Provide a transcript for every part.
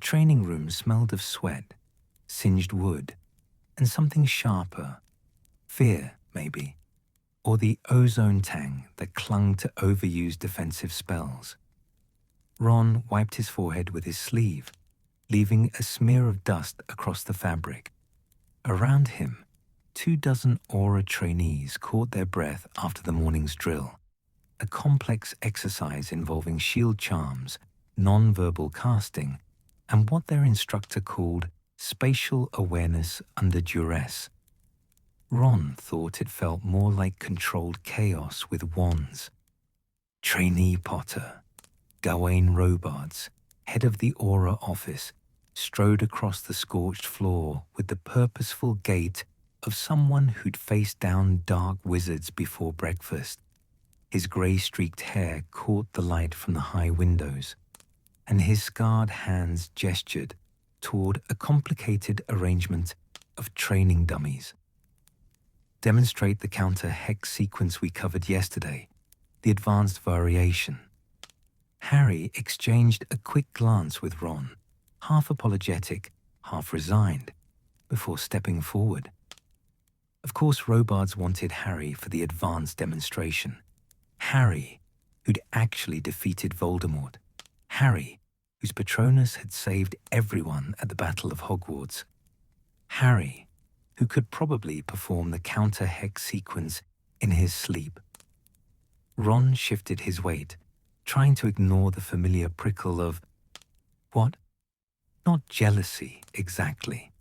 training room smelled of sweat, singed wood, and something sharper. Fear, maybe, or the ozone tang that clung to overused defensive spells. Ron wiped his forehead with his sleeve, leaving a smear of dust across the fabric. Around him, 24 Aura trainees caught their breath after the morning's drill, a complex exercise involving shield charms, non-verbal casting, and what their instructor called spatial awareness under duress. Ron thought it felt more like controlled chaos with wands. Trainee Potter, Gawain Robards, head of the Aura office, strode across the scorched floor with the purposeful gait of someone who'd faced down dark wizards before breakfast. His grey-streaked hair caught the light from the high windows, and his scarred hands gestured toward a complicated arrangement of training dummies. Demonstrate the counter-hex sequence we covered yesterday, the advanced variation. Harry exchanged a quick glance with Ron, half apologetic, half resigned, before stepping forward. Of course, Robards wanted Harry for the advanced demonstration. Harry, who'd actually defeated Voldemort. Harry, whose Patronus had saved everyone at the Battle of Hogwarts. Harry, who could probably perform the counter-hex sequence in his sleep. Ron shifted his weight, trying to ignore the familiar prickle of, what? Not jealousy, exactly.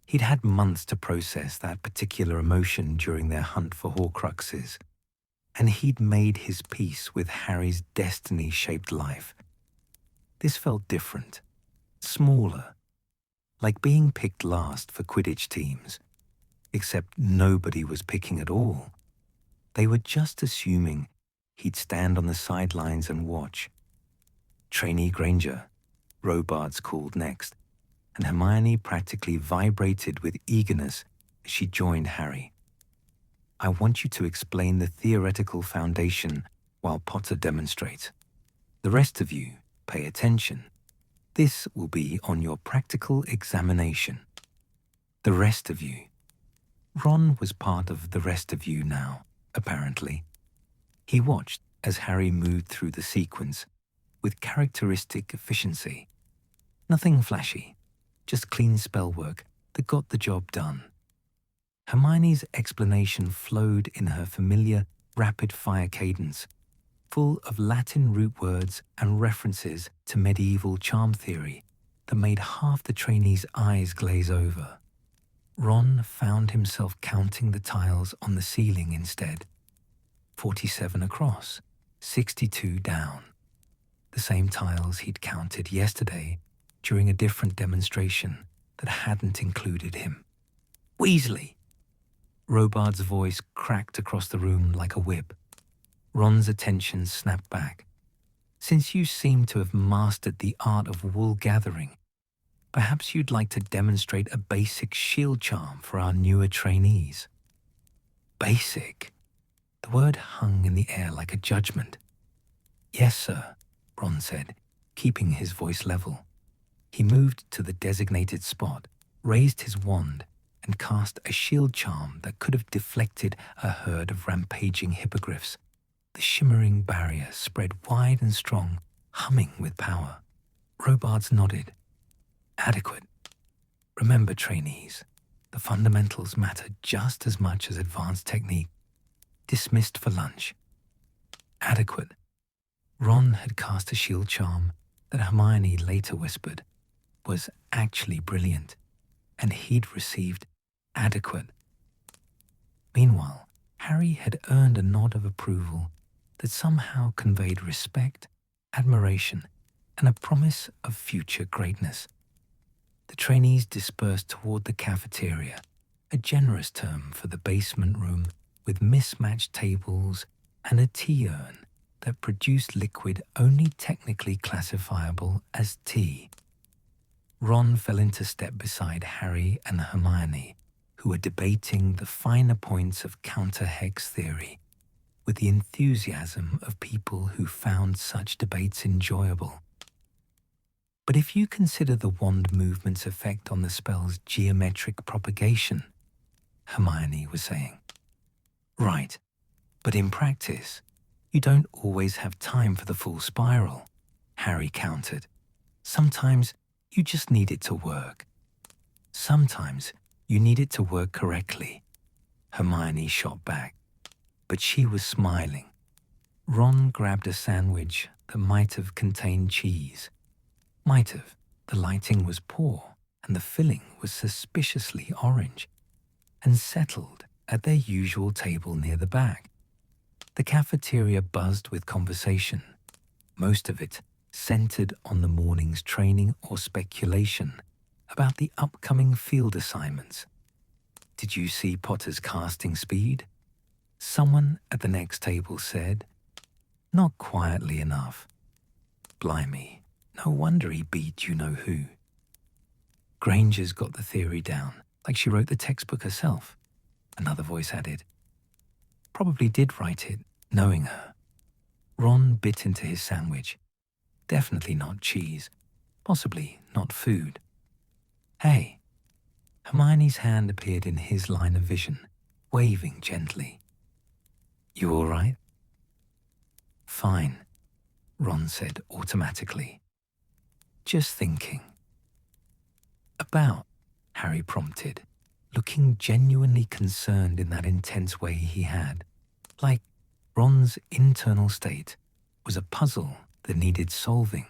He'd had months to process that particular emotion during their hunt for Horcruxes, and he'd made his peace with Harry's destiny-shaped life. This felt different, smaller, like being picked last for Quidditch teams. Except nobody was picking at all. They were just assuming he'd stand on the sidelines and watch. Trainee Granger, Robards called next, and Hermione practically vibrated with eagerness as she joined Harry. I want you to explain the theoretical foundation while Potter demonstrates. The rest of you, pay attention. This will be on your practical examination. The rest of you. Ron was part of the rest of you now, apparently. He watched as Harry moved through the sequence with characteristic efficiency. Nothing flashy, just clean spell work that got the job done. Hermione's explanation flowed in her familiar rapid-fire cadence, full of Latin root words and references to medieval charm theory that made half the trainees' eyes glaze over. Ron found himself counting the tiles on the ceiling instead. 47 across, 62 down. The same tiles he'd counted yesterday during a different demonstration that hadn't included him. Weasley! Robards' voice cracked across the room like a whip. Ron's attention snapped back. Since you seem to have mastered the art of wool gathering, perhaps you'd like to demonstrate a basic shield charm for our newer trainees. Basic? The word hung in the air like a judgment. Yes, sir, Ron said, keeping his voice level. He moved to the designated spot, raised his wand, and cast a shield charm that could have deflected a herd of rampaging hippogriffs. The shimmering barrier spread wide and strong, humming with power. Robards nodded. Adequate. Remember, trainees, the fundamentals matter just as much as advanced technique. Dismissed for lunch. Adequate. Ron had cast a shield charm that Hermione later whispered was actually brilliant, and he'd received adequate. Meanwhile, Harry had earned a nod of approval that somehow conveyed respect, admiration, and a promise of future greatness. The trainees dispersed toward the cafeteria, a generous term for the basement room with mismatched tables and a tea urn that produced liquid only technically classifiable as tea. Ron fell into step beside Harry and Hermione, who were debating the finer points of counter-hex theory with the enthusiasm of people who found such debates enjoyable. But if you consider the wand movement's effect on the spell's geometric propagation, Hermione was saying. Right, but in practice, you don't always have time for the full spiral, Harry countered. Sometimes you just need it to work. Sometimes you need it to work correctly, Hermione shot back. But she was smiling. Ron grabbed a sandwich that might have contained cheese. Might have. The lighting was poor and the filling was suspiciously orange, and settled at their usual table near the back. The cafeteria buzzed with conversation, most of it centered on the morning's training or speculation about the upcoming field assignments. Did you see Potter's casting speed? Someone at the next table said. Not quietly enough. Blimey, no wonder he beat you-know-who. Granger's got the theory down, like she wrote the textbook herself, another voice added. Probably did write it, knowing her. Ron bit into his sandwich. Definitely not cheese. Possibly not food. Hey. Hermione's hand appeared in his line of vision, waving gently. You all right? Fine, Ron said automatically. Just thinking. About, Harry prompted, looking genuinely concerned in that intense way he had. Like Ron's internal state was a puzzle that needed solving.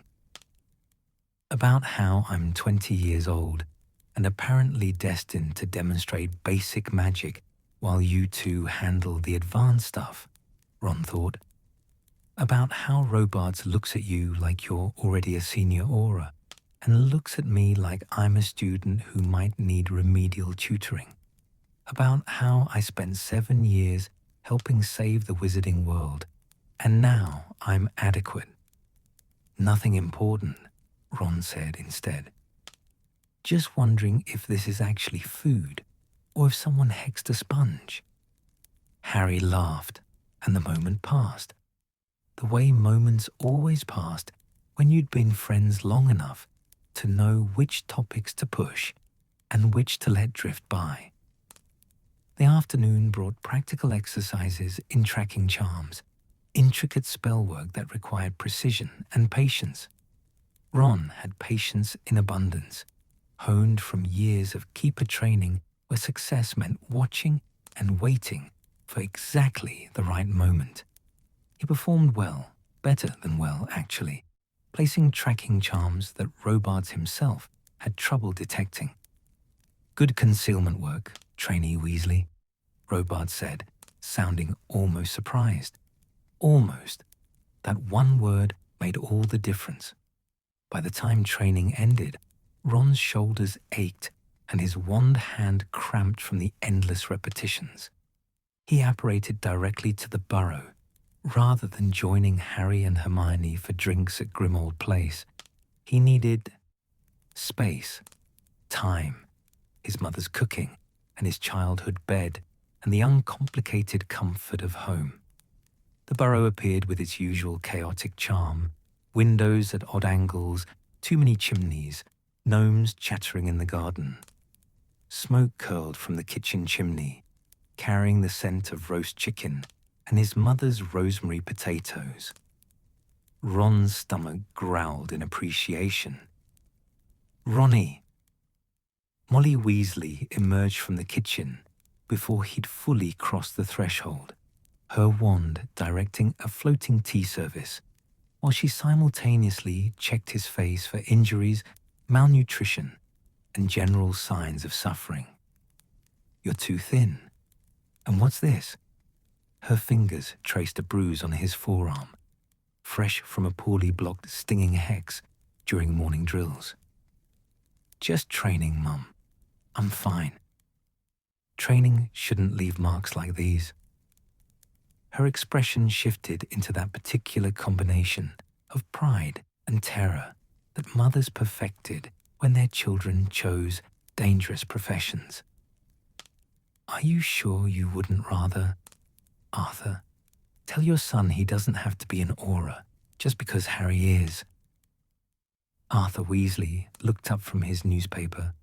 About how I'm 20 years old and apparently destined to demonstrate basic magic while you two handle the advanced stuff, Ron thought. About how Robards looks at you like you're already a senior aura and looks at me like I'm a student who might need remedial tutoring. About how I spent 7 years helping save the wizarding world, and now I'm adequate. Nothing important, Ron said instead. Just wondering if this is actually food, or if someone hexed a sponge. Harry laughed, and the moment passed. The way moments always passed when you'd been friends long enough to know which topics to push and which to let drift by. The afternoon brought practical exercises in tracking charms, intricate spell work that required precision and patience. Ron had patience in abundance, honed from years of keeper training where success meant watching and waiting for exactly the right moment. He performed well, better than well actually, placing tracking charms that Robards himself had trouble detecting. Good concealment work, trainee Weasley, Robards said, sounding almost surprised. Almost. That one word made all the difference. By the time training ended, Ron's shoulders ached and his wand hand cramped from the endless repetitions. He apparated directly to the burrow, rather than joining Harry and Hermione for drinks at Grimmauld Place. He needed space, time, his mother's cooking, and his childhood bed, and the uncomplicated comfort of home. The burrow appeared with its usual chaotic charm, windows at odd angles, too many chimneys, gnomes chattering in the garden. Smoke curled from the kitchen chimney, carrying the scent of roast chicken and his mother's rosemary potatoes. Ron's stomach growled in appreciation. Ronnie! Molly Weasley emerged from the kitchen before he'd fully crossed the threshold, her wand directing a floating tea service, while she simultaneously checked his face for injuries, malnutrition, and general signs of suffering. You're too thin. And what's this? Her fingers traced a bruise on his forearm, fresh from a poorly blocked stinging hex during morning drills. Just training, Mum. I'm fine. Training shouldn't leave marks like these. Her expression shifted into that particular combination of pride and terror that mothers perfected when their children chose dangerous professions. Are you sure you wouldn't rather, Arthur, tell your son he doesn't have to be an aura just because Harry is? Arthur Weasley looked up from his newspaper.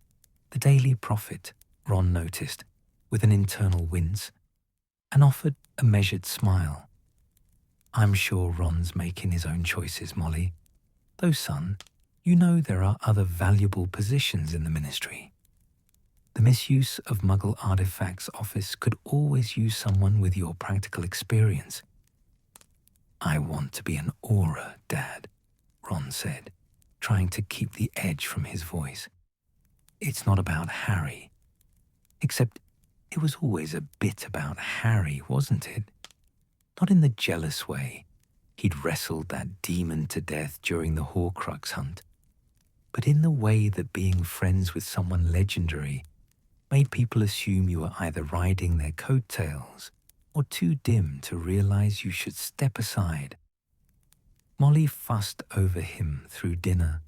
The Daily Prophet, Ron noticed, with an internal wince, and offered a measured smile. I'm sure Ron's making his own choices, Molly. Though, son, you know there are other valuable positions in the ministry. The misuse of Muggle Artifacts Office could always use someone with your practical experience. I want to be an Auror, Dad, Ron said, trying to keep the edge from his voice. It's not about Harry. Except it was always a bit about Harry, wasn't it? Not in the jealous way. He'd wrestled that demon to death during the Horcrux hunt, but in the way that being friends with someone legendary made people assume you were either riding their coattails or too dim to realize you should step aside. Molly fussed over him through dinner,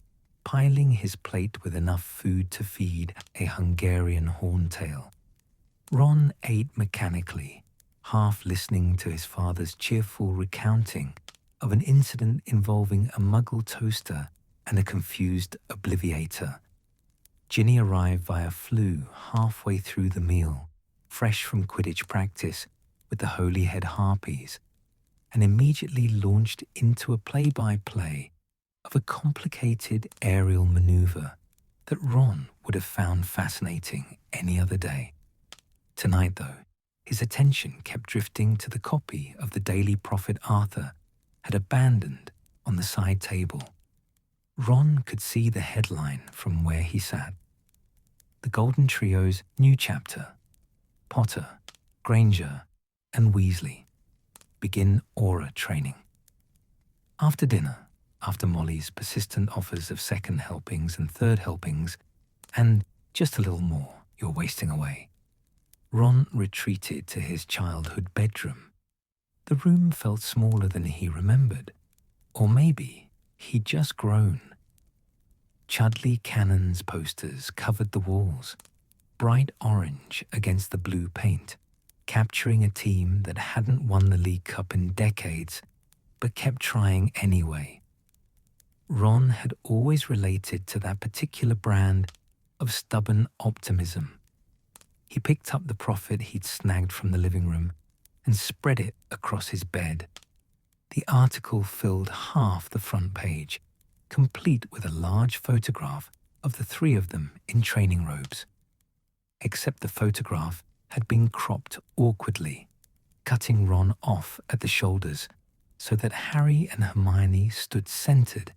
piling his plate with enough food to feed a Hungarian horntail. Ron ate mechanically, half listening to his father's cheerful recounting of an incident involving a Muggle toaster and a confused obliviator. Ginny arrived via flu halfway through the meal, fresh from Quidditch practice with the Holyhead Harpies, and immediately launched into a play-by-play of a complicated aerial maneuver that Ron would have found fascinating any other day. Tonight, though, his attention kept drifting to the copy of the Daily Prophet Arthur had abandoned on the side table. Ron could see the headline from where he sat. The Golden Trio's new chapter, Potter, Granger, and Weasley, begin Auror training. After dinner, after Molly's persistent offers of second helpings and third helpings, and just a little more you're wasting away, Ron retreated to his childhood bedroom. The room felt smaller than he remembered, or maybe he'd just grown. Chudley Cannon's posters covered the walls, bright orange against the blue paint, capturing a team that hadn't won the League Cup in decades, but kept trying anyway. Ron had always related to that particular brand of stubborn optimism. He picked up the Prophet he'd snagged from the living room and spread it across his bed. The article filled half the front page, complete with a large photograph of the three of them in training robes. Except the photograph had been cropped awkwardly, cutting Ron off at the shoulders so that Harry and Hermione stood centered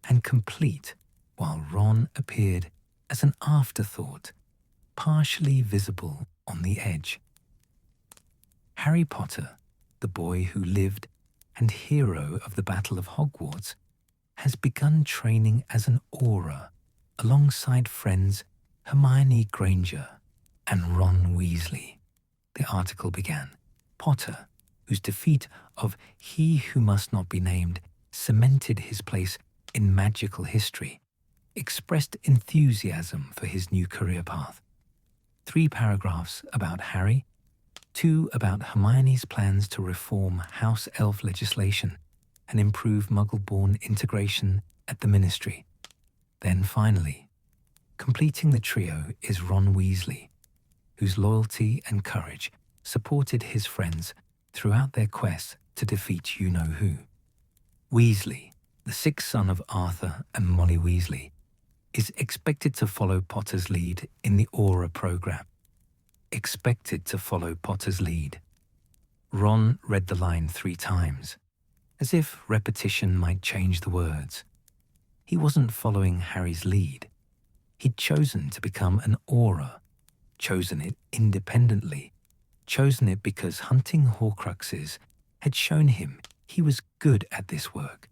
and complete, while Ron appeared as an afterthought, partially visible on the edge. Harry Potter, the boy who lived and hero of the Battle of Hogwarts, has begun training as an Auror alongside friends Hermione Granger and Ron Weasley. The article began. Potter, whose defeat of He Who Must Not Be Named cemented his place in magical history, expressed enthusiasm for his new career path. 3 paragraphs about Harry, 2 about Hermione's plans to reform House Elf legislation and improve Muggle-born integration at the Ministry. Then finally, completing the trio is Ron Weasley, whose loyalty and courage supported his friends throughout their quest to defeat you-know-who. Weasley, the 6th son of Arthur and Molly Weasley, is expected to follow Potter's lead in the Auror program. Expected to follow Potter's lead. Ron read the line 3 times, as if repetition might change the words. He wasn't following Harry's lead. He'd chosen to become an Auror, chosen it independently, chosen it because hunting Horcruxes had shown him he was good at this work,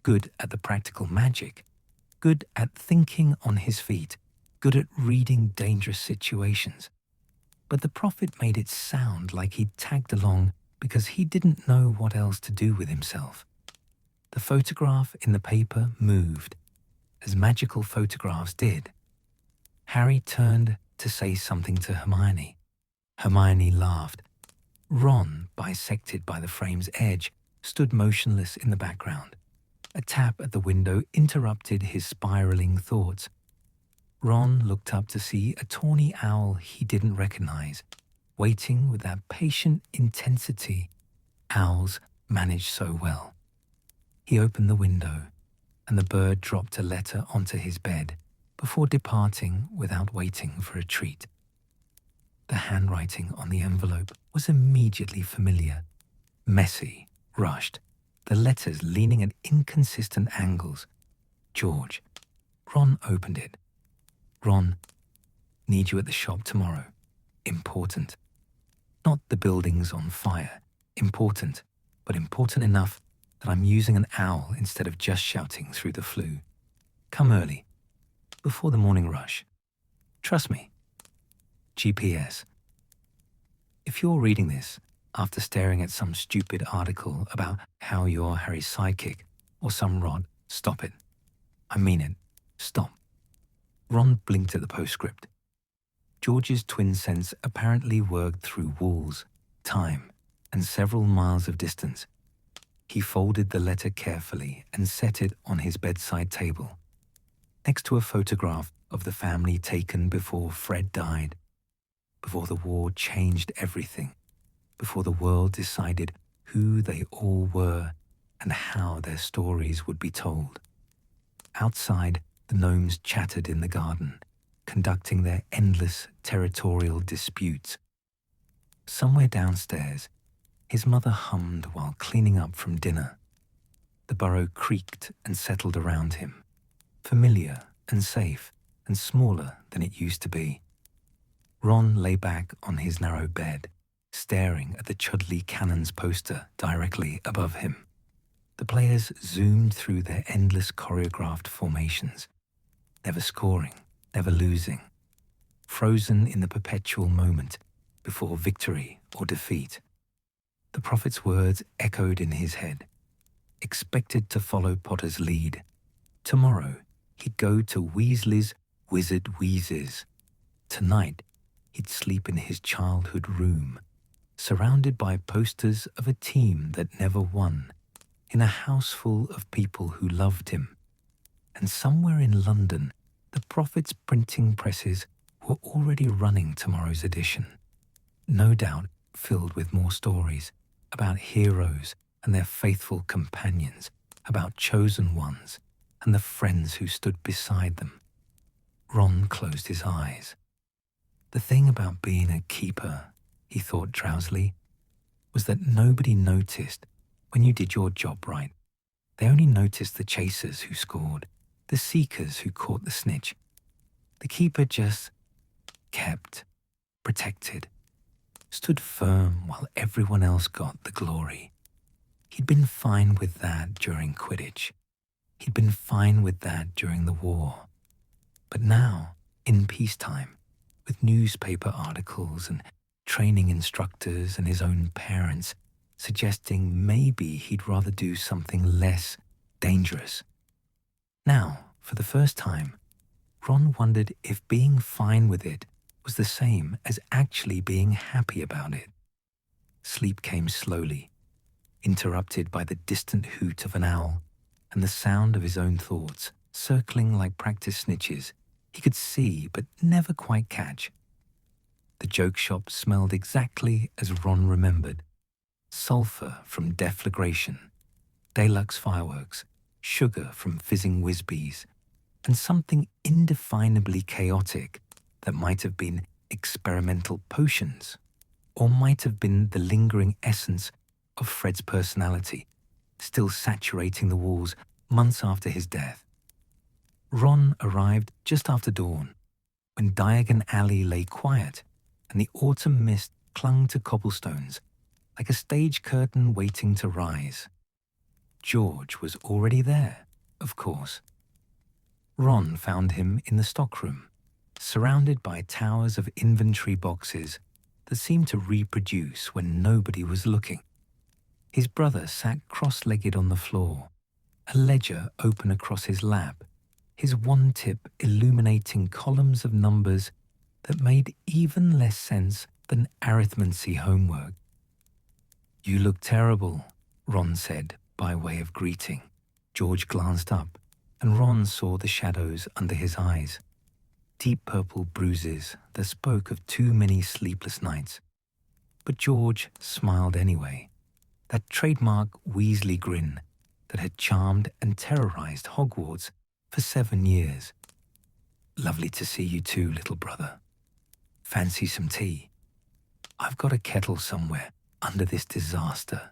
good at the practical magic, good at thinking on his feet, good at reading dangerous situations. But the Prophet made it sound like he'd tagged along because he didn't know what else to do with himself. The photograph in the paper moved, as magical photographs did. Harry turned to say something to Hermione. Hermione laughed. Ron, bisected by the frame's edge, stood motionless in the background. A tap at the window interrupted his spiraling thoughts. Ron looked up to see a tawny owl he didn't recognize, waiting with that patient intensity owls manage so well. He opened the window, and the bird dropped a letter onto his bed before departing without waiting for a treat. The handwriting on the envelope was immediately familiar, messy, rushed, the letters leaning at inconsistent angles. George. Ron opened it. Ron, need you at the shop tomorrow. Important. Not the building's on fire. Important, but important enough that I'm using an owl instead of just shouting through the flue. Come early, before the morning rush. Trust me. GPS. If you're reading this after staring at some stupid article about how you're Harry's sidekick or some rot, stop it. I mean it. Stop. Ron blinked at the postscript. George's twin sense apparently worked through walls, time, and several miles of distance. He folded the letter carefully and set it on his bedside table, next to a photograph of the family taken before Fred died, before the war changed everything, before the world decided who they all were and how their stories would be told. Outside, the gnomes chattered in the garden, conducting their endless territorial disputes. Somewhere downstairs, his mother hummed while cleaning up from dinner. The burrow creaked and settled around him, familiar and safe and smaller than it used to be. Ron lay back on his narrow bed, staring at the Chudley Cannons poster directly above him. The players zoomed through their endless choreographed formations, never scoring, never losing, frozen in the perpetual moment before victory or defeat. The prophet's words echoed in his head, expected to follow Potter's lead. Tomorrow, he'd go to Weasley's Wizard Wheezes. Tonight, he'd sleep in his childhood room, surrounded by posters of a team that never won, in a house full of people who loved him. And somewhere in London, the prophet's printing presses were already running tomorrow's edition, no doubt filled with more stories about heroes and their faithful companions, about chosen ones and the friends who stood beside them. Ron closed his eyes. The thing about being a keeper, he thought drowsily, was that nobody noticed when you did your job right. They only noticed the chasers who scored, the seekers who caught the snitch. The keeper just kept, protected, stood firm while everyone else got the glory. He'd been fine with that during Quidditch. He'd been fine with that during the war. But now, in peacetime, with newspaper articles and training instructors and his own parents suggesting maybe he'd rather do something less dangerous. Now, for the first time, Ron wondered if being fine with it was the same as actually being happy about it. Sleep came slowly, interrupted by the distant hoot of an owl and the sound of his own thoughts circling like practice snitches he could see but never quite catch. The joke shop smelled exactly as Ron remembered. Sulphur from deflagration, deluxe fireworks, sugar from fizzing whiz-bees, and something indefinably chaotic that might have been experimental potions, or might have been the lingering essence of Fred's personality, still saturating the walls months after his death. Ron arrived just after dawn, when Diagon Alley lay quiet and the autumn mist clung to cobblestones like a stage curtain waiting to rise. George was already there, of course. Ron found him in the stockroom, surrounded by towers of inventory boxes that seemed to reproduce when nobody was looking. His brother sat cross-legged on the floor, a ledger open across his lap, his one tip illuminating columns of numbers that made even less sense than arithmancy homework. "You look terrible," Ron said by way of greeting. George glanced up, and Ron saw the shadows under his eyes. Deep purple bruises that spoke of too many sleepless nights. But George smiled anyway, that trademark Weasley grin that had charmed and terrorized Hogwarts for 7 years. "Lovely to see you too, little brother. Fancy some tea? I've got a kettle somewhere under this disaster."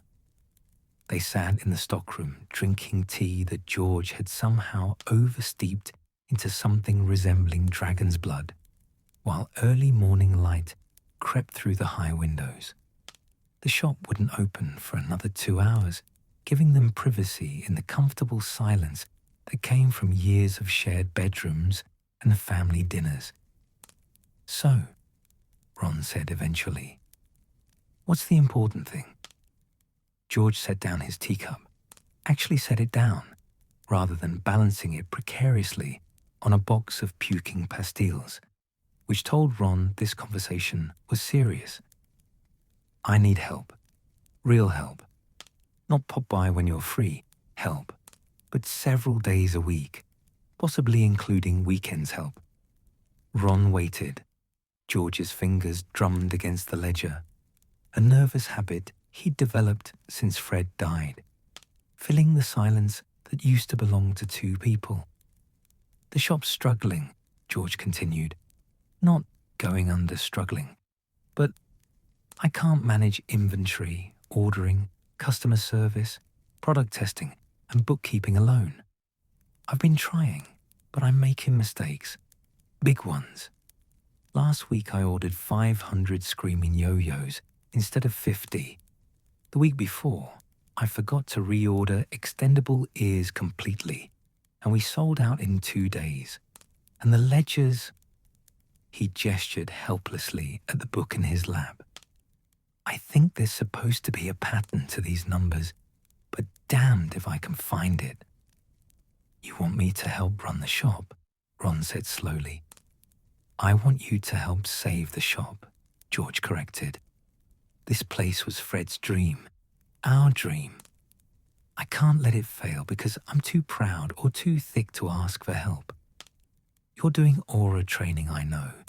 They sat in the stockroom drinking tea that George had somehow oversteeped into something resembling dragon's blood, while early morning light crept through the high windows. The shop wouldn't open for another 2 hours, giving them privacy in the comfortable silence that came from years of shared bedrooms and family dinners. "So," Ron said eventually, "what's the important thing?" George set down his teacup, actually set it down, rather than balancing it precariously on a box of puking pastilles, which told Ron this conversation was serious. "I need help. Real help. Not pop by when you're free help, but several days a week, possibly including weekends help." Ron waited. George's fingers drummed against the ledger, a nervous habit he'd developed since Fred died, filling the silence that used to belong to 2 people. "The shop's struggling," George continued. "Not going under struggling, but I can't manage inventory, ordering, customer service, product testing, and bookkeeping alone. I've been trying, but I'm making mistakes. Big ones. Last week I ordered 500 screaming yo-yos instead of 50. The week before, I forgot to reorder extendable ears completely, and we sold out in 2 days. And the ledgers—" He gestured helplessly at the book in his lap. "I think there's supposed to be a pattern to these numbers, but damned if I can find it." "You want me to help run the shop?" Ron said slowly. "I want you to help save the shop," George corrected. "This place was Fred's dream, our dream. I can't let it fail because I'm too proud or too thick to ask for help. You're doing aura training, I know,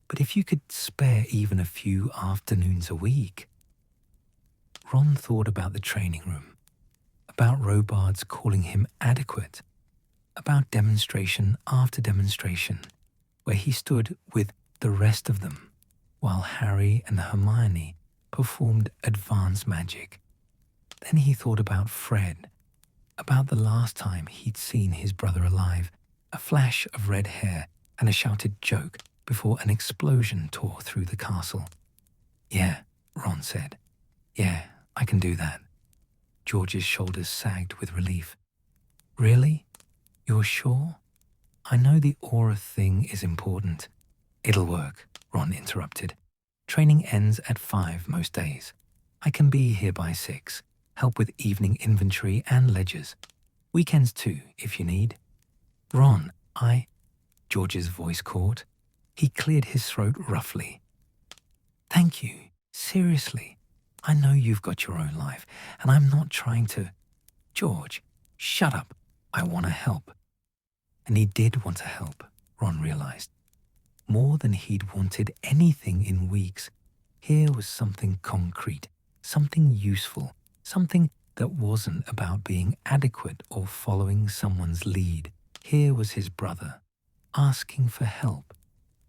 but if you could spare even a few afternoons a week." Ron thought about the training room, about Robards calling him adequate, about demonstration after demonstration, where he stood with the rest of them, while Harry and Hermione performed advanced magic. Then he thought about Fred, about the last time he'd seen his brother alive, a flash of red hair and a shouted joke before an explosion tore through the castle. "Yeah," Ron said. "Yeah, I can do that." George's shoulders sagged with relief. "Really? You're sure? I know the aura thing is important." "It'll work," Ron interrupted. "Training ends at 5 most days. I can be here by 6. Help with evening inventory and ledgers. Weekends too, if you need." "Ron, George's voice caught. He cleared his throat roughly. "Thank you. Seriously. I know you've got your own life, and I'm not trying to—" "George, shut up. I want to help." And he did want to help, Ron realized. More than he'd wanted anything in weeks. Here was something concrete, something useful, something that wasn't about being adequate or following someone's lead. Here was his brother, asking for help,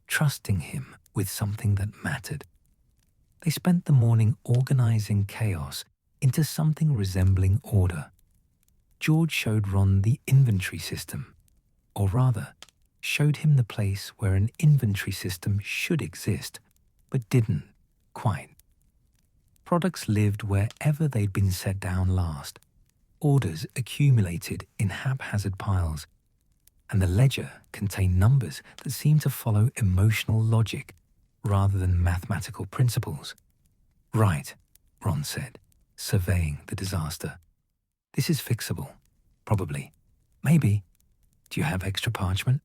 trusting him with something that mattered. They spent the morning organizing chaos into something resembling order. George showed Ron the inventory system, or rather, showed him the place where an inventory system should exist, but didn't, quite. Products lived wherever they'd been set down last. Orders accumulated in haphazard piles, and the ledger contained numbers that seemed to follow emotional logic rather than mathematical principles. "Right," Ron said, surveying the disaster. "This is fixable. Probably. Maybe. Do you have extra parchment?"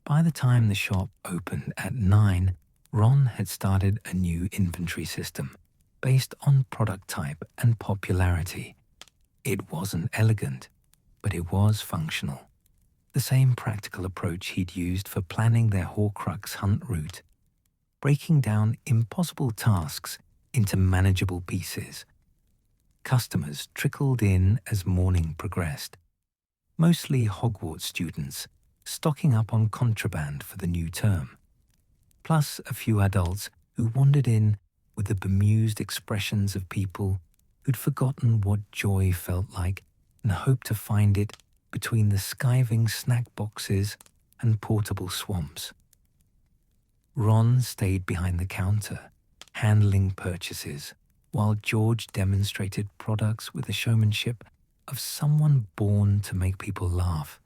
By the time the shop opened at 9, Ron had started a new inventory system based on product type and popularity. It wasn't elegant, but it was functional. The same practical approach he'd used for planning their Horcrux hunt route, breaking down impossible tasks into manageable pieces. Customers trickled in as morning progressed, mostly Hogwarts students stocking up on contraband for the new term, plus a few adults who wandered in with the bemused expressions of people who'd forgotten what joy felt like and hoped to find it between the skiving snack boxes and portable swamps. Ron stayed behind the counter, handling purchases, while George demonstrated products with the showmanship of someone born to make people laugh.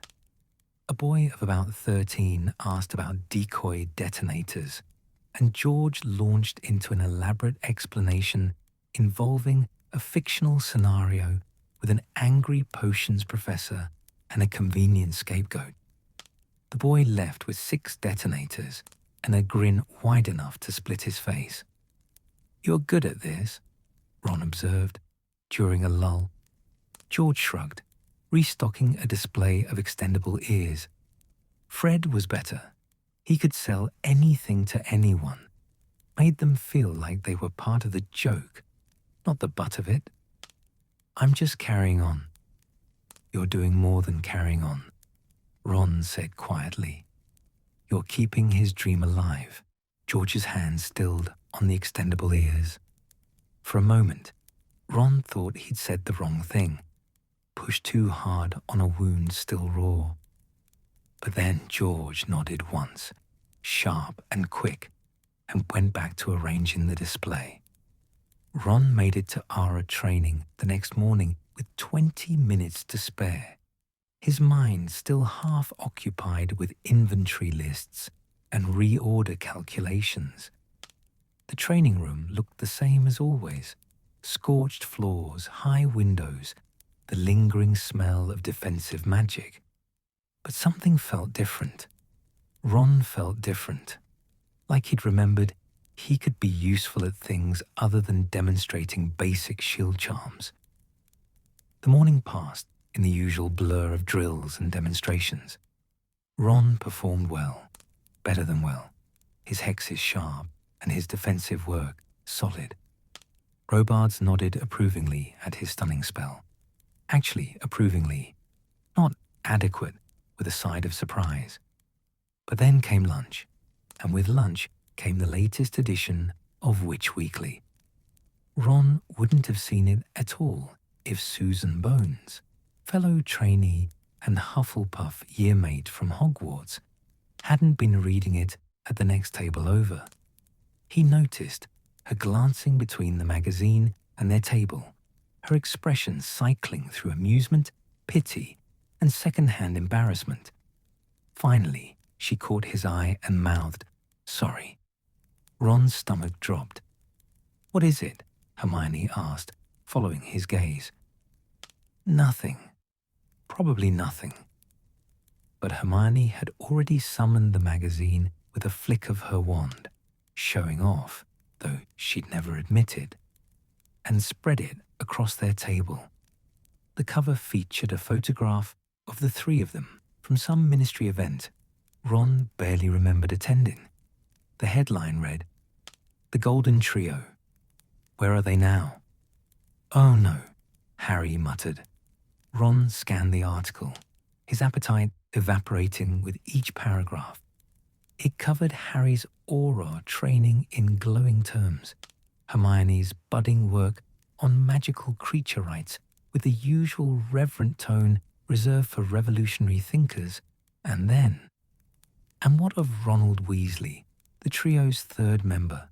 A boy of about 13 asked about decoy detonators, and George launched into an elaborate explanation involving a fictional scenario with an angry potions professor and a convenient scapegoat. The boy left with 6 detonators and a grin wide enough to split his face. "You're good at this," Ron observed, during a lull. George shrugged, restocking a display of extendable ears. Fred was better. He could sell anything to anyone, made them feel like they were part of the joke, not the butt of it. "I'm just carrying on." "You're doing more than carrying on," Ron said quietly. "You're keeping his dream alive." George's hand stilled on the extendable ears. For a moment, Ron thought he'd said the wrong thing, pushed too hard on a wound still raw. But then George nodded once, sharp and quick, and went back to arranging the display. Ron made it to Ara training the next morning with 20 minutes to spare, his mind still half occupied with inventory lists and reorder calculations. The training room looked the same as always: scorched floors, high windows, the lingering smell of defensive magic. But something felt different. Ron felt different, like he'd remembered he could be useful at things other than demonstrating basic shield charms. The morning passed in the usual blur of drills and demonstrations. Ron performed well, better than well, his hexes sharp and his defensive work solid. Robards nodded approvingly at his stunning spell. Actually, approvingly, not adequate, with a side of surprise. But then came lunch, and with lunch came the latest edition of Witch Weekly. Ron wouldn't have seen it at all if Susan Bones, fellow trainee and Hufflepuff yearmate from Hogwarts, hadn't been reading it at the next table over. He noticed her glancing between the magazine and their table, her expression cycling through amusement, pity, and second-hand embarrassment. Finally, she caught his eye and mouthed, "Sorry." Ron's stomach dropped. "What is it?" Hermione asked, following his gaze. "Nothing. Probably nothing." But Hermione had already summoned the magazine with a flick of her wand, showing off, though she'd never admitted, and spread it across their table. The cover featured a photograph of the 3 of them from some ministry event Ron barely remembered attending. The headline read, "The Golden Trio. Where are they now?" "Oh no," Harry muttered. Ron scanned the article, his appetite evaporating with each paragraph. It covered Harry's aura training in glowing terms, Hermione's budding work on magical creature rights with the usual reverent tone reserved for revolutionary thinkers, and what of Ronald Weasley, the trio's 3rd member?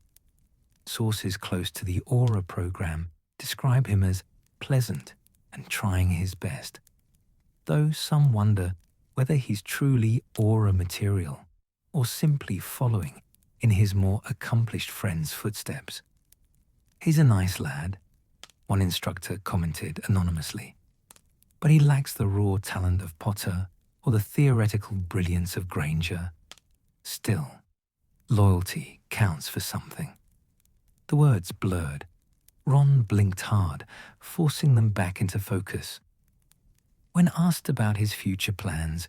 Sources close to the Aura program describe him as pleasant and trying his best, though some wonder whether he's truly Aura material or simply following in his more accomplished friend's footsteps. "He's a nice lad," one instructor commented anonymously, "but he lacks the raw talent of Potter or the theoretical brilliance of Granger. Still, loyalty counts for something." The words blurred. Ron blinked hard, forcing them back into focus. When asked about his future plans,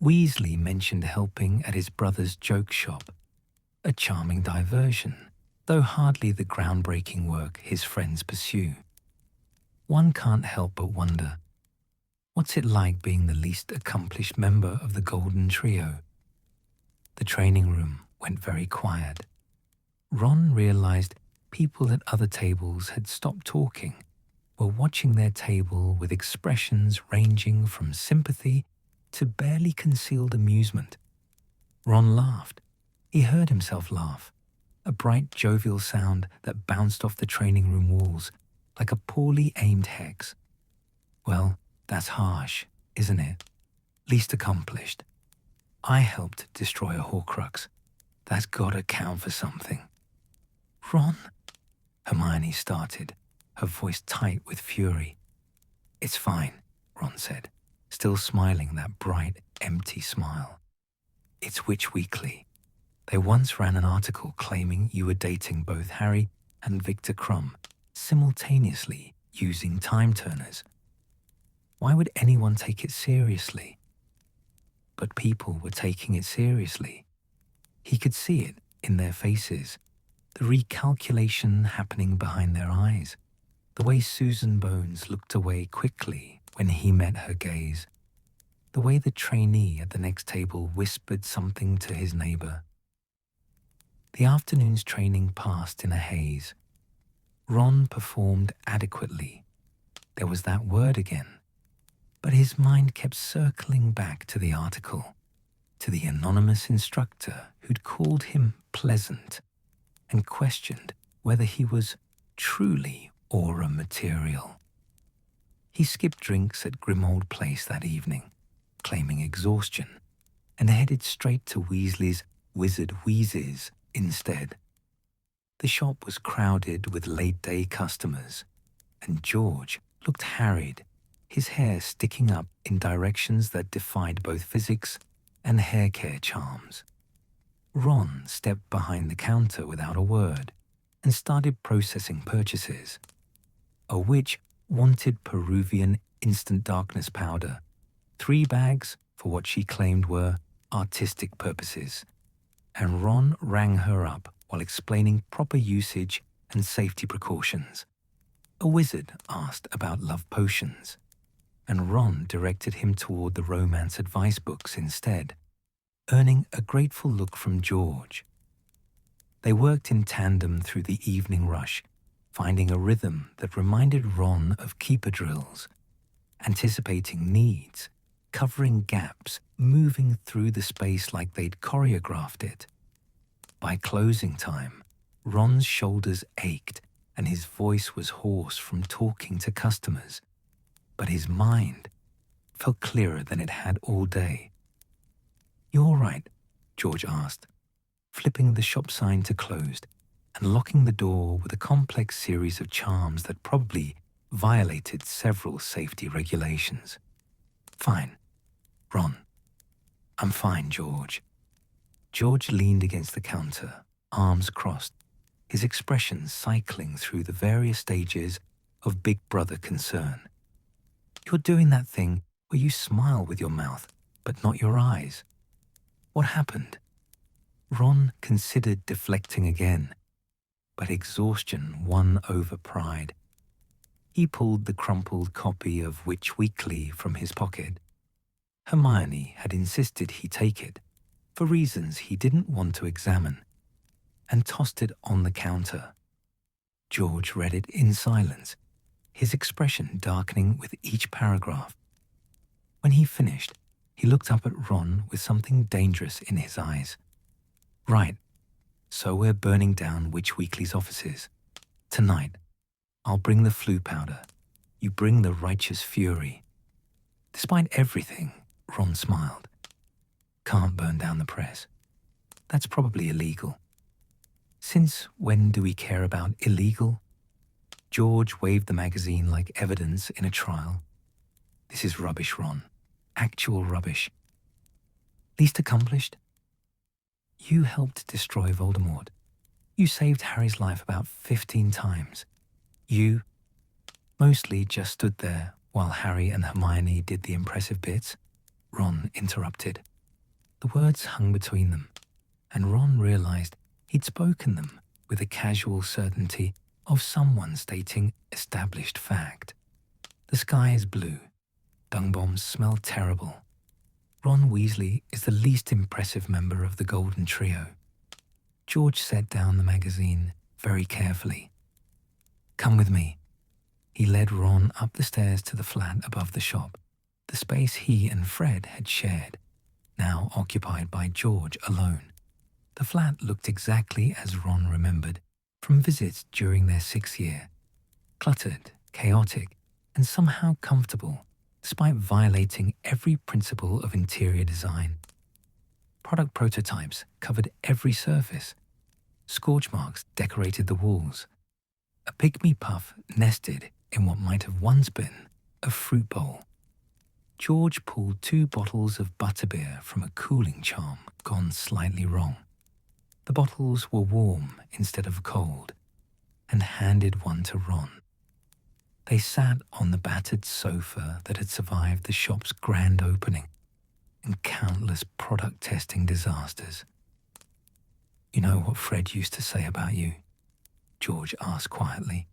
Weasley mentioned helping at his brother's joke shop, a charming diversion, though hardly the groundbreaking work his friends pursue. One can't help but wonder, what's it like being the least accomplished member of the Golden Trio? The training room went very quiet. Ron realized people at other tables had stopped talking, were watching their table with expressions ranging from sympathy to barely concealed amusement. Ron laughed. He heard himself laugh, a bright, jovial sound that bounced off the training room walls like a poorly aimed hex. Well, that's harsh, isn't it? Least accomplished. I helped destroy a Horcrux. That's gotta count for something. Ron? Hermione started, her voice tight with fury. It's fine, Ron said, still smiling that bright, empty smile. It's Witch Weekly. They once ran an article claiming you were dating both Harry and Victor Crumb simultaneously using time turners. Why would anyone take it seriously? But people were taking it seriously. He could see it in their faces, the recalculation happening behind their eyes, the way Susan Bones looked away quickly when he met her gaze, the way the trainee at the next table whispered something to his neighbor. The afternoon's training passed in a haze. Ron performed adequately. There was that word again. But his mind kept circling back to the article, to the anonymous instructor who'd called him pleasant and questioned whether he was truly aura material. He skipped drinks at Grimold Place that evening, claiming exhaustion, and headed straight to Weasley's Wizard Wheezes instead. The shop was crowded with late-day customers, and George looked harried, his hair sticking up in directions that defied both physics and hair care charms. Ron stepped behind the counter without a word and started processing purchases. A witch wanted Peruvian instant darkness powder, 3 bags for what she claimed were artistic purposes, and Ron rang her up while explaining proper usage and safety precautions. A wizard asked about love potions, and Ron directed him toward the romance advice books instead, earning a grateful look from George. They worked in tandem through the evening rush, finding a rhythm that reminded Ron of keeper drills, anticipating needs, covering gaps, moving through the space like they'd choreographed it. By closing time, Ron's shoulders ached and his voice was hoarse from talking to customers, but his mind felt clearer than it had all day. "You all right?" George asked, flipping the shop sign to closed and locking the door with a complex series of charms that probably violated several safety regulations. "Fine, Ron." "I'm fine, George." George leaned against the counter, arms crossed, his expression cycling through the various stages of Big Brother concern. "You're doing that thing where you smile with your mouth, but not your eyes. What happened?" Ron considered deflecting again, but exhaustion won over pride. He pulled the crumpled copy of Witch Weekly from his pocket. Hermione had insisted he take it, for reasons he didn't want to examine, and tossed it on the counter. George read it in silence, his expression darkening with each paragraph. When he finished, he looked up at Ron with something dangerous in his eyes. "Right, so we're burning down Witch Weekly's offices. Tonight, I'll bring the flu powder. You bring the righteous fury." Despite everything, Ron smiled. "Can't burn down the press. That's probably illegal." "Since when do we care about illegal?" George waved the magazine like evidence in a trial. "This is rubbish, Ron. Actual rubbish." "Least accomplished?" "You helped destroy Voldemort. You saved Harry's life about 15 times. You mostly just stood there while Harry and Hermione did the impressive bits, Ron interrupted. The words hung between them, and Ron realized he'd spoken them with the casual certainty of someone stating established fact. The sky is blue. Dung bombs smell terrible. Ron Weasley is the least impressive member of the Golden Trio. George set down the magazine very carefully. Come with me. He led Ron up the stairs to the flat above the shop, the space he and Fred had shared, now occupied by George alone. The flat looked exactly as Ron remembered from visits during their 6th year. Cluttered, chaotic, and somehow comfortable, despite violating every principle of interior design. Product prototypes covered every surface. Scorch marks decorated the walls. A pygmy puff nested in what might have once been a fruit bowl. George pulled 2 bottles of butterbeer from a cooling charm gone slightly wrong. The bottles were warm instead of cold, and handed one to Ron. They sat on the battered sofa that had survived the shop's grand opening and countless product testing disasters. You know what Fred used to say about you? George asked quietly.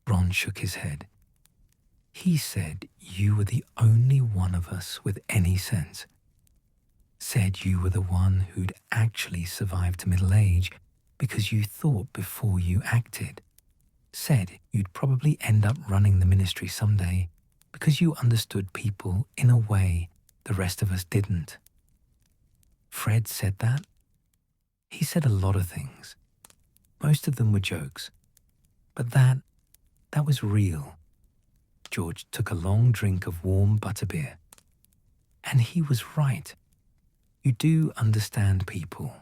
Ron shook his head. He said you were the only one of us with any sense. Said you were the one who'd actually survived middle age because you thought before you acted. Said you'd probably end up running the ministry someday because you understood people in a way the rest of us didn't. Fred said that? He said a lot of things. Most of them were jokes. But that was real. George took a long drink of warm butterbeer. And he was right. You do understand people.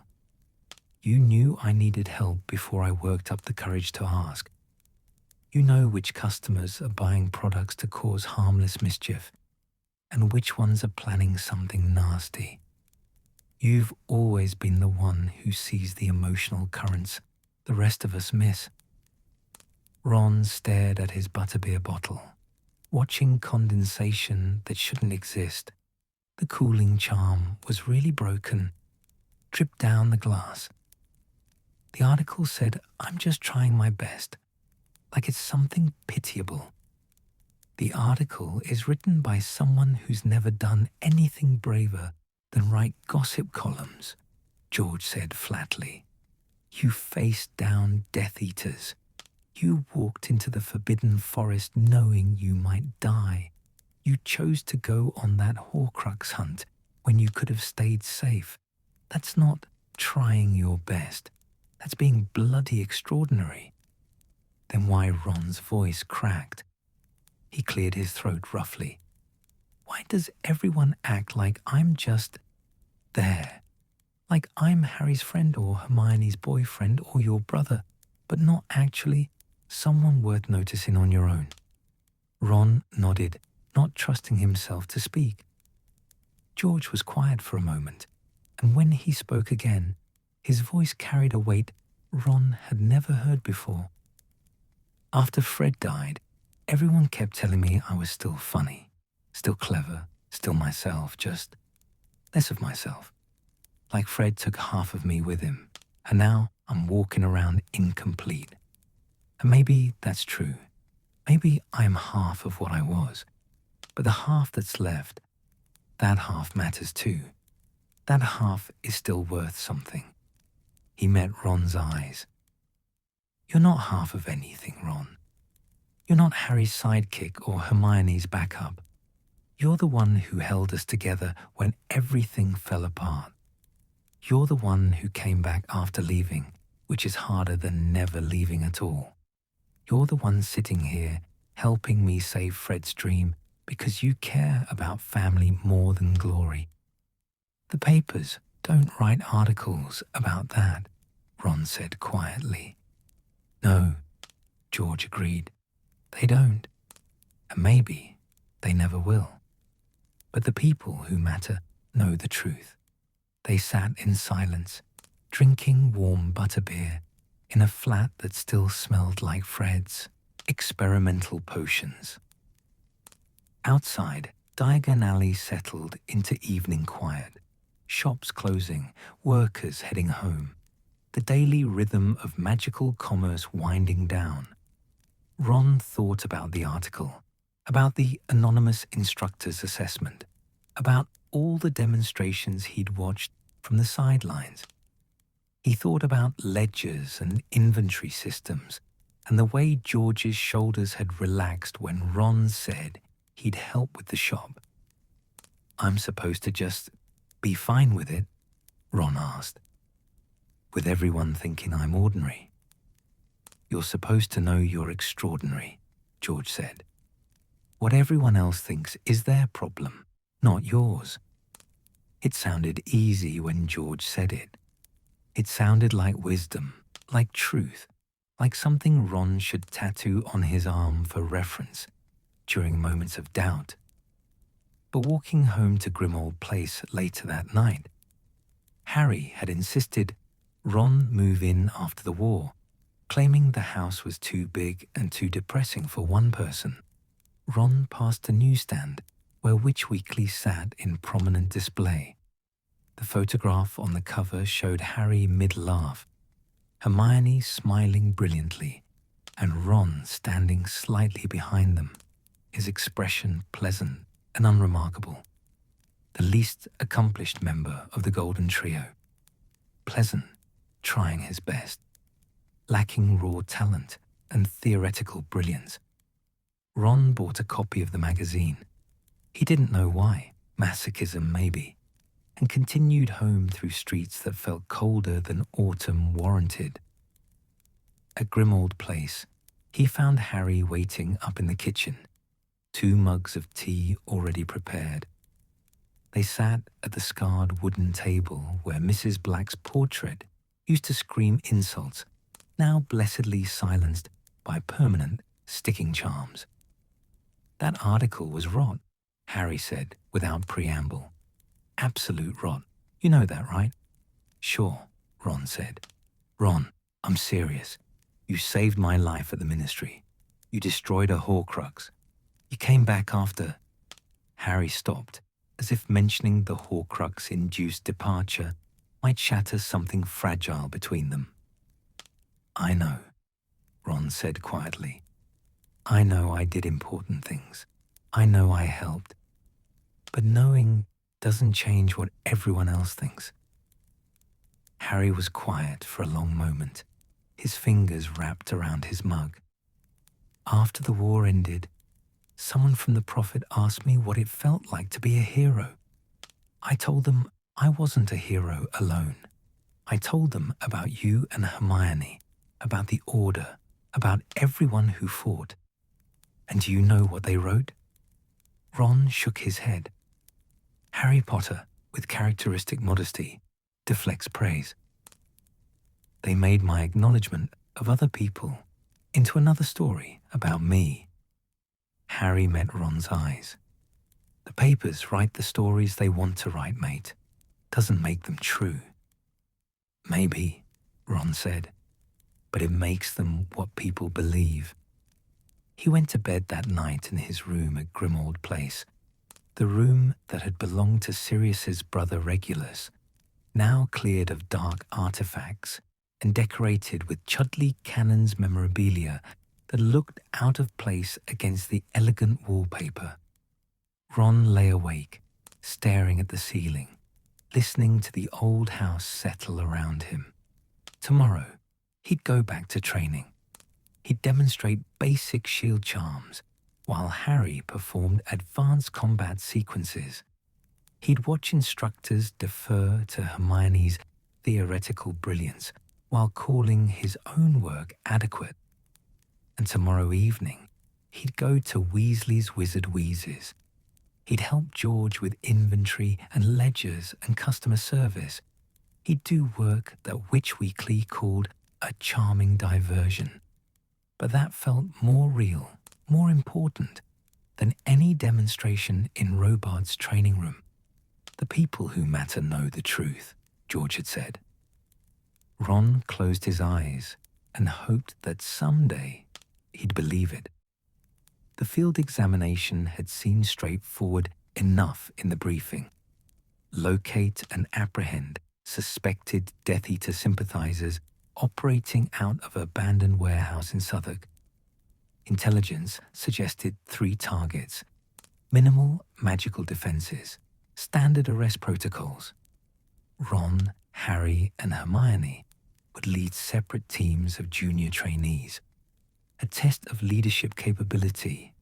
You knew I needed help before I worked up the courage to ask. You know which customers are buying products to cause harmless mischief, and which ones are planning something nasty. You've always been the one who sees the emotional currents the rest of us miss. Ron stared at his butterbeer bottle, watching condensation that shouldn't exist. The cooling charm was really broken, dripped down the glass. The article said, I'm just trying my best, like it's something pitiable. The article is written by someone who's never done anything braver than write gossip columns, George said flatly. You faced down Death Eaters. You walked into the forbidden forest knowing you might die. You chose to go on that Horcrux hunt when you could have stayed safe. That's not trying your best. That's being bloody extraordinary. Then why Ron's voice cracked. He cleared his throat roughly. Why does everyone act like I'm just there? Like I'm Harry's friend or Hermione's boyfriend or your brother, but not actually someone worth noticing on your own? Ron nodded, not trusting himself to speak. George was quiet for a moment, and when he spoke again, his voice carried a weight Ron had never heard before. After Fred died, everyone kept telling me I was still funny, still clever, still myself, just less of myself. Like Fred took half of me with him, and now I'm walking around incomplete. And maybe that's true. Maybe I'm half of what I was. But the half that's left, that half matters too. That half is still worth something. He met Ron's eyes. You're not half of anything, Ron. You're not Harry's sidekick or Hermione's backup. You're the one who held us together when everything fell apart. You're the one who came back after leaving, which is harder than never leaving at all. You're the one sitting here helping me save Fred's dream because you care about family more than glory. The papers don't write articles about that, Ron said quietly. No, George agreed. They don't. And maybe they never will. But the people who matter know the truth. They sat in silence, drinking warm butterbeer in a flat that still smelled like Fred's. experimental potions. Outside, Diagon Alley settled into evening quiet. Shops closing, workers heading home. The daily rhythm of magical commerce winding down. Ron thought about the article, about the anonymous instructor's assessment, about all the demonstrations he'd watched from the sidelines. He thought about ledgers and inventory systems, and the way George's shoulders had relaxed when Ron said he'd help with the shop. "I'm supposed to just be fine with it?" Ron asked. "With everyone thinking I'm ordinary?" "You're supposed to know you're extraordinary," George said. "What everyone else thinks is their problem, not yours." It sounded easy when George said it. It sounded like wisdom, like truth, like something Ron should tattoo on his arm for reference during moments of doubt. But walking home to Grimmauld Place later that night, Harry had insisted Ron move in after the war, claiming the house was too big and too depressing for one person. Ron passed a newsstand where Witch Weekly sat in prominent display. The photograph on the cover showed Harry mid-laugh, Hermione smiling brilliantly, and Ron standing slightly behind them, his expression pleasant and unremarkable. The least accomplished member of the Golden Trio. Pleasant, trying his best, lacking raw talent and theoretical brilliance. Ron bought a copy of the magazine. He didn't know why, masochism maybe, and continued home through streets that felt colder than autumn warranted. At Grimmauld Place, he found Harry waiting up in the kitchen, 2 mugs of tea already prepared. They sat at the scarred wooden table where Mrs. Black's portrait used to scream insults, now blessedly silenced by permanent sticking charms. "That article was rot," Harry said without preamble. "Absolute rot. You know that, right?" "Sure," Ron said. "Ron, I'm serious. You saved my life at the Ministry. You destroyed a Horcrux. You came back after—" Harry stopped, as if mentioning the Horcrux-induced departure might shatter something fragile between them. "I know," Ron said quietly. "I know I did important things. I know I helped. But knowing doesn't change what everyone else thinks." Harry was quiet for a long moment, his fingers wrapped around his mug. "After the war ended, someone from the Prophet asked me what it felt like to be a hero. I told them I wasn't a hero alone. I told them about you and Hermione, about the Order, about everyone who fought. And do you know what they wrote?" Ron shook his head. Harry Potter, with characteristic modesty, deflects praise. "They made my acknowledgement of other people into another story about me." Harry met Ron's eyes. "The papers write the stories they want to write, mate. Doesn't make them true." "Maybe," Ron said, "but it makes them what people believe." He went to bed that night in his room at Grimmauld Place, the room that had belonged to Sirius's brother Regulus, now cleared of dark artifacts and decorated with Chudley Cannon's memorabilia that looked out of place against the elegant wallpaper. Ron lay awake, staring at the ceiling, listening to the old house settle around him. Tomorrow, he'd go back to training. He'd demonstrate basic shield charms, while Harry performed advanced combat sequences. He'd watch instructors defer to Hermione's theoretical brilliance while calling his own work adequate. And tomorrow evening, he'd go to Weasley's Wizard Wheezes. He'd help George with inventory and ledgers and customer service. He'd do work that Witch Weekly called a charming diversion. But that felt more real, more important than any demonstration in Robart's training room. "The people who matter know the truth," George had said. Ron closed his eyes and hoped that someday he'd believe it. The field examination had seemed straightforward enough in the briefing. Locate and apprehend suspected Death Eater sympathizers operating out of an abandoned warehouse in Southwark. Intelligence suggested 3 targets: minimal magical defenses, standard arrest protocols. Ron, Harry, and Hermione would lead separate teams of junior trainees, a test of leadership capability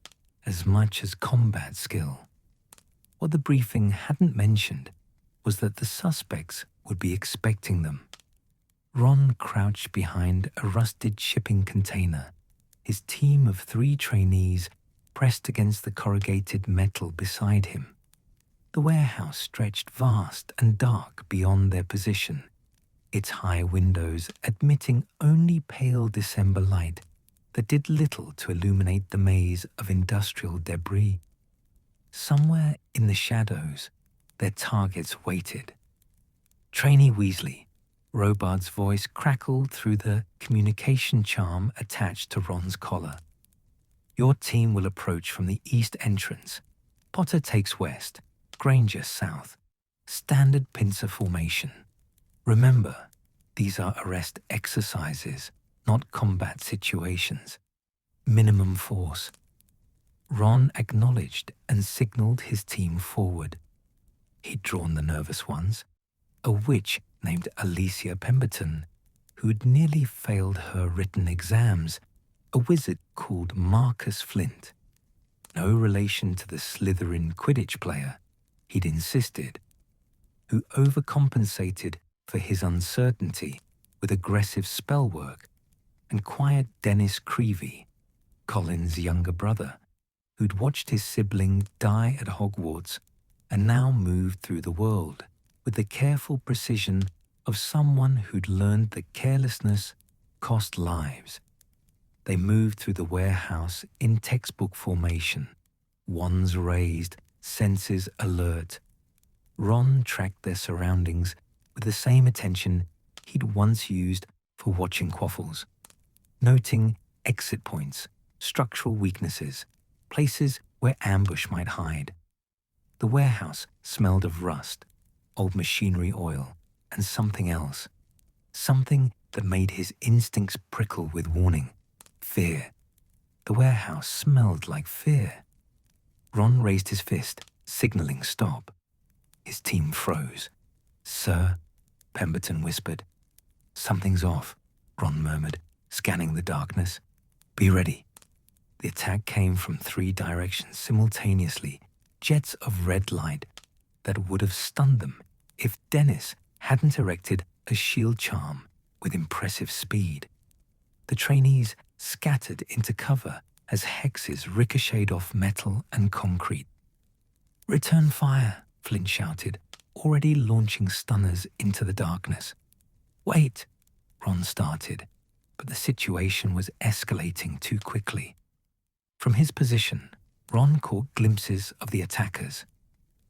as much as combat skill. What the briefing hadn't mentioned was that the suspects would be expecting them. Ron crouched behind a rusted shipping container, his team of 3 trainees pressed against the corrugated metal beside him. The warehouse stretched vast and dark beyond their position, its high windows admitting only pale December light that did little to illuminate the maze of industrial debris. Somewhere in the shadows, their targets waited. Trainee Weasley, Robard's voice crackled through the communication charm attached to Ron's collar. Your team will approach from the east entrance. Potter takes west, Granger south. Standard pincer formation. Remember, these are arrest exercises, not combat situations. Minimum force. Ron acknowledged and signaled his team forward. He'd drawn the nervous ones, a witch named Alicia Pemberton, who'd nearly failed her written exams, a wizard called Marcus Flint. No relation to the Slytherin Quidditch player, he'd insisted, who overcompensated for his uncertainty with aggressive spell work, and quiet Dennis Creevey, Colin's younger brother, who'd watched his sibling die at Hogwarts and now moved through the world with the careful precision of someone who'd learned that carelessness cost lives. They moved through the warehouse in textbook formation, wands raised, senses alert. Ron tracked their surroundings with the same attention he'd once used for watching quaffles, noting exit points, structural weaknesses, places where ambush might hide. The warehouse smelled of rust, old machinery oil, and something else. Something that made his instincts prickle with warning. Fear. The warehouse smelled like fear. Ron raised his fist, signaling stop. His team froze. Sir, Pemberton whispered. Something's off, Ron murmured, scanning the darkness. Be ready. The attack came from 3 directions simultaneously, jets of red light that would have stunned them if Dennis hadn't erected a shield charm with impressive speed. The trainees scattered into cover as hexes ricocheted off metal and concrete. Return fire, Flint shouted, already launching stunners into the darkness. Wait, Ron started, but the situation was escalating too quickly. From his position, Ron caught glimpses of the attackers.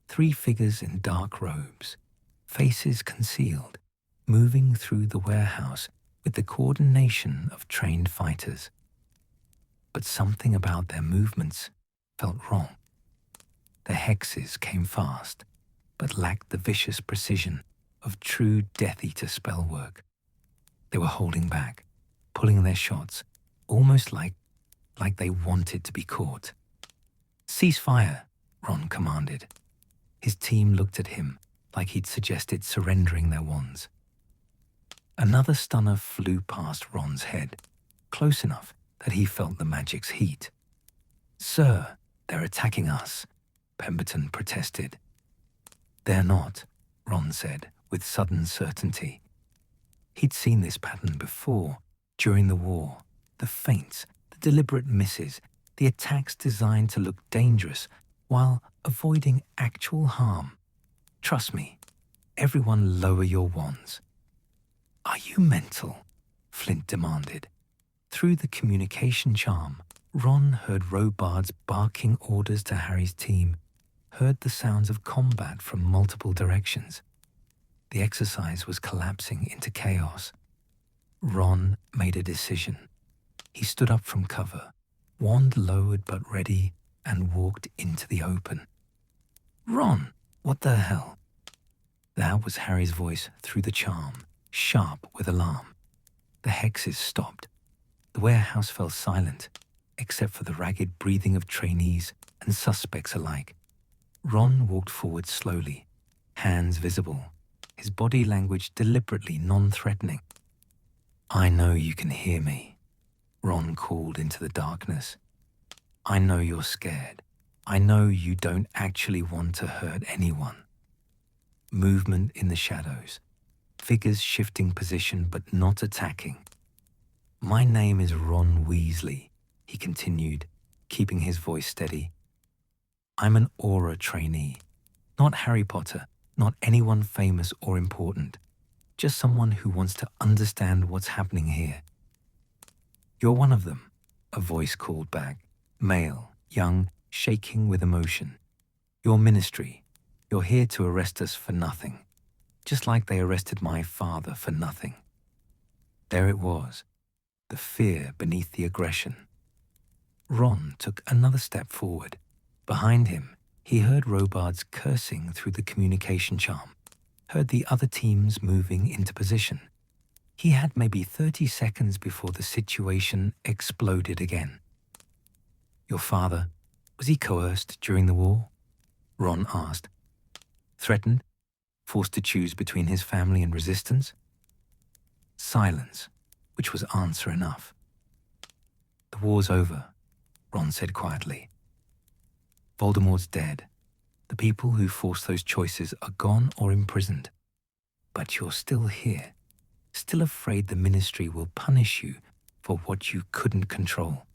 3 figures in dark robes, faces concealed, moving through the warehouse with the coordination of trained fighters. But something about their movements felt wrong. The hexes came fast, but lacked the vicious precision of true Death Eater spellwork. They were holding back, pulling their shots, almost like they wanted to be caught. Cease fire, Ron commanded. His team looked at him like he'd suggested surrendering their wands. Another stunner flew past Ron's head, close enough that he felt the magic's heat. Sir, they're attacking us, Pemberton protested. They're not, Ron said with sudden certainty. He'd seen this pattern before, during the war. The feints, the deliberate misses, the attacks designed to look dangerous while avoiding actual harm. Trust me, everyone lower your wands. Are you mental? Flint demanded. Through the communication charm, Ron heard Robard's barking orders to Harry's team, heard the sounds of combat from multiple directions. The exercise was collapsing into chaos. Ron made a decision. He stood up from cover, wand lowered but ready, and walked into the open. "Ron, what the hell?" That was Harry's voice through the charm, sharp with alarm. The hexes stopped. The warehouse fell silent, except for the ragged breathing of trainees and suspects alike. Ron walked forward slowly, hands visible, his body language deliberately non-threatening. "I know you can hear me," Ron called into the darkness. "I know you're scared. I know you don't actually want to hurt anyone." Movement in the shadows, figures shifting position but not attacking. "My name is Ron Weasley," he continued, keeping his voice steady. "I'm an Aura trainee, not Harry Potter, not anyone famous or important, just someone who wants to understand what's happening here." "You're one of them," a voice called back, male, young, shaking with emotion. "Your ministry. You're here to arrest us for nothing, just like they arrested my father for nothing." There it was, the fear beneath the aggression. Ron took another step forward. Behind him, he heard Robards cursing through the communication charm, heard the other teams moving into position. He had maybe 30 seconds before the situation exploded again. "Your father, was he coerced during the war?" Ron asked. "Threatened? Forced to choose between his family and resistance?" Silence, which was answer enough. "The war's over," Ron said quietly. "Voldemort's dead. The people who forced those choices are gone or imprisoned. But you're still here, still afraid the Ministry will punish you for what you couldn't control.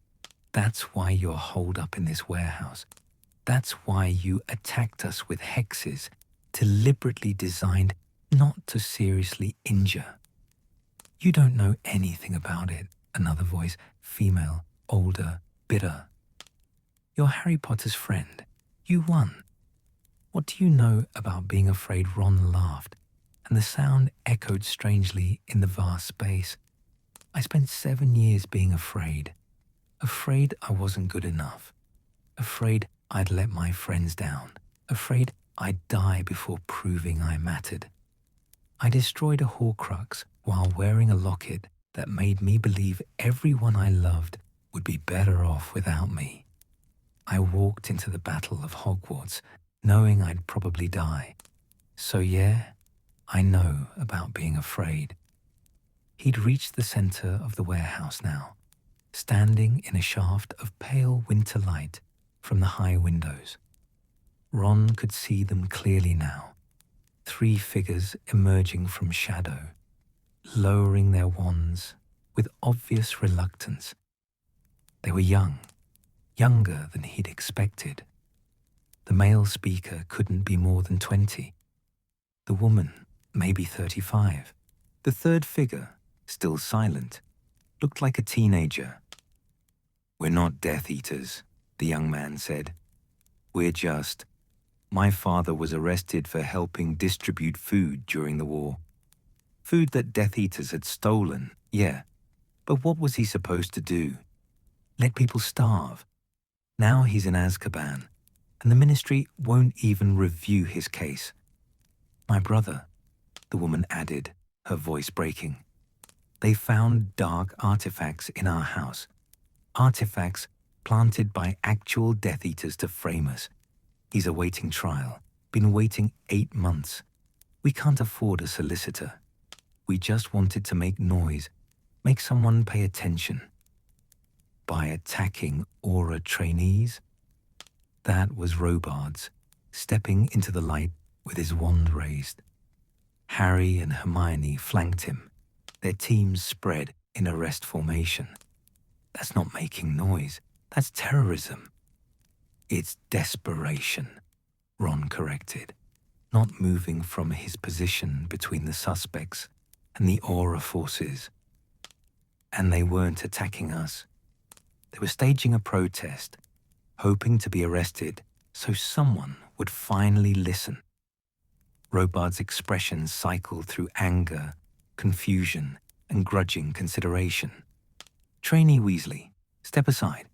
That's why you're holed up in this warehouse. That's why you attacked us with hexes, deliberately designed not to seriously injure." "You don't know anything about it," another voice, female, older, bitter. "You're Harry Potter's friend. You won. What do you know about being afraid?" Ron laughed, and the sound echoed strangely in the vast space. "I spent 7 years being afraid. Afraid I wasn't good enough. Afraid I'd let my friends down. Afraid I'd die before proving I mattered. I destroyed a Horcrux while wearing a locket that made me believe everyone I loved would be better off without me. I walked into the Battle of Hogwarts knowing I'd probably die. So yeah, I know about being afraid." He'd reached the center of the warehouse now, standing in a shaft of pale winter light from the high windows. Ron could see them clearly now, 3 figures emerging from shadow, lowering their wands with obvious reluctance. They were young, younger than he'd expected. The male speaker couldn't be more than 20. The woman, maybe 35. The third figure, still silent, looked like a teenager. "We're not Death Eaters," the young man said. "We're just... My father was arrested for helping distribute food during the war. Food that Death Eaters had stolen, yeah. But what was he supposed to do? Let people starve? Now he's in Azkaban, and the Ministry won't even review his case. My brother," the woman added, her voice breaking. "They found dark artifacts in our house. Artifacts planted by actual Death Eaters to frame us. He's awaiting trial, been waiting 8 months. We can't afford a solicitor. We just wanted to make noise, make someone pay attention. By attacking Aura trainees?" That was Robards, stepping into the light with his wand raised. Harry and Hermione flanked him, their teams spread in arrest formation. "That's not making noise, that's terrorism." "It's desperation," Ron corrected, not moving from his position between the suspects and the Aura forces. "And they weren't attacking us. They were staging a protest, hoping to be arrested so someone would finally listen." Robards' expression cycled through anger, confusion, and grudging consideration. "Trainee Weasley, step aside.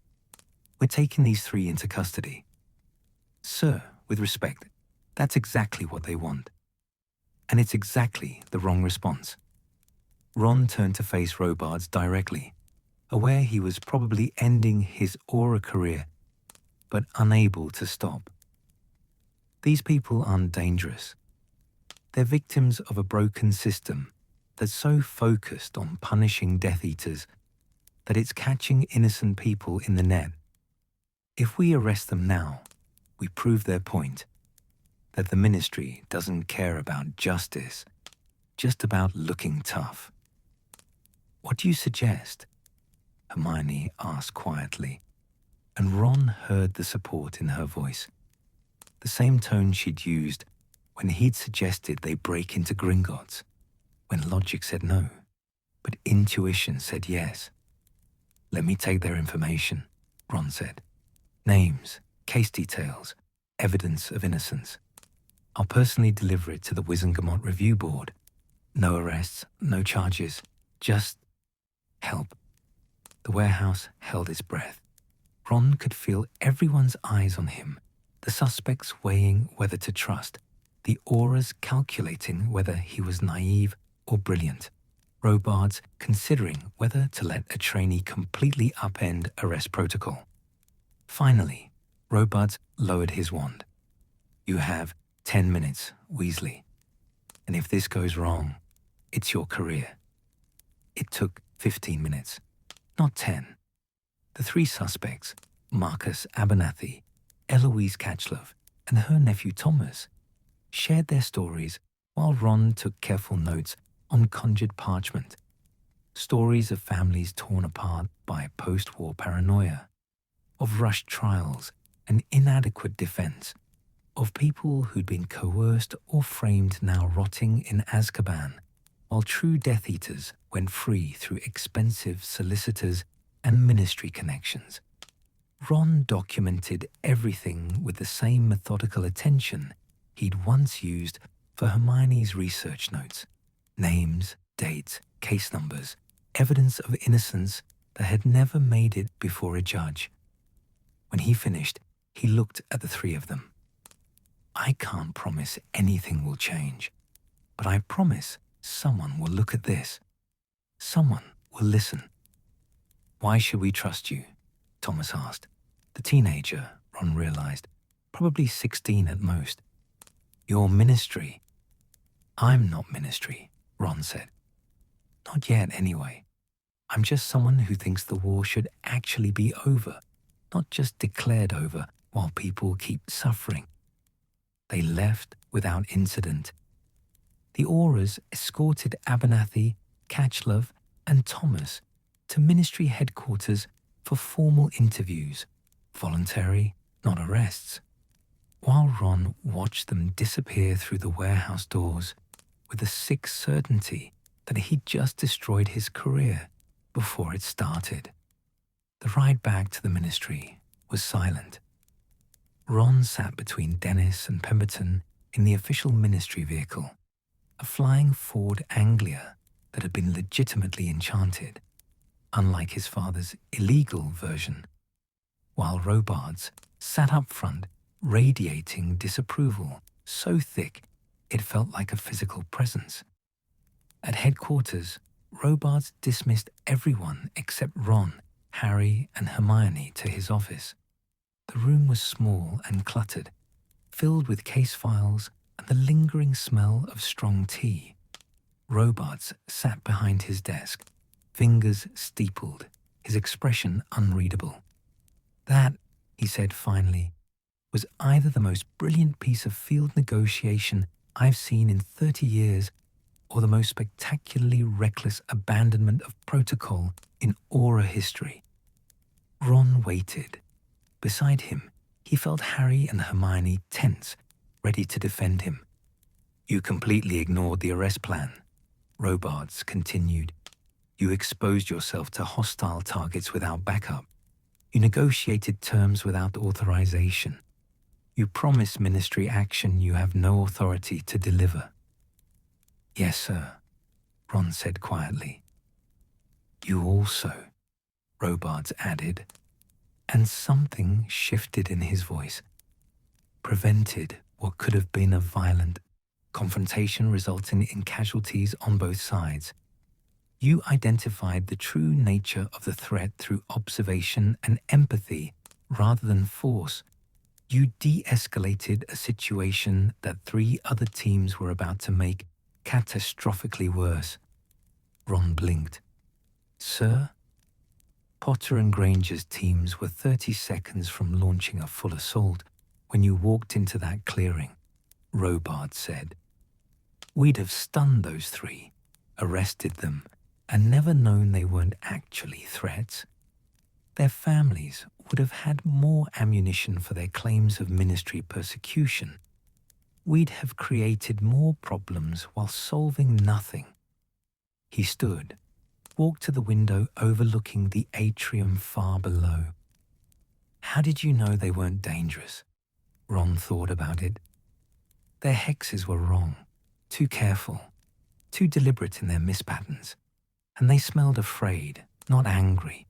We're taking these three into custody. Sir, with respect, that's exactly what they want. And it's exactly the wrong response. Ron turned to face Robards directly, aware he was probably ending his aura career, but unable to stop. These people aren't dangerous. They're victims of a broken system that's so focused on punishing Death Eaters that it's catching innocent people in the net. If we arrest them now, we prove their point, that the Ministry doesn't care about justice, just about looking tough. What do you suggest? Hermione asked quietly, and Ron heard the support in her voice, the same tone she'd used when he'd suggested they break into Gringotts, when logic said no, but intuition said yes. Let me take their information, Ron said. Names, case details, evidence of innocence. I'll personally deliver it to the Wizengamot Review Board. No arrests, no charges, just help. The warehouse held its breath. Ron could feel everyone's eyes on him, the suspects weighing whether to trust, the auras calculating whether he was naive or brilliant, Robards considering whether to let a trainee completely upend arrest protocol. Finally, Robards lowered his wand. You have 10 minutes, Weasley. And if this goes wrong, it's your career. It took 15 minutes, not 10. The three suspects, Marcus Abernathy, Eloise Catchlove, and her nephew Thomas, shared their stories while Ron took careful notes on conjured parchment. Stories of families torn apart by post-war paranoia, of rushed trials and inadequate defense, of people who'd been coerced or framed now rotting in Azkaban, while true Death Eaters went free through expensive solicitors and Ministry connections. Ron documented everything with the same methodical attention he'd once used for Hermione's research notes. Names, dates, case numbers, evidence of innocence that had never made it before a judge. When he finished, he looked at the three of them. I can't promise anything will change, but I promise someone will look at this. Someone will listen. Why should we trust you? Thomas asked. The teenager, Ron realized, probably 16 at most. Your Ministry. I'm not Ministry, Ron said. Not yet, anyway. I'm just someone who thinks the war should actually be over, not just declared over while people keep suffering. They left without incident. The Auras escorted Abernathy, Catchlove, and Thomas to Ministry headquarters for formal interviews, voluntary, not arrests, while Ron watched them disappear through the warehouse doors with a sick certainty that he'd just destroyed his career before it started. The ride back to the Ministry was silent. Ron sat between Dennis and Pemberton in the official Ministry vehicle, a flying Ford Anglia that had been legitimately enchanted, unlike his father's illegal version, while Robards sat up front, radiating disapproval so thick it felt like a physical presence. At headquarters, Robards dismissed everyone except Ron, Harry, and Hermione to his office. The room was small and cluttered, filled with case files and the lingering smell of strong tea. Robards sat behind his desk, fingers steepled, his expression unreadable. That, he said finally, was either the most brilliant piece of field negotiation I've seen in 30 years or the most spectacularly reckless abandonment of protocol in Aura history. Ron waited. Beside him, he felt Harry and Hermione tense, ready to defend him. You completely ignored the arrest plan, Robards continued. You exposed yourself to hostile targets without backup. You negotiated terms without authorization. You promised Ministry action you have no authority to deliver. Yes, sir, Ron said quietly. You also, Robards added. And something shifted in his voice, prevented what could have been a violent confrontation resulting in casualties on both sides. You identified the true nature of the threat through observation and empathy rather than force. You de-escalated a situation that 3 other teams were about to make catastrophically worse. Ron blinked. Sir? Potter and Granger's teams were 30 seconds from launching a full assault when you walked into that clearing, Robard said. We'd have stunned those 3, arrested them, and never known they weren't actually threats. Their families would have had more ammunition for their claims of ministry persecution. We'd have created more problems while solving nothing. He stood, walked to the window overlooking the atrium far below. How did you know they weren't dangerous? Ron thought about it. Their hexes were wrong, too careful, too deliberate in their mispatterns, and they smelled afraid, not angry.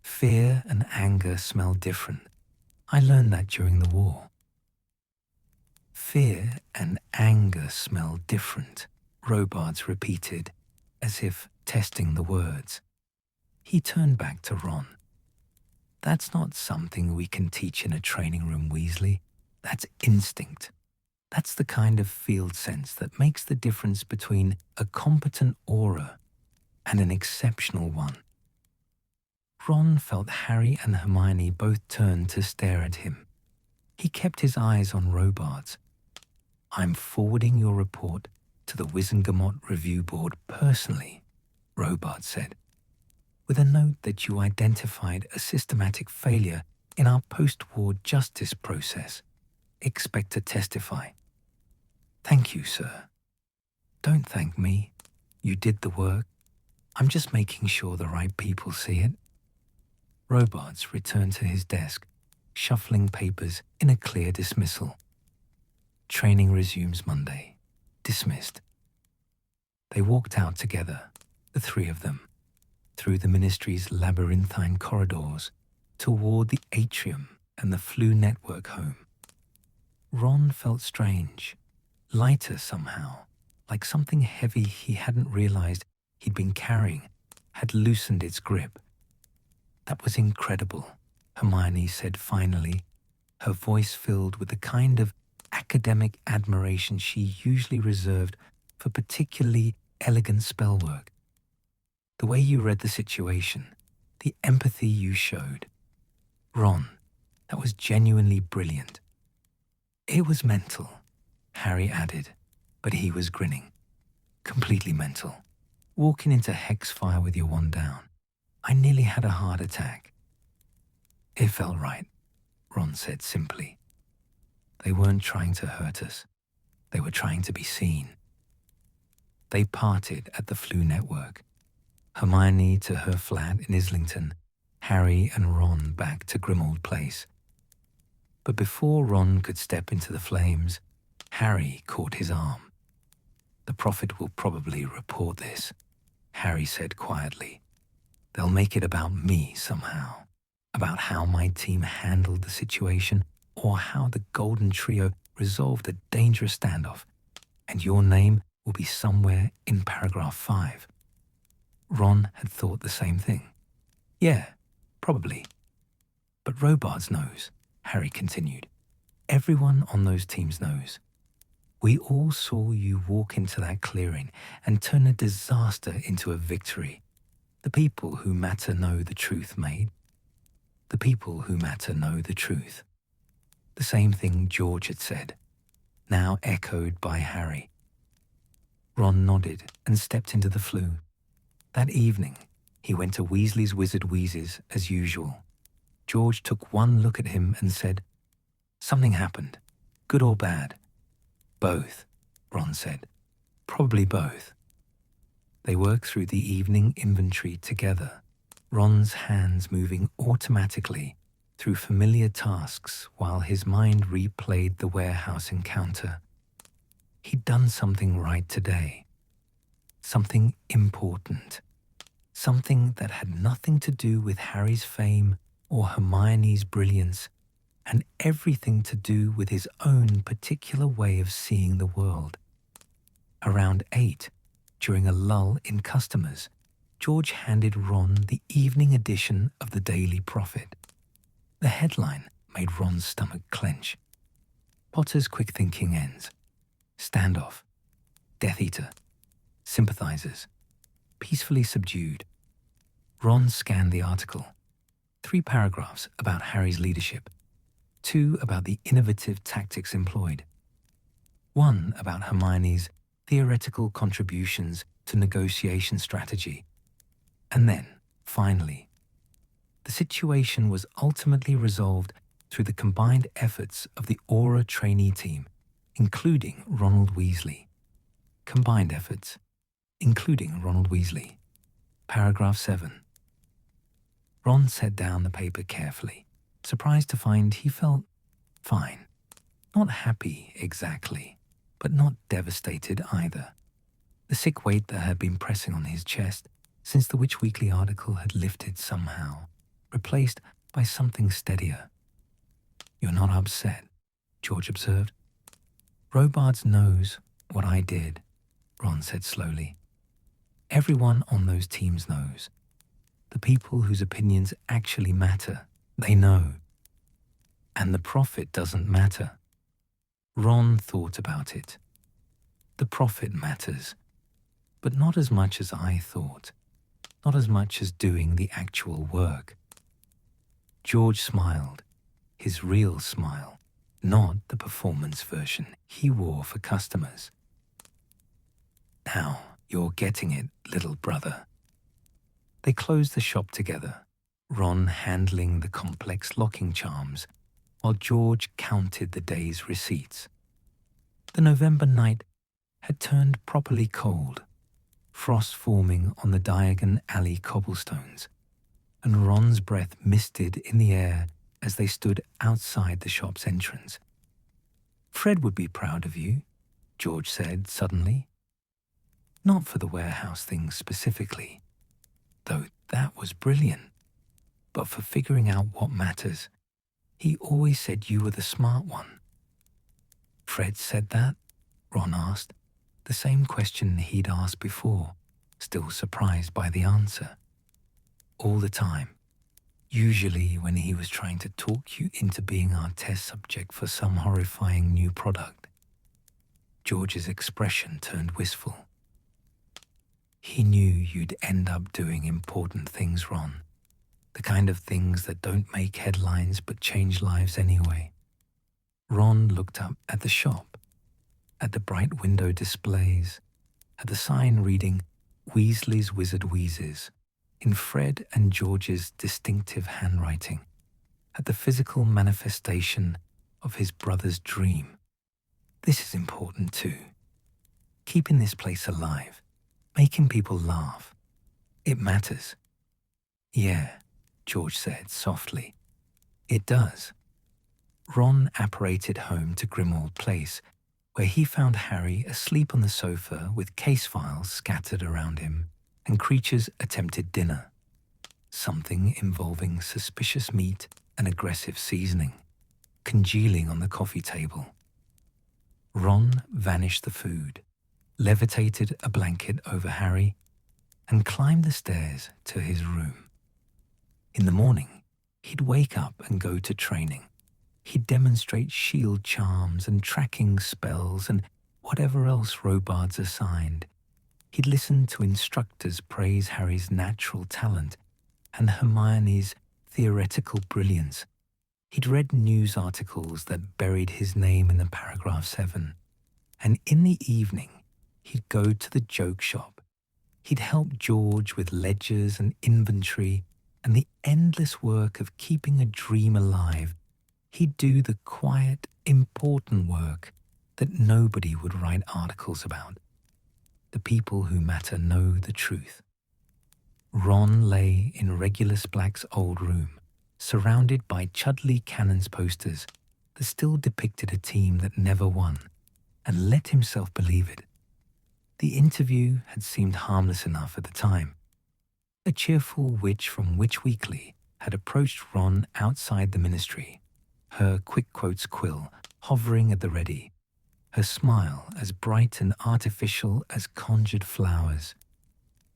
Fear and anger smell different. I learned that during the war. Fear and anger smell different, Robards repeated, as if testing the words. He turned back to Ron. That's not something we can teach in a training room, Weasley. That's instinct. That's the kind of field sense that makes the difference between a competent aura and an exceptional one. Ron felt Harry and Hermione both turn to stare at him. He kept his eyes on Robards. I'm forwarding your report to the Wizengamot Review Board personally, Robard said, with a note that you identified a systematic failure in our post-war justice process. Expect to testify. Thank you, sir. Don't thank me. You did the work. I'm just making sure the right people see it. Robards returned to his desk, shuffling papers in a clear dismissal. Training resumes Monday. Dismissed. They walked out together, the 3 of them, through the ministry's labyrinthine corridors, toward the atrium and the Flu Network home. Ron felt strange, lighter somehow, like something heavy he hadn't realized he'd been carrying had loosened its grip. That was incredible, Hermione said finally, her voice filled with the kind of academic admiration she usually reserved for particularly elegant spellwork. The way you read the situation, the empathy you showed. Ron, that was genuinely brilliant. It was mental, Harry added, but he was grinning. Completely mental. Walking into Hexfire with your wand down. I nearly had a heart attack. It felt right, Ron said simply. They weren't trying to hurt us. They were trying to be seen. They parted at the Flu Network. Hermione to her flat in Islington, Harry and Ron back to Grimmauld Place. But before Ron could step into the flames, Harry caught his arm. The Prophet will probably report this, Harry said quietly. They'll make it about me somehow, about how my team handled the situation or how the Golden Trio resolved a dangerous standoff, and your name will be somewhere in paragraph 5. Ron had thought the same thing. Yeah, probably. But Robards knows, Harry continued. Everyone on those teams knows. We all saw you walk into that clearing and turn a disaster into a victory. The people who matter know the truth, mate. The people who matter know the truth. The same thing George had said, now echoed by Harry. Ron nodded and stepped into the Flu. That evening, he went to Weasley's Wizard Wheezes as usual. George took one look at him and said, Something happened, good or bad? Both, Ron said. Probably both. They worked through the evening inventory together, Ron's hands moving automatically through familiar tasks while his mind replayed the warehouse encounter. He'd done something right today. Something important. Something that had nothing to do with Harry's fame or Hermione's brilliance, and everything to do with his own particular way of seeing the world. Around 8, during a lull in customers, George handed Ron the evening edition of the Daily Prophet. The headline made Ron's stomach clench. Potter's quick thinking ends. Standoff. Death Eater. Sympathizers. Peacefully subdued. Ron scanned the article. 3 paragraphs about Harry's leadership. 2 about the innovative tactics employed. 1 about Hermione's theoretical contributions to negotiation strategy. And then, finally, the situation was ultimately resolved through the combined efforts of the Aura trainee team, including Ronald Weasley. Combined efforts, including Ronald Weasley. Paragraph 7. Ron set down the paper carefully, surprised to find he felt fine. Not happy exactly, but not devastated either. The sick weight that had been pressing on his chest since the Witch Weekly article had lifted somehow, replaced by something steadier. "You're not upset," George observed. "Robards knows what I did," Ron said slowly. "Everyone on those teams knows. The people whose opinions actually matter, they know. And the Prophet doesn't matter." Ron thought about it. The Prophet matters, but not as much as I thought. Not as much as doing the actual work. George smiled, his real smile, not the performance version he wore for customers. "Now you're getting it, little brother." They closed the shop together, Ron handling the complex locking charms, while George counted the day's receipts. The November night had turned properly cold, frost forming on the Diagon Alley cobblestones, and Ron's breath misted in the air as they stood outside the shop's entrance. "Fred would be proud of you," George said suddenly. "Not for the warehouse thing specifically, though that was brilliant, but for figuring out what matters. He always said you were the smart one." "Fred said that?" Ron asked, the same question he'd asked before, still surprised by the answer. "All the time. Usually when he was trying to talk you into being our test subject for some horrifying new product." George's expression turned wistful. "He knew you'd end up doing important things, Ron. The kind of things that don't make headlines but change lives anyway." Ron looked up at the shop, at the bright window displays, at the sign reading Weasley's Wizard Wheezes in Fred and George's distinctive handwriting, at the physical manifestation of his brother's dream. "This is important too. Keeping this place alive, making people laugh. It matters." "Yeah," George said softly. "It does." Ron apparated home to Grimmauld Place, where he found Harry asleep on the sofa with case files scattered around him, and Creature's attempted dinner. Something involving suspicious meat and aggressive seasoning, congealing on the coffee table. Ron vanished the food, levitated a blanket over Harry, and climbed the stairs to his room. In the morning, he'd wake up and go to training. He'd demonstrate shield charms and tracking spells and whatever else Robards assigned. He'd listen to instructors praise Harry's natural talent and Hermione's theoretical brilliance. He'd read news articles that buried his name in the paragraph 7. And in the evening, he'd go to the joke shop. He'd help George with ledgers and inventory and the endless work of keeping a dream alive. He'd do the quiet, important work that nobody would write articles about. The people who matter know the truth. Ron lay in Regulus Black's old room, surrounded by Chudley Cannon's posters that still depicted a team that never won, and let himself believe it. The interview had seemed harmless enough at the time. A cheerful witch from Witch Weekly had approached Ron outside the ministry, her quick quotes quill hovering at the ready, her smile as bright and artificial as conjured flowers.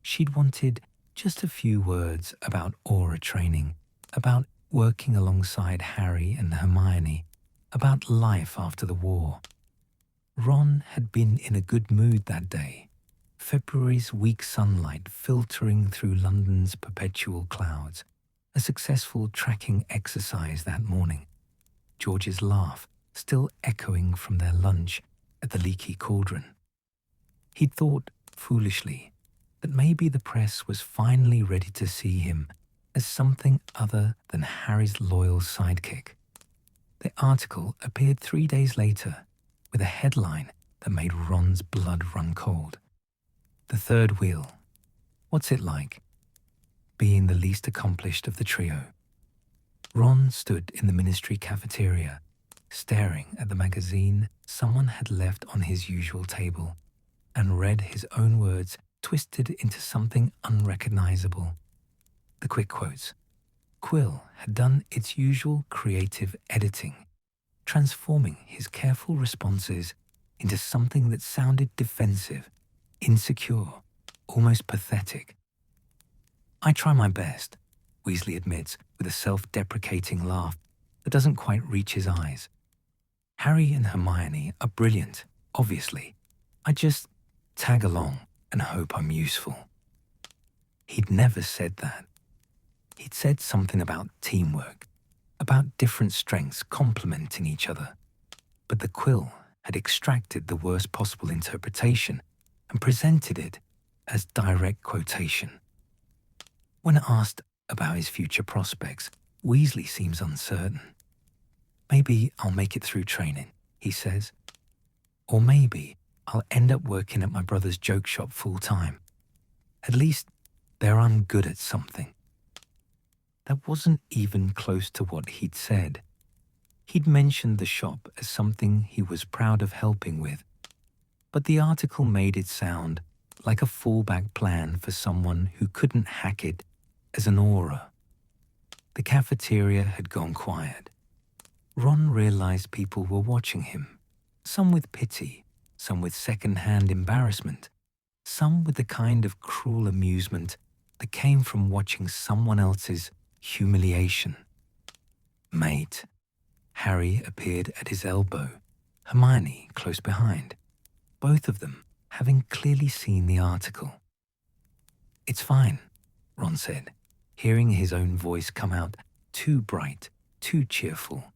She'd wanted just a few words about aura training, about working alongside Harry and Hermione, about life after the war. Ron had been in a good mood that day, February's weak sunlight filtering through London's perpetual clouds, a successful tracking exercise that morning, George's laugh still echoing from their lunch at the Leaky Cauldron. He'd thought, foolishly, that maybe the press was finally ready to see him as something other than Harry's loyal sidekick. The article appeared 3 days later with a headline that made Ron's blood run cold. The third wheel. What's it like? Being the least accomplished of the trio. Ron stood in the ministry cafeteria, staring at the magazine someone had left on his usual table, and read his own words twisted into something unrecognizable. The quick quotes. Quill had done its usual creative editing, transforming his careful responses into something that sounded defensive, insecure, almost pathetic. I try my best, Weasley admits with a self-deprecating laugh that doesn't quite reach his eyes. Harry and Hermione are brilliant, obviously. I just tag along and hope I'm useful. He'd never said that. He'd said something about teamwork, about different strengths complementing each other. But the quill had extracted the worst possible interpretation and presented it as direct quotation. When asked about his future prospects, Weasley seems uncertain. Maybe I'll make it through training, he says. Or maybe I'll end up working at my brother's joke shop full-time. At least there I'm good at something. That wasn't even close to what he'd said. He'd mentioned the shop as something he was proud of helping with, but the article made it sound like a fallback plan for someone who couldn't hack it as an aura. The cafeteria had gone quiet. Ron realized people were watching him, some with pity, some with second-hand embarrassment, some with the kind of cruel amusement that came from watching someone else's humiliation. Mate. Harry appeared at his elbow, Hermione close behind, both of them having clearly seen the article. It's fine, Ron said, hearing his own voice come out too bright, too cheerful,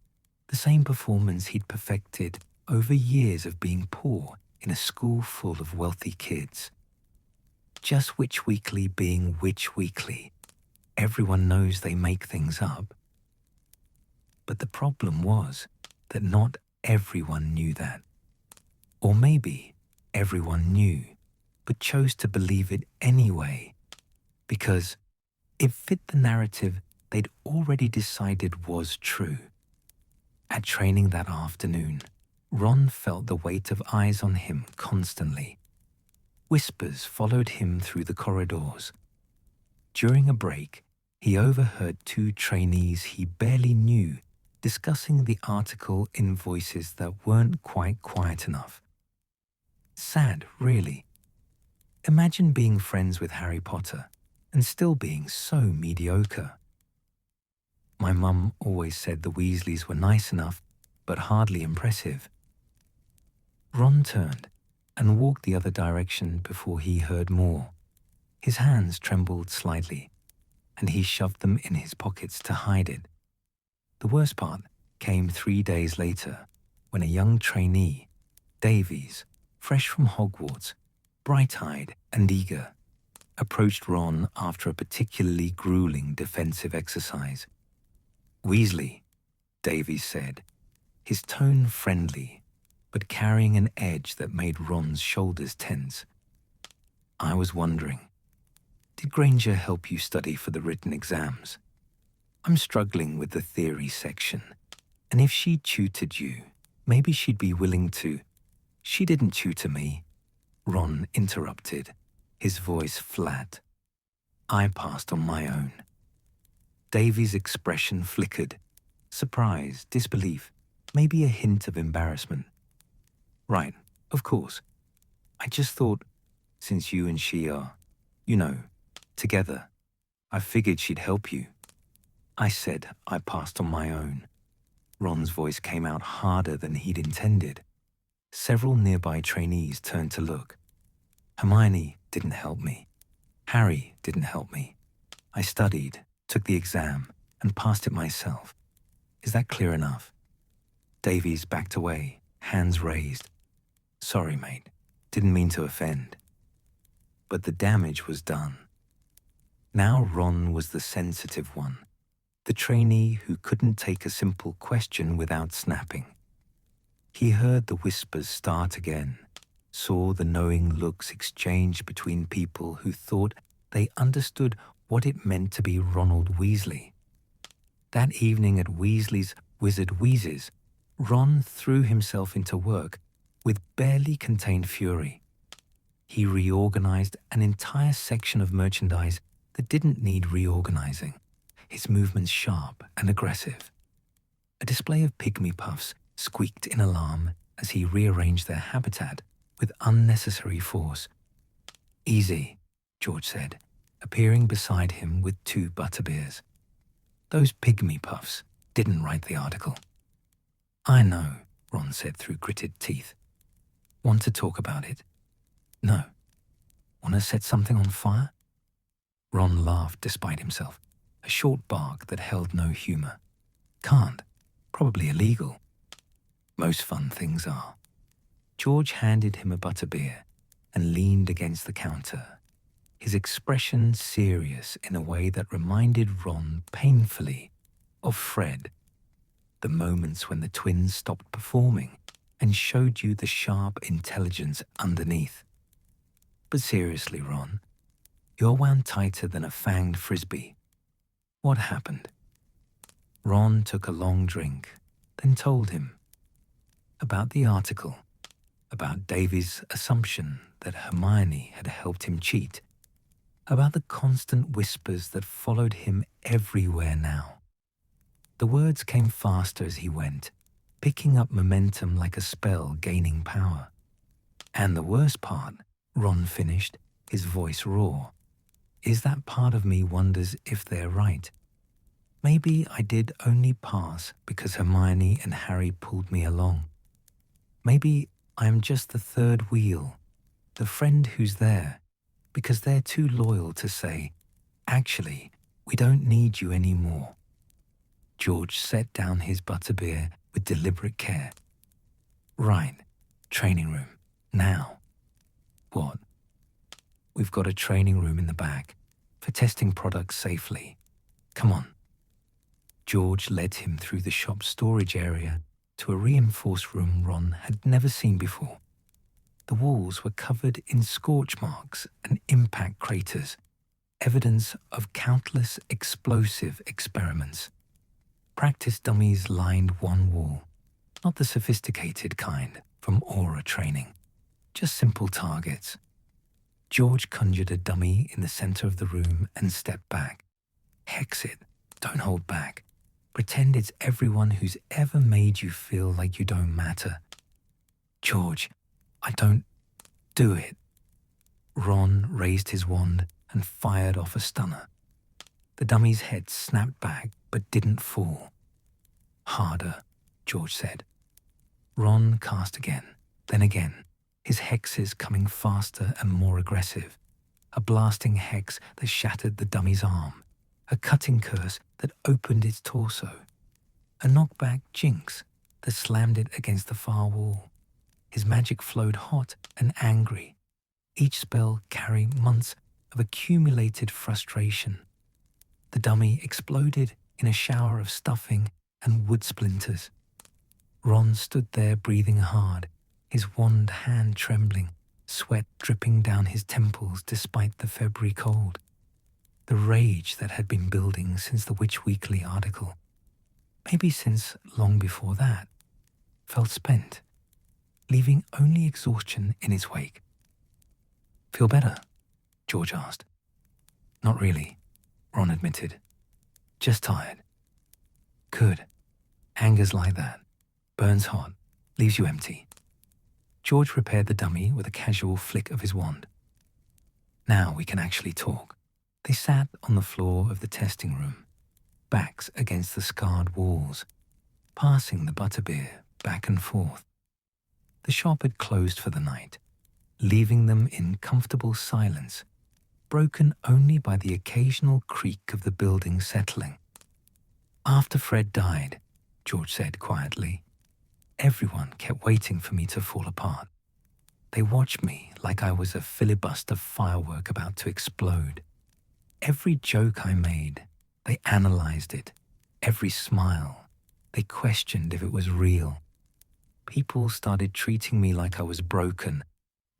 the same performance he'd perfected over years of being poor in a school full of wealthy kids. Just Witch Weekly being Witch Weekly. Everyone knows they make things up. But the problem was that not everyone knew that. Or maybe everyone knew, but chose to believe it anyway, because it fit the narrative they'd already decided was true. At training that afternoon, Ron felt the weight of eyes on him constantly. Whispers followed him through the corridors. During a break, he overheard two trainees he barely knew discussing the article in voices that weren't quite quiet enough. Sad, really. Imagine being friends with Harry Potter and still being so mediocre. My mum always said the Weasleys were nice enough, but hardly impressive. Ron turned and walked the other direction before he heard more. His hands trembled slightly, and he shoved them in his pockets to hide it. The worst part came 3 days later, when a young trainee, Davies, fresh from Hogwarts, bright-eyed and eager, approached Ron after a particularly grueling defensive exercise. Weasley, Davies said, his tone friendly, but carrying an edge that made Ron's shoulders tense. I was wondering, did Granger help you study for the written exams? I'm struggling with the theory section, and if she tutored you, maybe she'd be willing to. She didn't tutor me, Ron interrupted, his voice flat. I passed on my own. Davy's expression flickered. Surprise, disbelief, maybe a hint of embarrassment. Right, of course. I just thought, since you and she are, together, I figured she'd help you. I said I passed on my own. Ron's voice came out harder than he'd intended. Several nearby trainees turned to look. Hermione didn't help me. Harry didn't help me. I studied, took the exam, and passed it myself. Is that clear enough? Davies backed away, hands raised. Sorry, mate. Didn't mean to offend. But the damage was done. Now Ron was the sensitive one, the trainee who couldn't take a simple question without snapping. He heard the whispers start again, saw the knowing looks exchanged between people who thought they understood what it meant to be Ronald Weasley. That evening at Weasley's Wizard Wheezes, Ron threw himself into work with barely contained fury. He reorganized an entire section of merchandise that didn't need reorganizing, his movements sharp and aggressive. A display of pygmy puffs squeaked in alarm as he rearranged their habitat with unnecessary force. Easy, George said, appearing beside him with 2 butterbeers. Those pygmy puffs didn't write the article. I know, Ron said through gritted teeth. Want to talk about it? No. Want to set something on fire? Ron laughed despite himself, a short bark that held no humor. Can't. Probably illegal. Most fun things are. George handed him a butterbeer and leaned against the counter, his expression serious in a way that reminded Ron painfully of Fred, the moments when the twins stopped performing and showed you the sharp intelligence underneath. But seriously, Ron, you're wound tighter than a fanged frisbee. What happened? Ron took a long drink, then told him about the article, about Davy's assumption that Hermione had helped him cheat, about the constant whispers that followed him everywhere now. The words came faster as he went, picking up momentum like a spell gaining power. And the worst part, Ron finished, his voice raw, is that part of me wonders if they're right. Maybe I did only pass because Hermione and Harry pulled me along. Maybe I am just the third wheel, the friend who's there, because they're too loyal to say, actually, we don't need you anymore. George set down his butterbeer with deliberate care. Right, training room, now. What? We've got a training room in the back for testing products safely. Come on. George led him through the shop's storage area to a reinforced room Ron had never seen before. The walls were covered in scorch marks and impact craters, evidence of countless explosive experiments. Practice dummies lined one wall, not the sophisticated kind from aura training, just simple targets. George conjured a dummy in the center of the room and stepped back. Hex it, don't hold back. Pretend it's everyone who's ever made you feel like you don't matter. George, I don't do it. Ron raised his wand and fired off a stunner. The dummy's head snapped back but didn't fall. Harder, George said. Ron cast again, then again, his hexes coming faster and more aggressive. A blasting hex that shattered the dummy's arm, a cutting curse that opened its torso, a knockback jinx that slammed it against the far wall. His magic flowed hot and angry, each spell carrying months of accumulated frustration. The dummy exploded in a shower of stuffing and wood splinters. Ron stood there breathing hard, his wand hand trembling, sweat dripping down his temples despite the February cold. The rage that had been building since the Witch Weekly article, maybe since long before that, felt spent, leaving only exhaustion in its wake. Feel better? George asked. Not really, Ron admitted. Just tired. Good. Anger's like that. Burns hot, leaves you empty. George repaired the dummy with a casual flick of his wand. Now we can actually talk. They sat on the floor of the testing room, backs against the scarred walls, passing the butterbeer back and forth. The shop had closed for the night, leaving them in comfortable silence, broken only by the occasional creak of the building settling. After Fred died, George said quietly, everyone kept waiting for me to fall apart. They watched me like I was a filibuster firework about to explode. Every joke I made, they analyzed it. Every smile, they questioned if it was real. People started treating me like I was broken,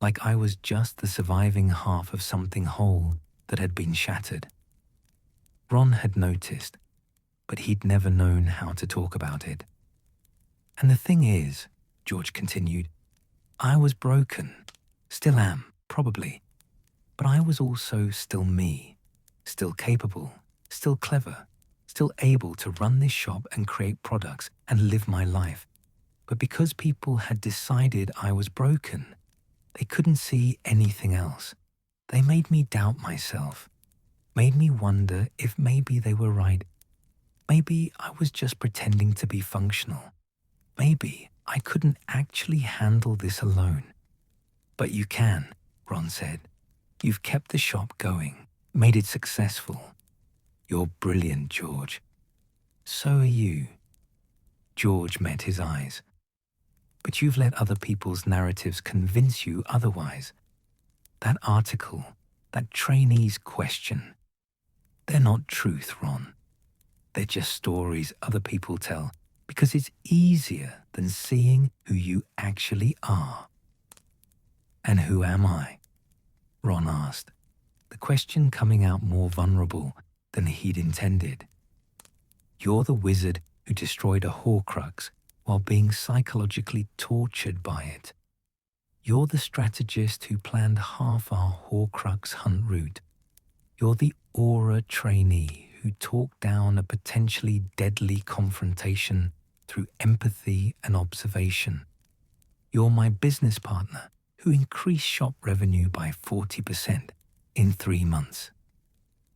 like I was just the surviving half of something whole that had been shattered. Ron had noticed, but he'd never known how to talk about it. And the thing is, George continued, I was broken, still am, probably, but I was also still me, still capable, still clever, still able to run this shop and create products and live my life. But because people had decided I was broken, they couldn't see anything else. They made me doubt myself, made me wonder if maybe they were right. Maybe I was just pretending to be functional. Maybe I couldn't actually handle this alone. But you can, Ron said. You've kept the shop going, made it successful. You're brilliant, George. So are you. George met his eyes. But you've let other people's narratives convince you otherwise. That article, that trainee's question, they're not truth, Ron. They're just stories other people tell because it's easier than seeing who you actually are. And who am I? Ron asked, the question coming out more vulnerable than he'd intended. You're the wizard who destroyed a Horcrux while being psychologically tortured by it. You're the strategist who planned half our Horcrux hunt route. You're the aura trainee who talked down a potentially deadly confrontation through empathy and observation. You're my business partner who increased shop revenue by 40% in 3 months.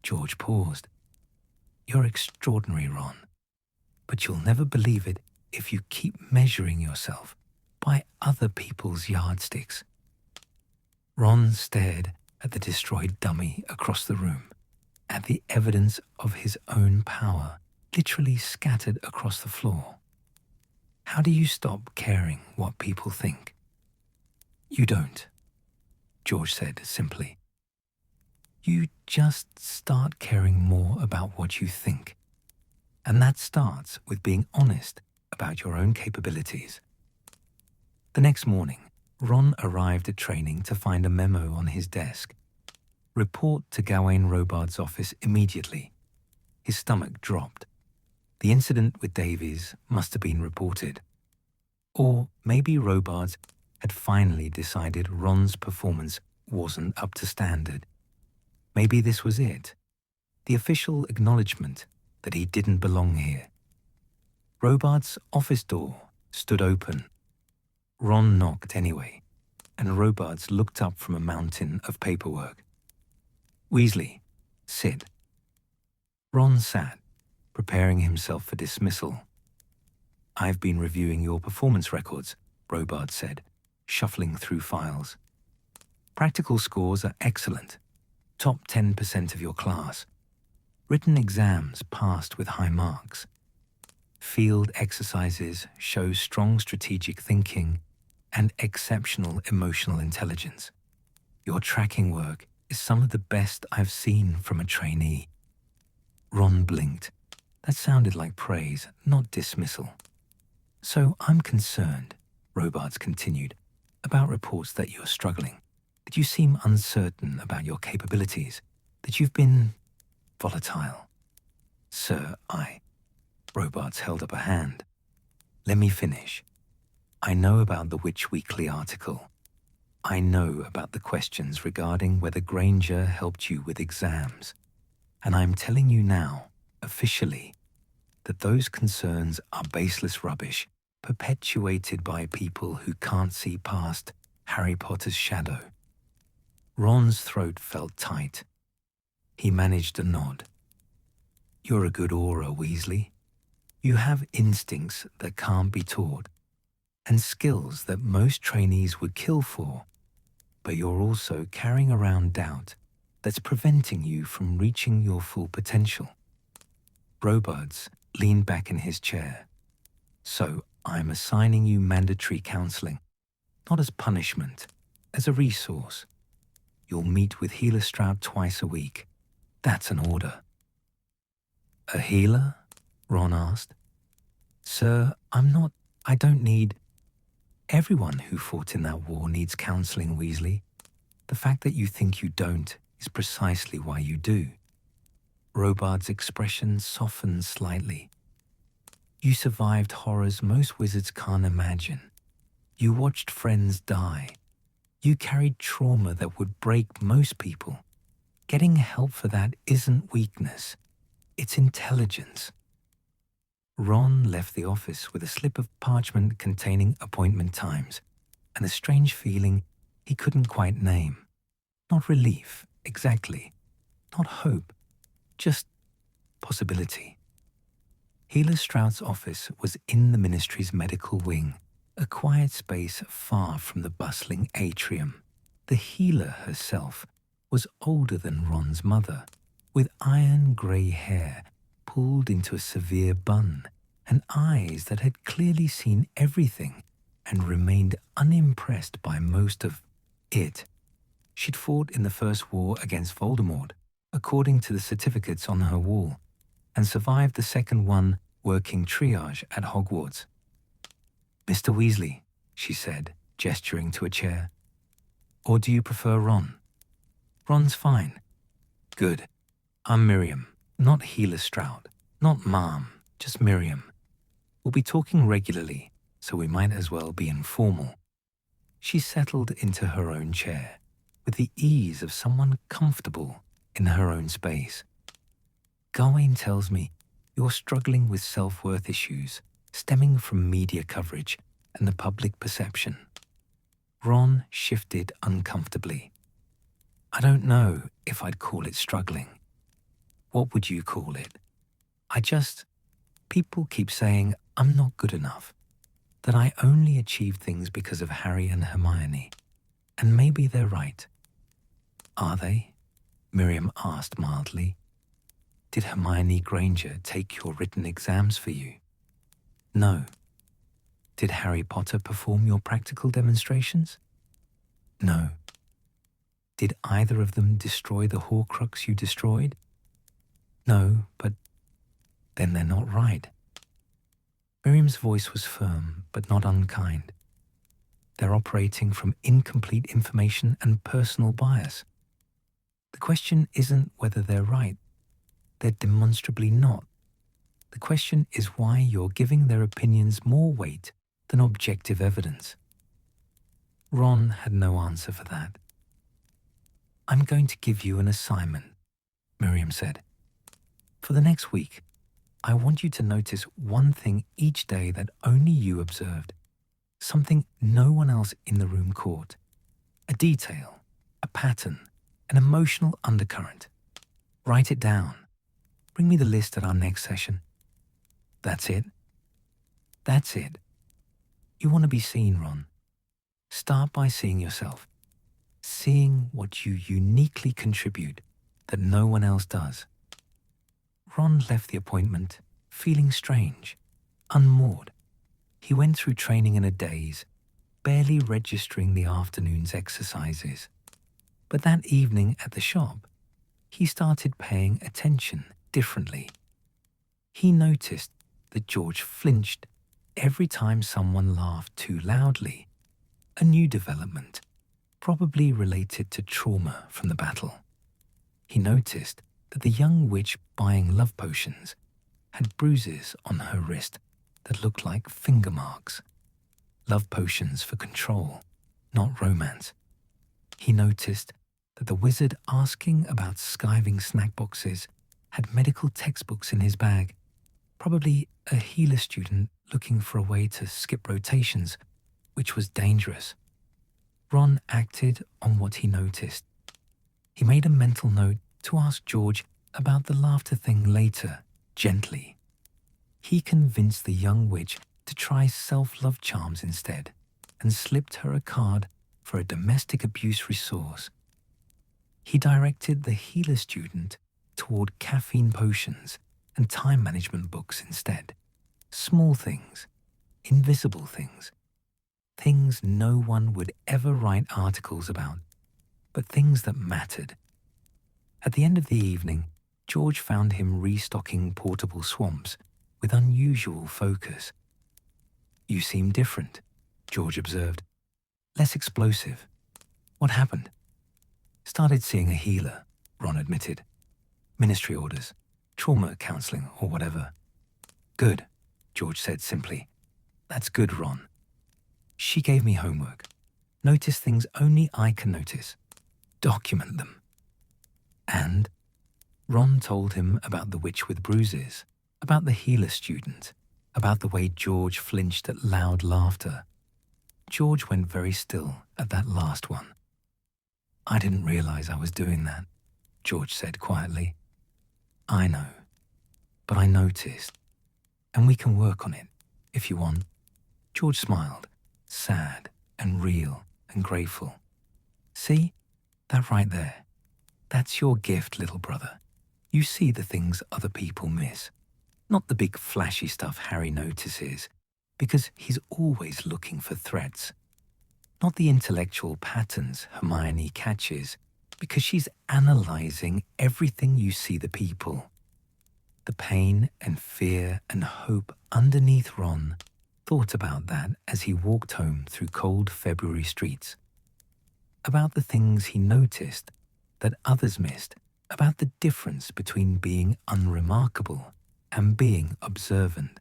George paused. You're extraordinary, Ron, but you'll never believe it if you keep measuring yourself by other people's yardsticks. Ron stared at the destroyed dummy across the room, at the evidence of his own power literally scattered across the floor. How do you stop caring what people think? You don't, George said simply. You just start caring more about what you think. And that starts with being honest about your own capabilities. The next morning, Ron arrived at training to find a memo on his desk. Report to Gawain Robards' office immediately. His stomach dropped. The incident with Davies must have been reported. Or maybe Robards had finally decided Ron's performance wasn't up to standard. Maybe this was it, the official acknowledgement that he didn't belong here. Robards' office door stood open. Ron knocked anyway, and Robards looked up from a mountain of paperwork. Weasley, sit. Ron sat, preparing himself for dismissal. I've been reviewing your performance records, Robards said, shuffling through files. Practical scores are excellent, top 10% of your class. Written exams passed with high marks. Field exercises show strong strategic thinking and exceptional emotional intelligence. Your tracking work is some of the best I've seen from a trainee. Ron blinked. That sounded like praise, not dismissal. So I'm concerned, Robards continued, about reports that you're struggling, that you seem uncertain about your capabilities, that you've been volatile. Sir, Robards held up a hand. Let me finish. I know about the Witch Weekly article. I know about the questions regarding whether Granger helped you with exams. And I'm telling you now, officially, that those concerns are baseless rubbish perpetuated by people who can't see past Harry Potter's shadow. Ron's throat felt tight. He managed a nod. You're a good aura, Weasley. You have instincts that can't be taught, and skills that most trainees would kill for, but you're also carrying around doubt that's preventing you from reaching your full potential. Robards leaned back in his chair. So I'm assigning you mandatory counseling, not as punishment, as a resource. You'll meet with Healer Stroud twice a week. That's an order. A healer? Ron asked. Sir, I don't need... Everyone who fought in that war needs counseling, Weasley. The fact that you think you don't is precisely why you do. Robards' expression softened slightly. You survived horrors most wizards can't imagine. You watched friends die. You carried trauma that would break most people. Getting help for that isn't weakness. It's intelligence. Ron left the office with a slip of parchment containing appointment times and a strange feeling he couldn't quite name. Not relief, exactly. Not hope. Just possibility. Healer Stroud's office was in the ministry's medical wing, a quiet space far from the bustling atrium. The healer herself was older than Ron's mother, with iron grey hair pulled into a severe bun and eyes that had clearly seen everything and remained unimpressed by most of it. She'd fought in the First War against Voldemort, according to the certificates on her wall, and survived the second one working triage at Hogwarts. Mr. Weasley, she said, gesturing to a chair. Or do you prefer Ron? Ron's fine. Good. I'm Miriam, not Healer Stroud, not Mom, just Miriam. We'll be talking regularly, so we might as well be informal. She settled into her own chair, with the ease of someone comfortable in her own space. Gawain tells me you're struggling with self-worth issues stemming from media coverage and the public perception. Ron shifted uncomfortably. I don't know if I'd call it struggling. What would you call it? People keep saying I'm not good enough, that I only achieve things because of Harry and Hermione. And maybe they're right. Are they? Miriam asked mildly. Did Hermione Granger take your written exams for you? No. Did Harry Potter perform your practical demonstrations? No. Did either of them destroy the Horcrux you destroyed? No, but then they're not right. Miriam's voice was firm, but not unkind. They're operating from incomplete information and personal bias. The question isn't whether they're right. They're demonstrably not. The question is why you're giving their opinions more weight than objective evidence. Ron had no answer for that. I'm going to give you an assignment, Miriam said. For the next week, I want you to notice one thing each day that only you observed, something no one else in the room caught, a detail, a pattern, an emotional undercurrent. Write it down. Bring me the list at our next session. That's it. That's it. You want to be seen, Ron. Start by seeing yourself, seeing what you uniquely contribute that no one else does. Ron left the appointment feeling strange, unmoored. He went through training in a daze, barely registering the afternoon's exercises. But that evening at the shop, he started paying attention differently. He noticed that George flinched every time someone laughed too loudly, a new development, probably related to trauma from the battle. He noticed that the young witch buying love potions had bruises on her wrist that looked like finger marks. Love potions for control, not romance. He noticed that the wizard asking about skiving snack boxes had medical textbooks in his bag, probably a healer student looking for a way to skip rotations, which was dangerous. Ron acted on what he noticed. He made a mental note to ask George about the laughter thing later, gently. He convinced the young witch to try self-love charms instead and slipped her a card for a domestic abuse resource. He directed the healer student toward caffeine potions and time management books instead. Small things, invisible things, things no one would ever write articles about, but things that mattered. At the end of the evening, George found him restocking portable swamps with unusual focus. "You seem different," George observed. "Less explosive. What happened?" "Started seeing a healer," Ron admitted. "Ministry orders, trauma counseling, or whatever." "Good," George said simply. "That's good, Ron. She gave me homework. Notice things only I can notice. Document them." And Ron told him about the witch with bruises, about the healer student, about the way George flinched at loud laughter. George went very still at that last one. "I didn't realize I was doing that," George said quietly. "I know, but I noticed, and we can work on it, if you want." George smiled, sad and real and grateful. "See, that right there? That's your gift, little brother. You see the things other people miss. Not the big flashy stuff Harry notices, because he's always looking for threats. Not the intellectual patterns Hermione catches, because she's analyzing everything you see the people. The pain and fear and hope underneath. Ron thought about that as he walked home through cold February streets. About the things he noticed that others missed, about the difference between being unremarkable and being observant,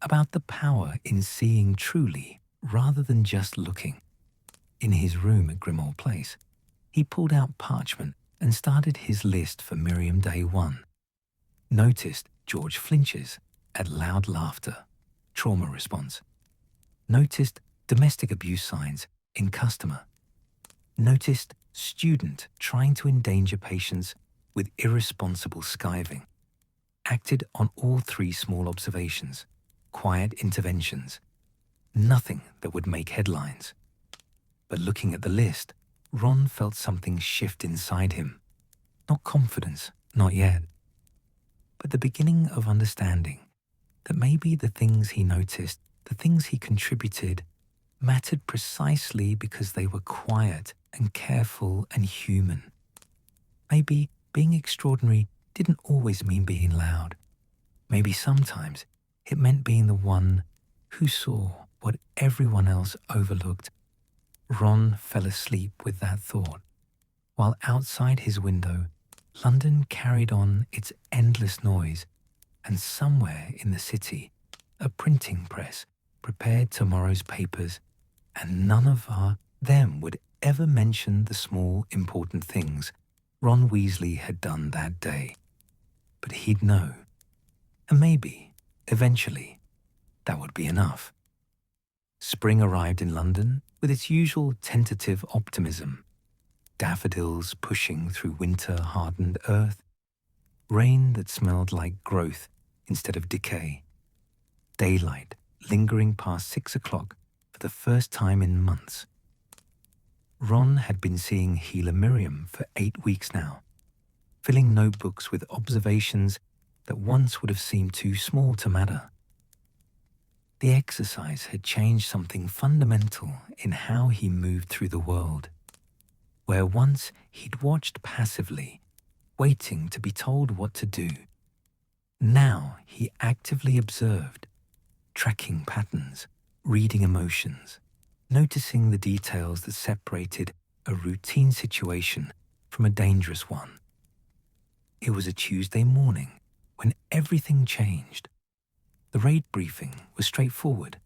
about the power in seeing truly rather than just looking. In his room at Grimmauld Place, he pulled out parchment and started his list for Miriam Day 1. Noticed George flinches at loud laughter, trauma response. Noticed domestic abuse signs in customer. Noticed student trying to endanger patients with irresponsible skiving. Acted on all 3 small observations, quiet interventions. Nothing that would make headlines. But looking at the list, Ron felt something shift inside him. Not confidence, not yet, but the beginning of understanding that maybe the things he noticed, the things he contributed, mattered precisely because they were quiet and careful and human. Maybe being extraordinary didn't always mean being loud. Maybe sometimes it meant being the one who saw what everyone else overlooked. Ron fell asleep with that thought, while outside his window, London carried on its endless noise, and somewhere in the city, a printing press prepared tomorrow's papers, and none of them would ever mention the small, important things Ron Weasley had done that day. But he'd know, and maybe, eventually, that would be enough. Spring arrived in London with its usual tentative optimism. Daffodils pushing through winter-hardened earth. Rain that smelled like growth instead of decay. Daylight lingering past 6 o'clock for the first time in months. Ron had been seeing healer Miriam for 8 weeks now, filling notebooks with observations that once would have seemed too small to matter. The exercise had changed something fundamental in how he moved through the world. Where once he'd watched passively, waiting to be told what to do, now he actively observed, tracking patterns, reading emotions, noticing the details that separated a routine situation from a dangerous one. It was a Tuesday morning when everything changed. The raid briefing was straightforward.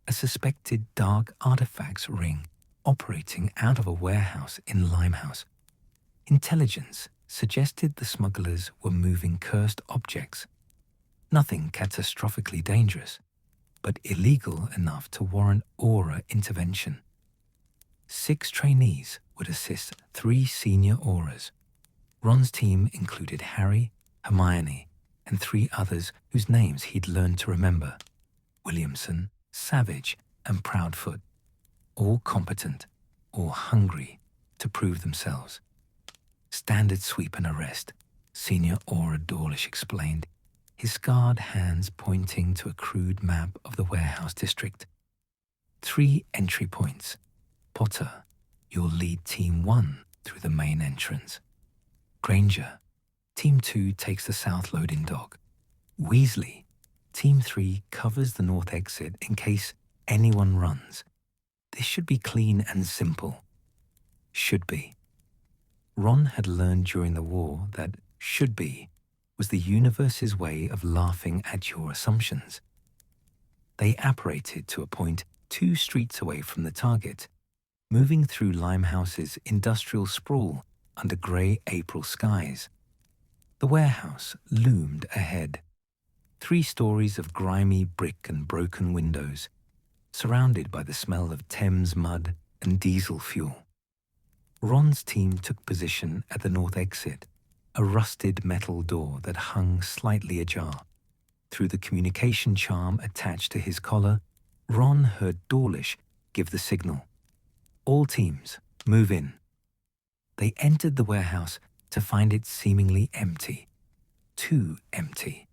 A suspected dark artifacts ring operating out of a warehouse in Limehouse. Intelligence suggested the smugglers were moving cursed objects. Nothing catastrophically dangerous, but illegal enough to warrant Aura intervention. 6 trainees would assist 3 senior Auras. Ron's team included Harry, Hermione, and 3 others whose names he'd learned to remember: Williamson, Savage, and Proudfoot, all competent or hungry to prove themselves. Standard sweep and arrest, Senior Aura Dawlish explained, his scarred hands pointing to a crude map of the warehouse district. 3 entry points. Potter, you'll lead Team 1 through the main entrance. Granger, Team 2 takes the south loading dock. Weasley, Team 3 covers the north exit in case anyone runs. This should be clean and simple. Should be. Ron had learned during the war that should be was the universe's way of laughing at your assumptions. They apparated to a point 2 streets away from the target, moving through Limehouse's industrial sprawl under grey April skies. The warehouse loomed ahead. 3 stories of grimy brick and broken windows, surrounded by the smell of Thames mud and diesel fuel. Ron's team took position at the north exit, a rusted metal door that hung slightly ajar. Through the communication charm attached to his collar, Ron heard Dawlish give the signal. All teams, move in. They entered the warehouse to find it seemingly empty. Too empty.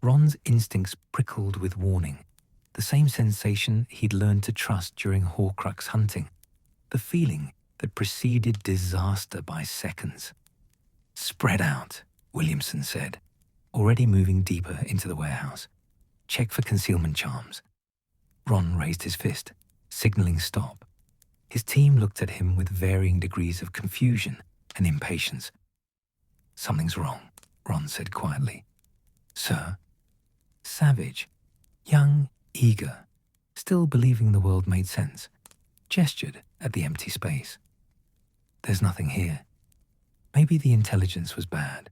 Ron's instincts prickled with warning, the same sensation he'd learned to trust during Horcrux hunting, the feeling that preceded disaster by seconds. Spread out, Williamson said, already moving deeper into the warehouse. Check for concealment charms. Ron raised his fist, signaling stop. His team looked at him with varying degrees of confusion and impatience. Something's wrong, Ron said quietly. Sir? Savage, young, eager, still believing the world made sense, gestured at the empty space. There's nothing here. Maybe the intelligence was bad.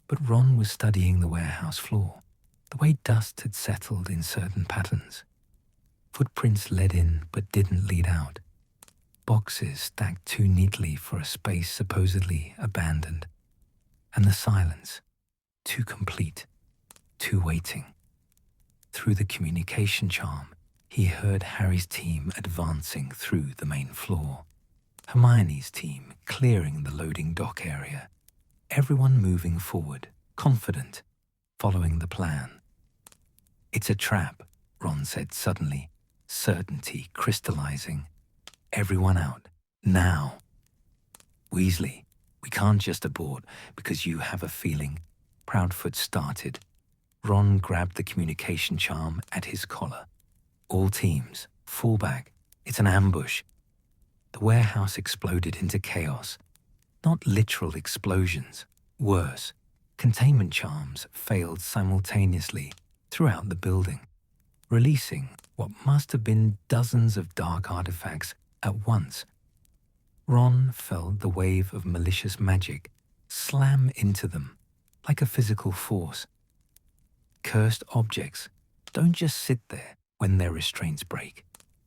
But Ron was studying the warehouse floor, the way dust had settled in certain patterns. Footprints led in but didn't lead out. Boxes stacked too neatly for a space supposedly abandoned. And the silence, too complete, too waiting. Through the communication charm, he heard Harry's team advancing through the main floor. Hermione's team clearing the loading dock area. Everyone moving forward, confident, following the plan. It's a trap, Ron said suddenly, certainty crystallizing. Everyone out, now. Weasley, we can't just abort because you have a feeling. Proudfoot started. Ron grabbed the communication charm at his collar. All teams, fall back. It's an ambush. The warehouse exploded into chaos. Not literal explosions. Worse, containment charms failed simultaneously throughout the building, releasing what must have been dozens of dark artifacts at once. Ron felt the wave of malicious magic slam into them like a physical force. Cursed objects don't just sit there when their restraints break.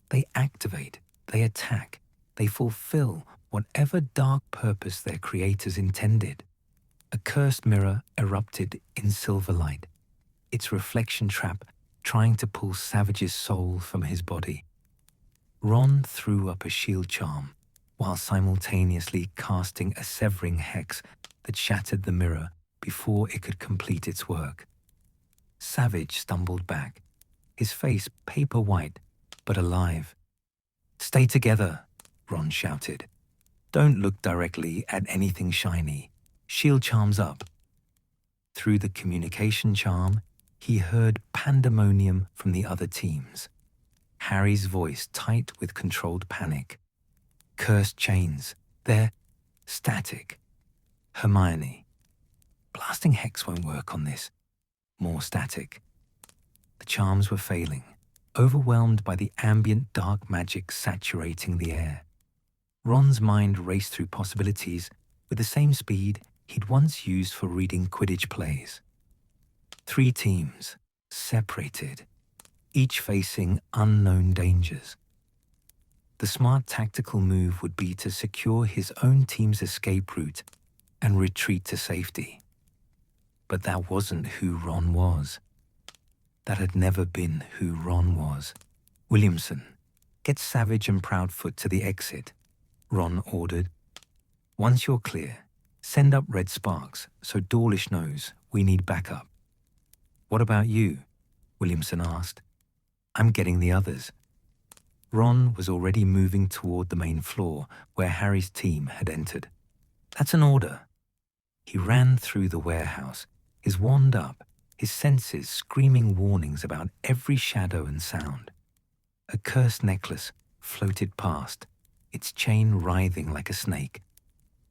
They activate, they attack, they fulfill whatever dark purpose their creators intended. A cursed mirror erupted in silver light, its reflection trap trying to pull Savage's soul from his body. Ron threw up a shield charm while simultaneously casting a severing hex that shattered the mirror before it could complete its work. Savage stumbled back, his face paper white but alive. Stay together, Ron shouted. Don't look directly at anything shiny. Shield charms up. Through the communication charm, he heard pandemonium from the other teams. Harry's voice tight with controlled panic. Cursed chains. They're static. Hermione. Blasting hex won't work on this. More static. The charms were failing, overwhelmed by the ambient dark magic saturating the air. Ron's mind raced through possibilities with the same speed he'd once used for reading Quidditch plays. 3 teams, separated, each facing unknown dangers. The smart tactical move would be to secure his own team's escape route and retreat to safety. But that wasn't who Ron was. That had never been who Ron was. "Williamson, get Savage and Proudfoot to the exit," Ron ordered. "Once you're clear, send up red sparks so Dawlish knows we need backup." "What about you?" Williamson asked. "I'm getting the others." Ron was already moving toward the main floor where Harry's team had entered. "That's an order." He ran through the warehouse, his wand up, his senses screaming warnings about every shadow and sound. A cursed necklace floated past, its chain writhing like a snake.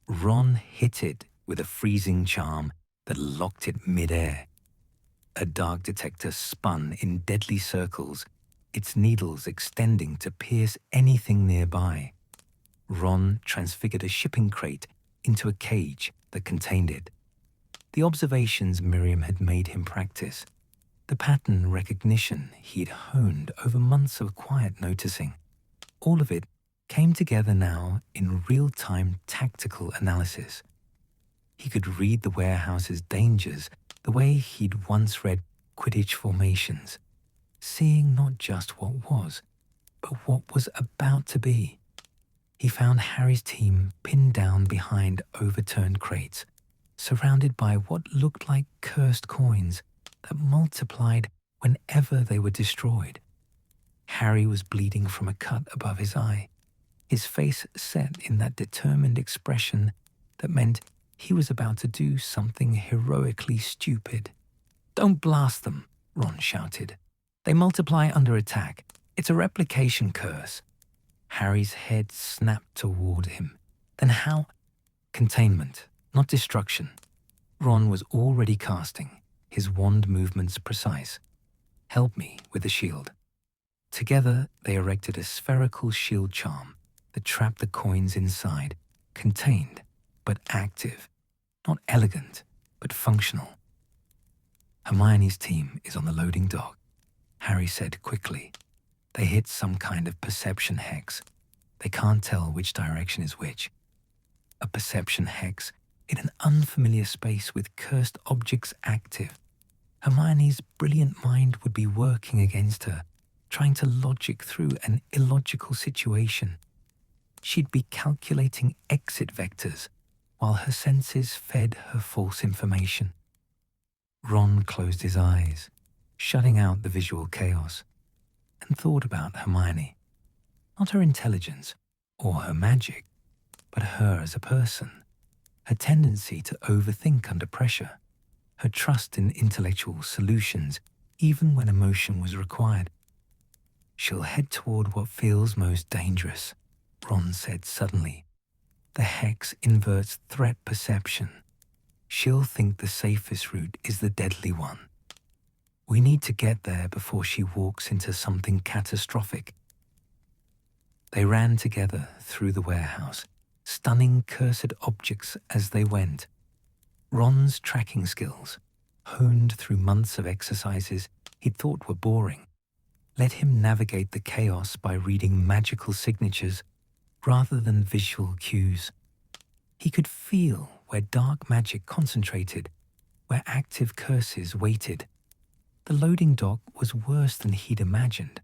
Ron hit it with a freezing charm that locked it mid-air. A dark detector spun in deadly circles, its needles extending to pierce anything nearby. Ron transfigured a shipping crate into a cage that contained it. The observations Miriam had made him practice, the pattern recognition he'd honed over months of quiet noticing, all of it came together now in real-time tactical analysis. He could read the warehouse's dangers the way he'd once read Quidditch formations, seeing not just what was, but what was about to be. He found Harry's team pinned down behind overturned crates, surrounded by what looked like cursed coins that multiplied whenever they were destroyed. Harry was bleeding from a cut above his eye, his face set in that determined expression that meant he was about to do something heroically stupid. "Don't blast them," Ron shouted. "They multiply under attack. It's a replication curse." Harry's head snapped toward him. Then how? Containment, not destruction. Ron was already casting, his wand movements precise. "Help me with the shield." Together, they erected a spherical shield charm that trapped the coins inside, contained but active, not elegant but functional. "Hermione's team is on the loading dock," Harry said quickly. "They hit some kind of perception hex. They can't tell which direction is which." A perception hex in an unfamiliar space with cursed objects active. Hermione's brilliant mind would be working against her, trying to logic through an illogical situation. She'd be calculating exit vectors while her senses fed her false information. Ron closed his eyes, shutting out the visual chaos, and thought about Hermione. Not her intelligence or her magic, but her as a person, her tendency to overthink under pressure, her trust in intellectual solutions even when emotion was required. "She'll head toward what feels most dangerous," Ron said suddenly. "The hex inverts threat perception. She'll think the safest route is the deadly one. We need to get there before she walks into something catastrophic." They ran together through the warehouse, stunning cursed objects as they went. Ron's tracking skills, honed through months of exercises he'd thought were boring, let him navigate the chaos by reading magical signatures rather than visual cues. He could feel where dark magic concentrated, where active curses waited. The loading dock was worse than he'd imagined.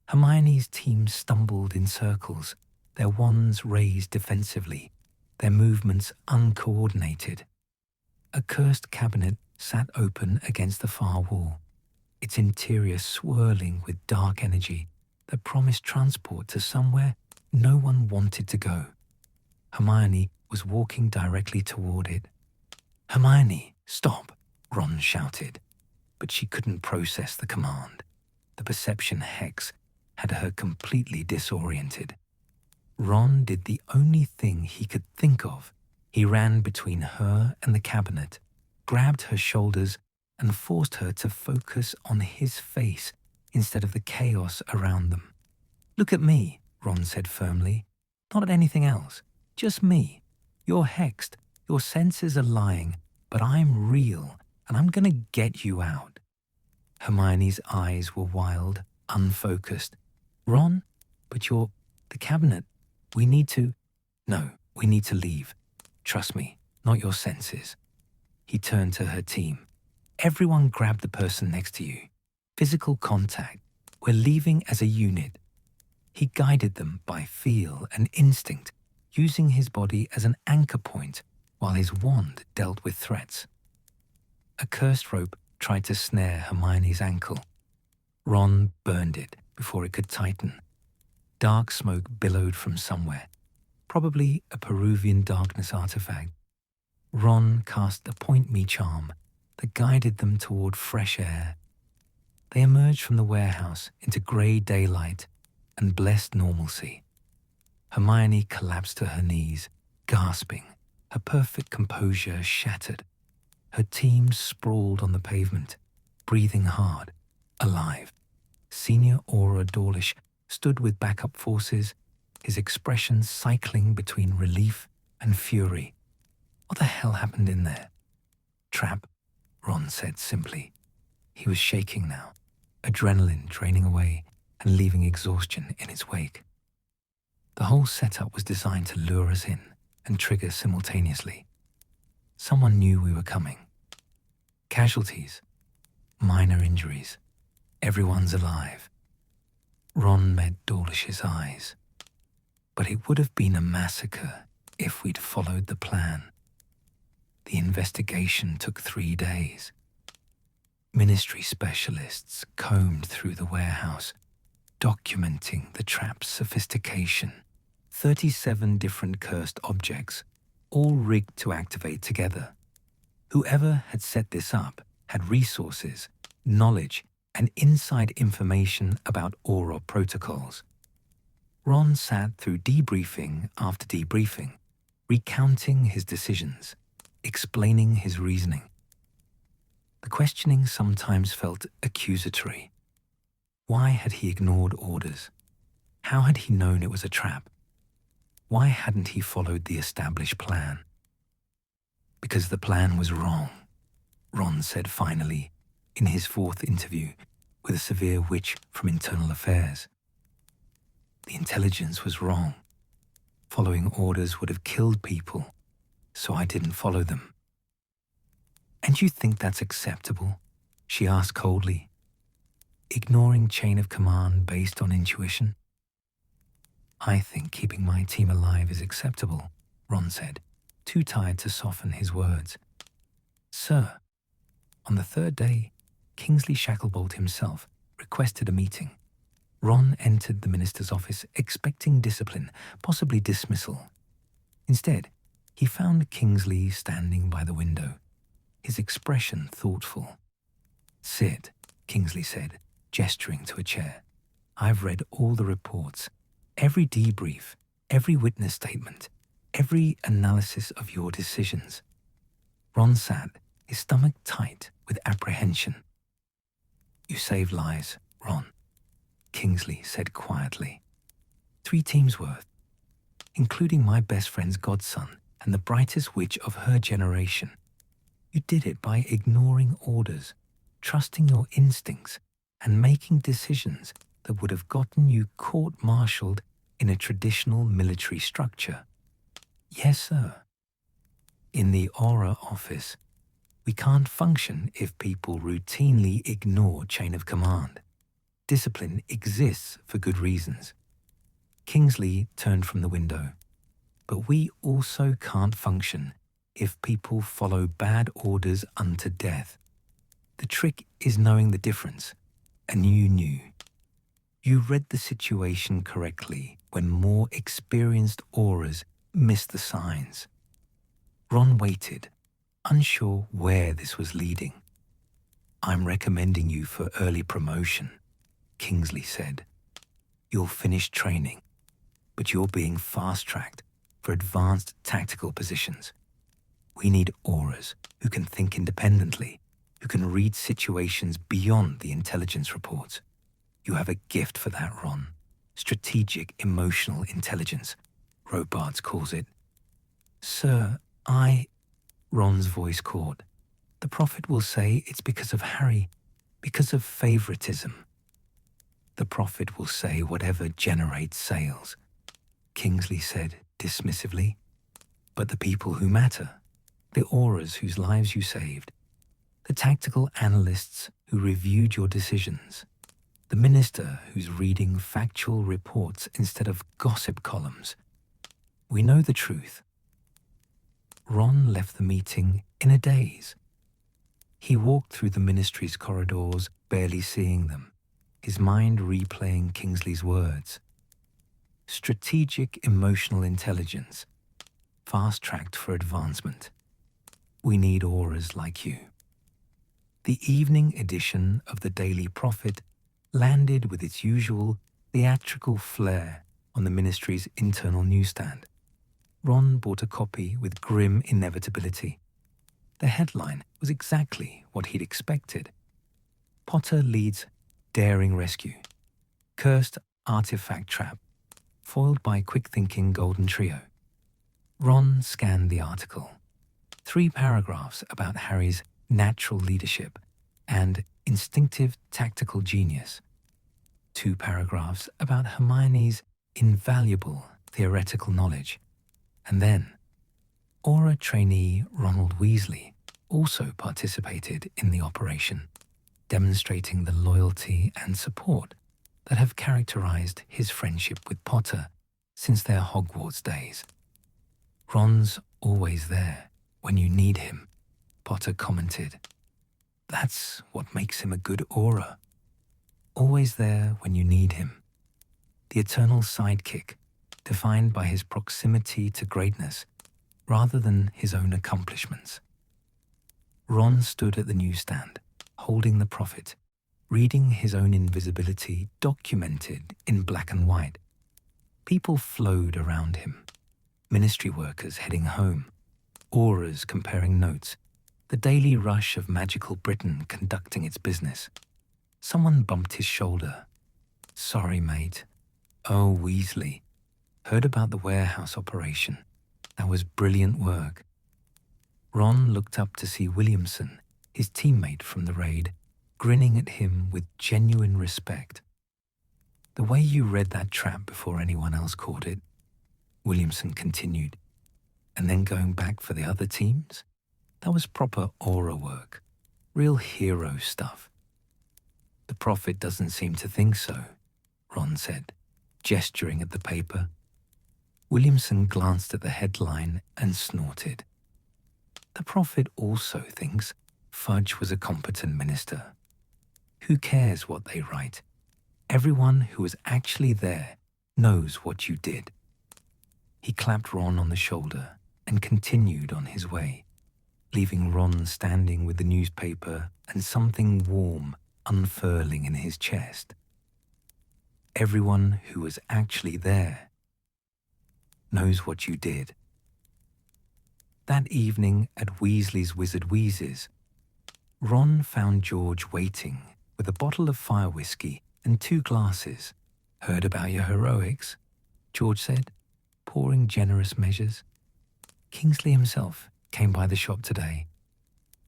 Hermione's team stumbled in circles, their wands raised defensively, their movements uncoordinated. A cursed cabinet sat open against the far wall, its interior swirling with dark energy that promised transport to somewhere no one wanted to go. Hermione was walking directly toward it. "Hermione, stop!" Ron shouted, but she couldn't process the command. The perception hex had her completely disoriented. Ron did the only thing he could think of. He ran between her and the cabinet, grabbed her shoulders, and forced her to focus on his face instead of the chaos around them. "Look at me," Ron said firmly. "Not at anything else. Just me. You're hexed. Your senses are lying, but I'm real, and I'm gonna get you out. Hermione's eyes were wild, unfocused. Ron, but you're the cabinet. We need to... No, we need to leave. Trust me, not your senses. He turned to her team. Everyone grab the person next to you. Physical contact. We're leaving as a unit. He guided them by feel and instinct, using his body as an anchor point while his wand dealt with threats. A cursed rope tried to snare Hermione's ankle. Ron burned it before it could tighten. Dark smoke billowed from somewhere, probably a Peruvian darkness artifact. Ron cast a point-me charm that guided them toward fresh air. They emerged from the warehouse into grey daylight and blessed normalcy. Hermione collapsed to her knees, gasping, her perfect composure shattered. Her team sprawled on the pavement, breathing hard, alive. Senior Auror Dawlish stood with backup forces, his expression cycling between relief and fury. What the hell happened in there? Trap, Ron said simply. He was shaking now, adrenaline draining away and leaving exhaustion in its wake. The whole setup was designed to lure us in and trigger simultaneously. Someone knew we were coming. Casualties, minor injuries, everyone's alive. Ron met Dawlish's eyes. But it would have been a massacre if we'd followed the plan. The investigation took 3 days. Ministry specialists combed through the warehouse, documenting the trap's sophistication. 37 different cursed objects, all rigged to activate together. Whoever had set this up had resources, knowledge, and inside information about Auror protocols. Ron sat through debriefing after debriefing, recounting his decisions, explaining his reasoning. The questioning sometimes felt accusatory. Why had he ignored orders? How had he known it was a trap? Why hadn't he followed the established plan? Because the plan was wrong, Ron said finally, in his 4th interview with a severe witch from Internal Affairs. The intelligence was wrong. Following orders would have killed people, so I didn't follow them. And you think that's acceptable? She asked coldly. Ignoring chain of command based on intuition? I think keeping my team alive is acceptable, Ron said, too tired to soften his words. Sir, on the 3rd day, Kingsley Shacklebolt himself requested a meeting. Ron entered the minister's office expecting discipline, possibly dismissal. Instead, he found Kingsley standing by the window, his expression thoughtful. Sit, Kingsley said, gesturing to a chair. I've read all the reports, every debrief, every witness statement, every analysis of your decisions. Ron sat, his stomach tight with apprehension. You saved lives, Ron, Kingsley said quietly. 3 teams' worth, including my best friend's godson and the brightest witch of her generation. You did it by ignoring orders, trusting your instincts, and making decisions that would have gotten you court-martialed in a traditional military structure. Yes, sir. In the Auror office, we can't function if people routinely ignore chain of command. Discipline exists for good reasons. Kingsley turned from the window. But we also can't function if people follow bad orders unto death. The trick is knowing the difference, and you knew. You read the situation correctly when more experienced Aurors missed the signs. Ron waited, unsure where this was leading. I'm recommending you for early promotion, Kingsley said. You'll finish training, but you're being fast-tracked for advanced tactical positions. We need Aurors who can think independently, who can read situations beyond the intelligence reports. You have a gift for that, Ron. Strategic emotional intelligence, Robards calls it. Sir, Ron's voice caught. The prophet will say it's because of Harry, because of favoritism. The prophet will say whatever generates sales, Kingsley said dismissively. But the people who matter, the auras whose lives you saved, the tactical analysts who reviewed your decisions, the minister who's reading factual reports instead of gossip columns. We know the truth. Ron left the meeting in a daze. He walked through the ministry's corridors, barely seeing them, his mind replaying Kingsley's words. Strategic emotional intelligence, fast-tracked for advancement. We need auras like you. The evening edition of the Daily Prophet landed with its usual theatrical flair on the ministry's internal newsstand. Ron bought a copy with grim inevitability. The headline was exactly what he'd expected. Potter leads daring rescue. Cursed artifact trap, foiled by quick-thinking golden trio. Ron scanned the article. 3 paragraphs about Harry's natural leadership and instinctive tactical genius. 2 paragraphs about Hermione's invaluable theoretical knowledge. And then, Aura trainee Ronald Weasley also participated in the operation, demonstrating the loyalty and support that have characterized his friendship with Potter since their Hogwarts days. Ron's always there when you need him, Potter commented. That's what makes him a good aura. Always there when you need him. The eternal sidekick, defined by his proximity to greatness rather than his own accomplishments. Ron stood at the newsstand, holding the prophet, reading his own invisibility documented in black and white. People flowed around him. Ministry workers heading home, auras comparing notes, the daily rush of magical Britain conducting its business. Someone bumped his shoulder. Sorry, mate. Oh, Weasley. Heard about the warehouse operation. That was brilliant work. Ron looked up to see Williamson, his teammate from the raid, grinning at him with genuine respect. The way you read that trap before anyone else caught it, Williamson continued, and then going back for the other teams, that was proper aura work, real hero stuff. The prophet doesn't seem to think so, Ron said, gesturing at the paper. Williamson glanced at the headline and snorted. The prophet also thinks Fudge was a competent minister. Who cares what they write? Everyone who was actually there knows what you did. He clapped Ron on the shoulder and continued on his way, leaving Ron standing with the newspaper and something warm unfurling in his chest. Everyone who was actually there knows what you did. That evening at Weasley's Wizard Wheezes, Ron found George waiting with a bottle of fire whiskey and 2 glasses. Heard about your heroics, George said, pouring generous measures. Kingsley himself came by the shop today.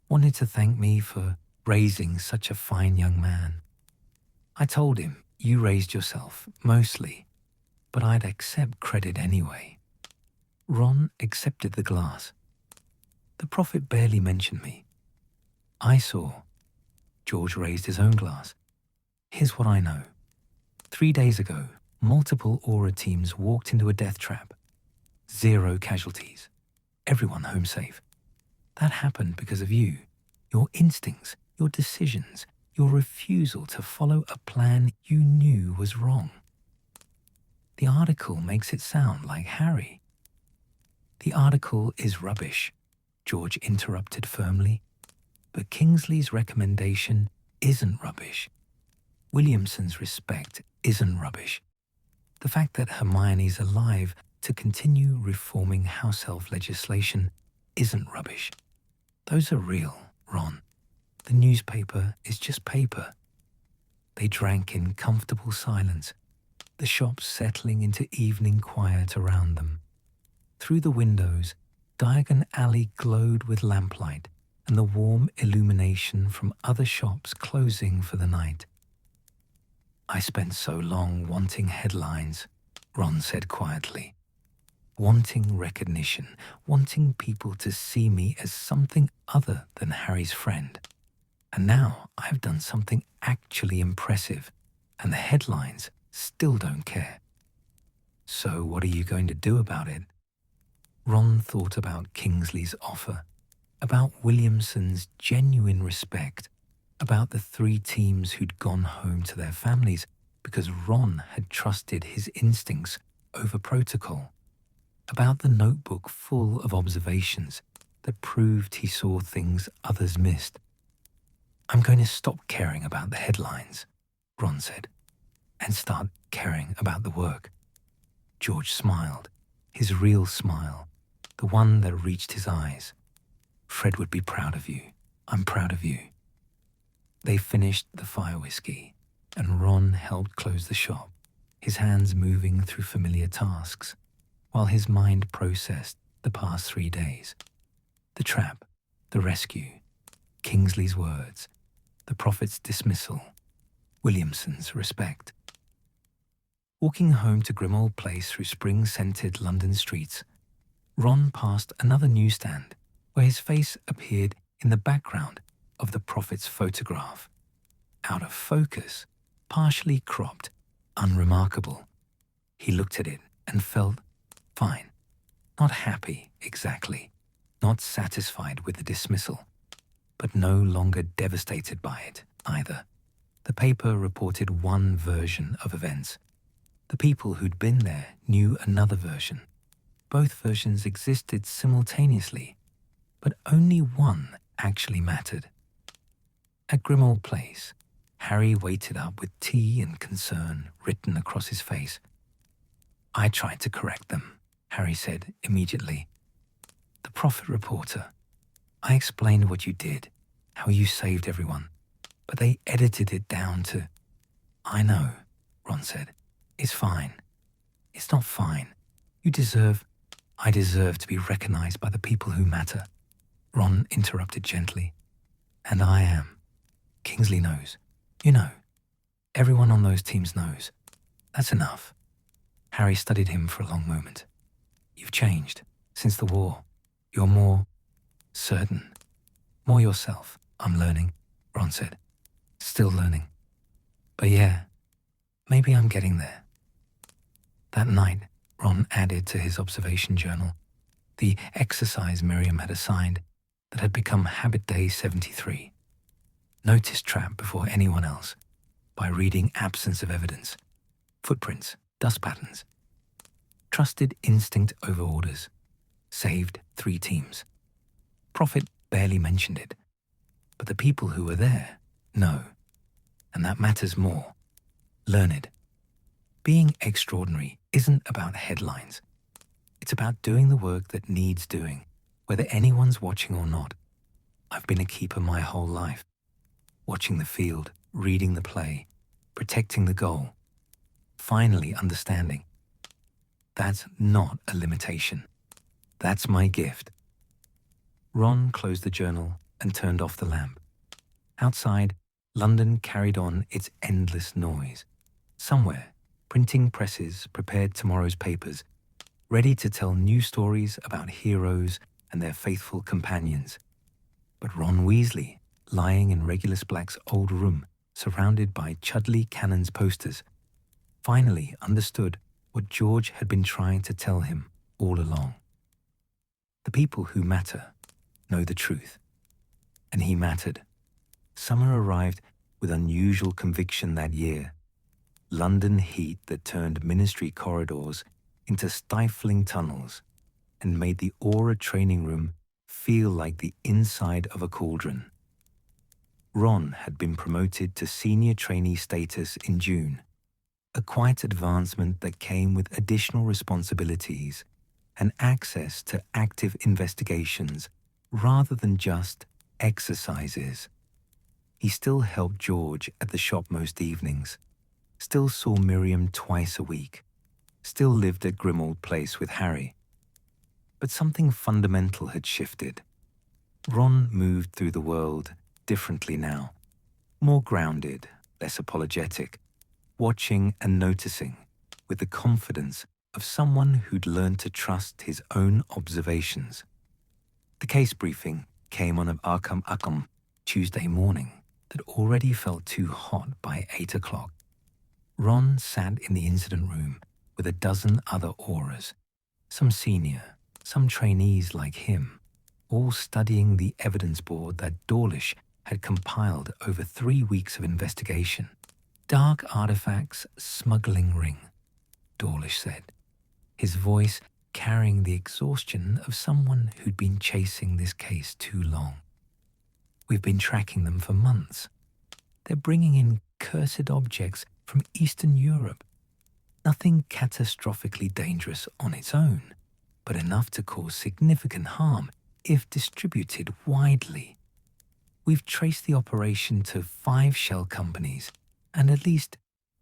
Wanted to thank me for raising such a fine young man. I told him you raised yourself, mostly, but I'd accept credit anyway. Ron accepted the glass. The prophet barely mentioned me. I saw. George raised his own glass. Here's what I know. 3 days ago, multiple aura teams walked into a death trap. 0 casualties. Everyone home safe. That happened because of you, your instincts, your decisions, your refusal to follow a plan you knew was wrong. The article makes it sound like Harry. The article is rubbish, George interrupted firmly. But Kingsley's recommendation isn't rubbish. Williamson's respect isn't rubbish. The fact that Hermione's alive to continue reforming house elf legislation isn't rubbish. Those are real, Ron. The newspaper is just paper. They drank in comfortable silence, the shops settling into evening quiet around them. Through the windows, Diagon Alley glowed with lamplight and the warm illumination from other shops closing for the night. "I spent so long wanting headlines," Ron said quietly. "Wanting recognition, wanting people to see me as something other than Harry's friend. And now I've done something actually impressive, and the headlines still don't care. So what are you going to do about it?" Ron thought about Kingsley's offer, about Williamson's genuine respect, about the 3 teams who'd gone home to their families because Ron had trusted his instincts over protocol, about the notebook full of observations that proved he saw things others missed. "I'm going to stop caring about the headlines," Ron said, "and start caring about the work." George smiled, his real smile, the one that reached his eyes. "Fred would be proud of you. I'm proud of you." They finished the fire whiskey, and Ron helped close the shop, his hands moving through familiar tasks, while his mind processed the past 3 days. The trap, the rescue, Kingsley's words, the prophet's dismissal, Williamson's respect. Walking home to Grimmauld Place through spring-scented London streets, Ron passed another newsstand where his face appeared in the background of the prophet's photograph. Out of focus, partially cropped, unremarkable. He looked at it and felt fine. Not happy, exactly. Not satisfied with the dismissal, but no longer devastated by it, either. The paper reported one version of events. The people who'd been there knew another version. Both versions existed simultaneously, but only one actually mattered. At Grimmauld Place, Harry waited up with tea and concern written across his face. "I tried to correct them," Harry said immediately. "The prophet reporter. I explained what you did, how you saved everyone, but they edited it down to—" "I know," Ron said. "It's fine." "It's not fine. I deserve to be recognized by the people who matter," Ron interrupted gently. "And I am. Kingsley knows. You know. Everyone on those teams knows. That's enough." Harry studied him for a long moment. "You've changed since the war. You're more certain, more yourself." "I'm learning," Ron said. "Still learning. But yeah, maybe I'm getting there." That night, Ron added to his observation journal the exercise Miriam had assigned that had become Habit Day 73. Notice trap before anyone else by reading absence of evidence, footprints, dust patterns. Trusted instinct over orders. Saved 3 teams. Prophet barely mentioned it, but the people who were there know, and that matters more. Learn it. Being extraordinary isn't about headlines. It's about doing the work that needs doing, whether anyone's watching or not. I've been a keeper my whole life, watching the field, reading the play, protecting the goal, finally understanding. That's not a limitation. That's my gift. Ron closed the journal and turned off the lamp. Outside, London carried on its endless noise. Somewhere, printing presses prepared tomorrow's papers, ready to tell new stories about heroes and their faithful companions. But Ron Weasley, lying in Regulus Black's old room, surrounded by Chudley Cannon's posters, finally understood what George had been trying to tell him all along. The people who matter know the truth. And he mattered. Summer arrived with unusual conviction that year. London heat that turned ministry corridors into stifling tunnels and made the Aura training room feel like the inside of a cauldron. Ron had been promoted to senior trainee status in June, a quiet advancement that came with additional responsibilities and access to active investigations rather than just exercises. He still helped George at the shop most evenings, still saw Miriam twice a week, still lived at Grimmauld Place with Harry. But something fundamental had shifted. Ron moved through the world differently now, more grounded, less apologetic, watching and noticing with the confidence of someone who'd learned to trust his own observations. The case briefing came on of Arkham Tuesday morning that already felt too hot by 8 o'clock. Ron sat in the incident room with a dozen other auras, some senior, some trainees like him, all studying the evidence board that Dawlish had compiled over 3 weeks of investigation. Dark artifacts smuggling ring, Dawlish said, his voice carrying the exhaustion of someone who'd been chasing this case too long. We've been tracking them for months. They're bringing in cursed objects from Eastern Europe. Nothing catastrophically dangerous on its own, but enough to cause significant harm if distributed widely. We've traced the operation to 5 shell companies and at least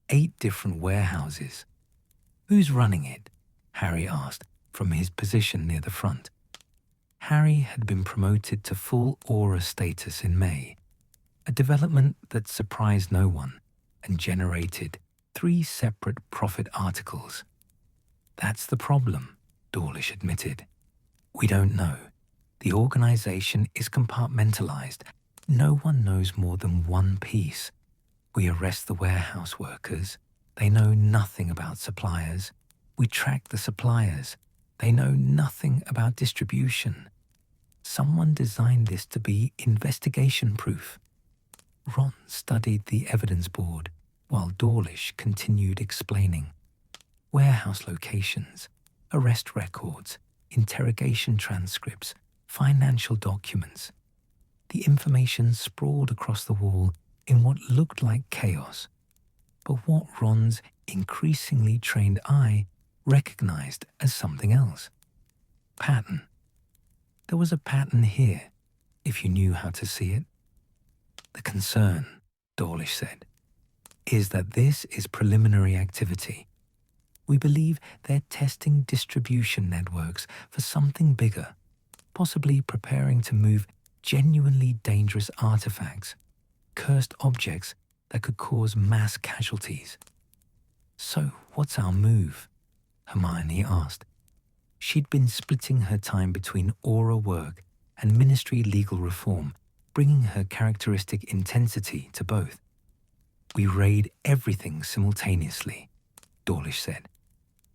8 different warehouses. Who's running it? Harry asked from his position near the front. Harry had been promoted to full aura status in May, a development that surprised no one and generated 3 separate profit articles. That's the problem, Dawlish admitted. We don't know. The organization is compartmentalized. No one knows more than one piece. We arrest the warehouse workers. They know nothing about suppliers. We track the suppliers. They know nothing about distribution. Someone designed this to be investigation-proof. Ron studied the evidence board while Dawlish continued explaining. Warehouse locations, arrest records, interrogation transcripts, financial documents. The information sprawled across the wall in what looked like chaos, but what Ron's increasingly trained eye recognized as something else. Pattern. There was a pattern here, if you knew how to see it. The concern, Dawlish said, is that this is preliminary activity. We believe they're testing distribution networks for something bigger, possibly preparing to move genuinely dangerous artifacts, cursed objects that could cause mass casualties. So what's our move? Hermione asked. She'd been splitting her time between aura work and ministry legal reform, bringing her characteristic intensity to both. We raid everything simultaneously, Dawlish said.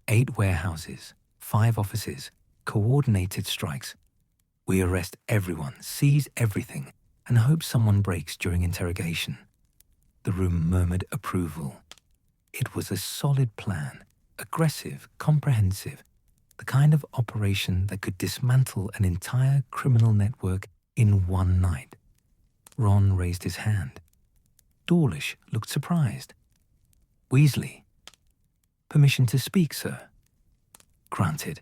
8 warehouses, 5 offices, coordinated strikes. We arrest everyone, seize everything, and hope someone breaks during interrogation. The room murmured approval. It was a solid plan, aggressive, comprehensive, the kind of operation that could dismantle an entire criminal network in one night. Ron raised his hand. Dawlish looked surprised. Weasley. Permission to speak, sir. Granted.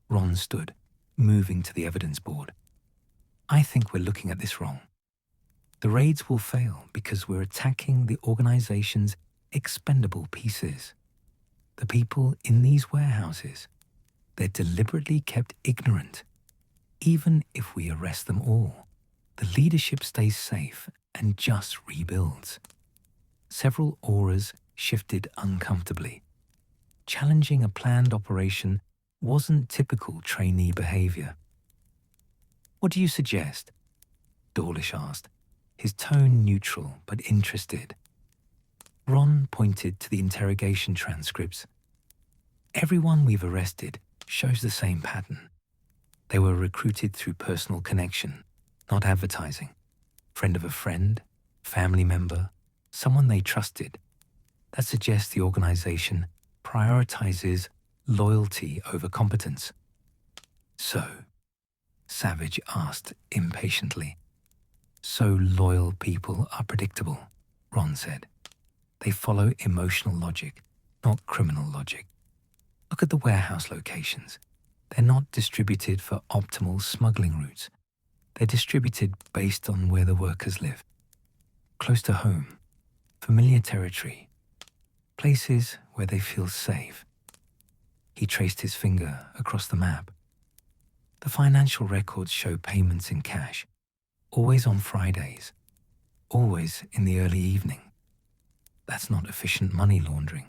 Ron stood, moving to the evidence board. I think we're looking at this wrong. The raids will fail because we're attacking the organization's expendable pieces. The people in these warehouses. They're deliberately kept ignorant. Even if we arrest them all, the leadership stays safe and just rebuilds. Several auras shifted uncomfortably. Challenging a planned operation wasn't typical trainee behavior. What do you suggest? Dawlish asked, his tone neutral but interested. Ron pointed to the interrogation transcripts. Everyone we've arrested shows the same pattern. They were recruited through personal connection, not advertising. Friend of a friend, family member, someone they trusted. That suggests the organization prioritizes loyalty over competence. So, Savage asked impatiently. So loyal people are predictable, Ron said. They follow emotional logic, not criminal logic. Look at the warehouse locations. They're not distributed for optimal smuggling routes. They're distributed based on where the workers live. Close to home, familiar territory, places where they feel safe. He traced his finger across the map. The financial records show payments in cash, always on Fridays, always in the early evening. That's not efficient money laundering.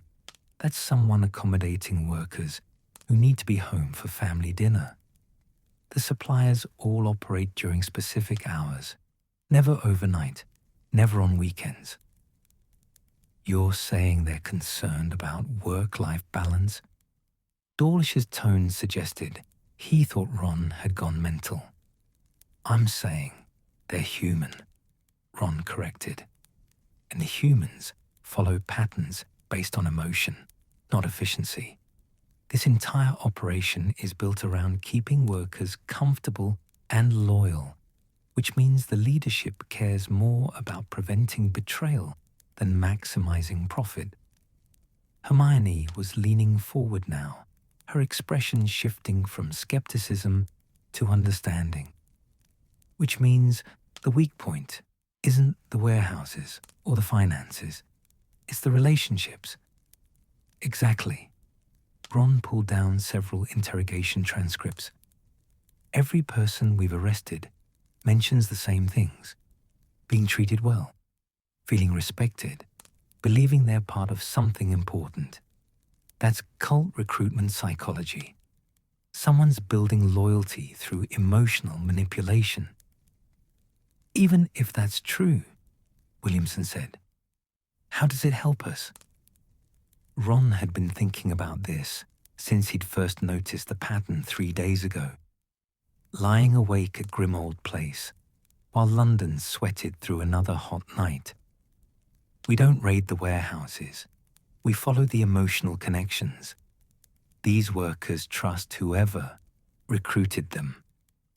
That's someone accommodating workers who need to be home for family dinner. The suppliers all operate during specific hours, never overnight, never on weekends. You're saying they're concerned about work-life balance? Dawlish's tone suggested he thought Ron had gone mental. I'm saying they're human, Ron corrected. And the humans follow patterns based on emotion, not efficiency. This entire operation is built around keeping workers comfortable and loyal, which means the leadership cares more about preventing betrayal than maximizing profit. Hermione was leaning forward now, her expression shifting from skepticism to understanding. Which means the weak point isn't the warehouses or the finances, it's the relationships. Exactly. Ron pulled down several interrogation transcripts. Every person we've arrested mentions the same things: being treated well, feeling respected, believing they're part of something important. That's cult recruitment psychology. Someone's building loyalty through emotional manipulation. Even if that's true, Williamson said, how does it help us? Ron had been thinking about this since he'd first noticed the pattern 3 days ago. Lying awake at Grimold Place, while London sweated through another hot night. We don't raid the warehouses. We follow the emotional connections. These workers trust whoever recruited them,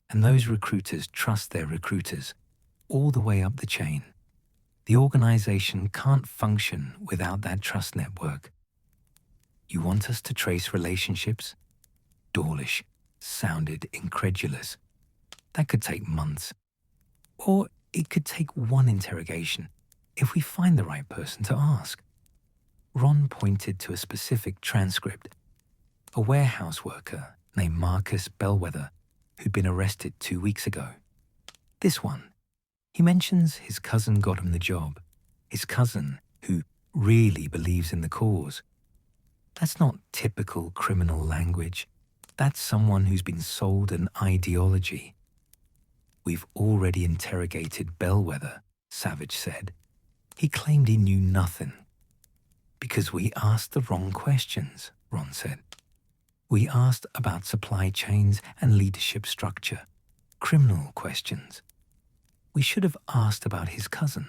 and those recruiters trust their recruiters, all the way up the chain. The organization can't function without that trust network. You want us to trace relationships? Dawlish sounded incredulous. That could take months. Or it could take one interrogation, if we find the right person to ask. Ron pointed to a specific transcript. A warehouse worker named Marcus Bellwether, who'd been arrested 2 weeks ago. This one. He mentions his cousin got him the job. His cousin, who really believes in the cause. That's not typical criminal language. That's someone who's been sold an ideology. We've already interrogated Bellwether, Savage said. He claimed he knew nothing. Because we asked the wrong questions, Ron said. We asked about supply chains and leadership structure, criminal questions. We should have asked about his cousin,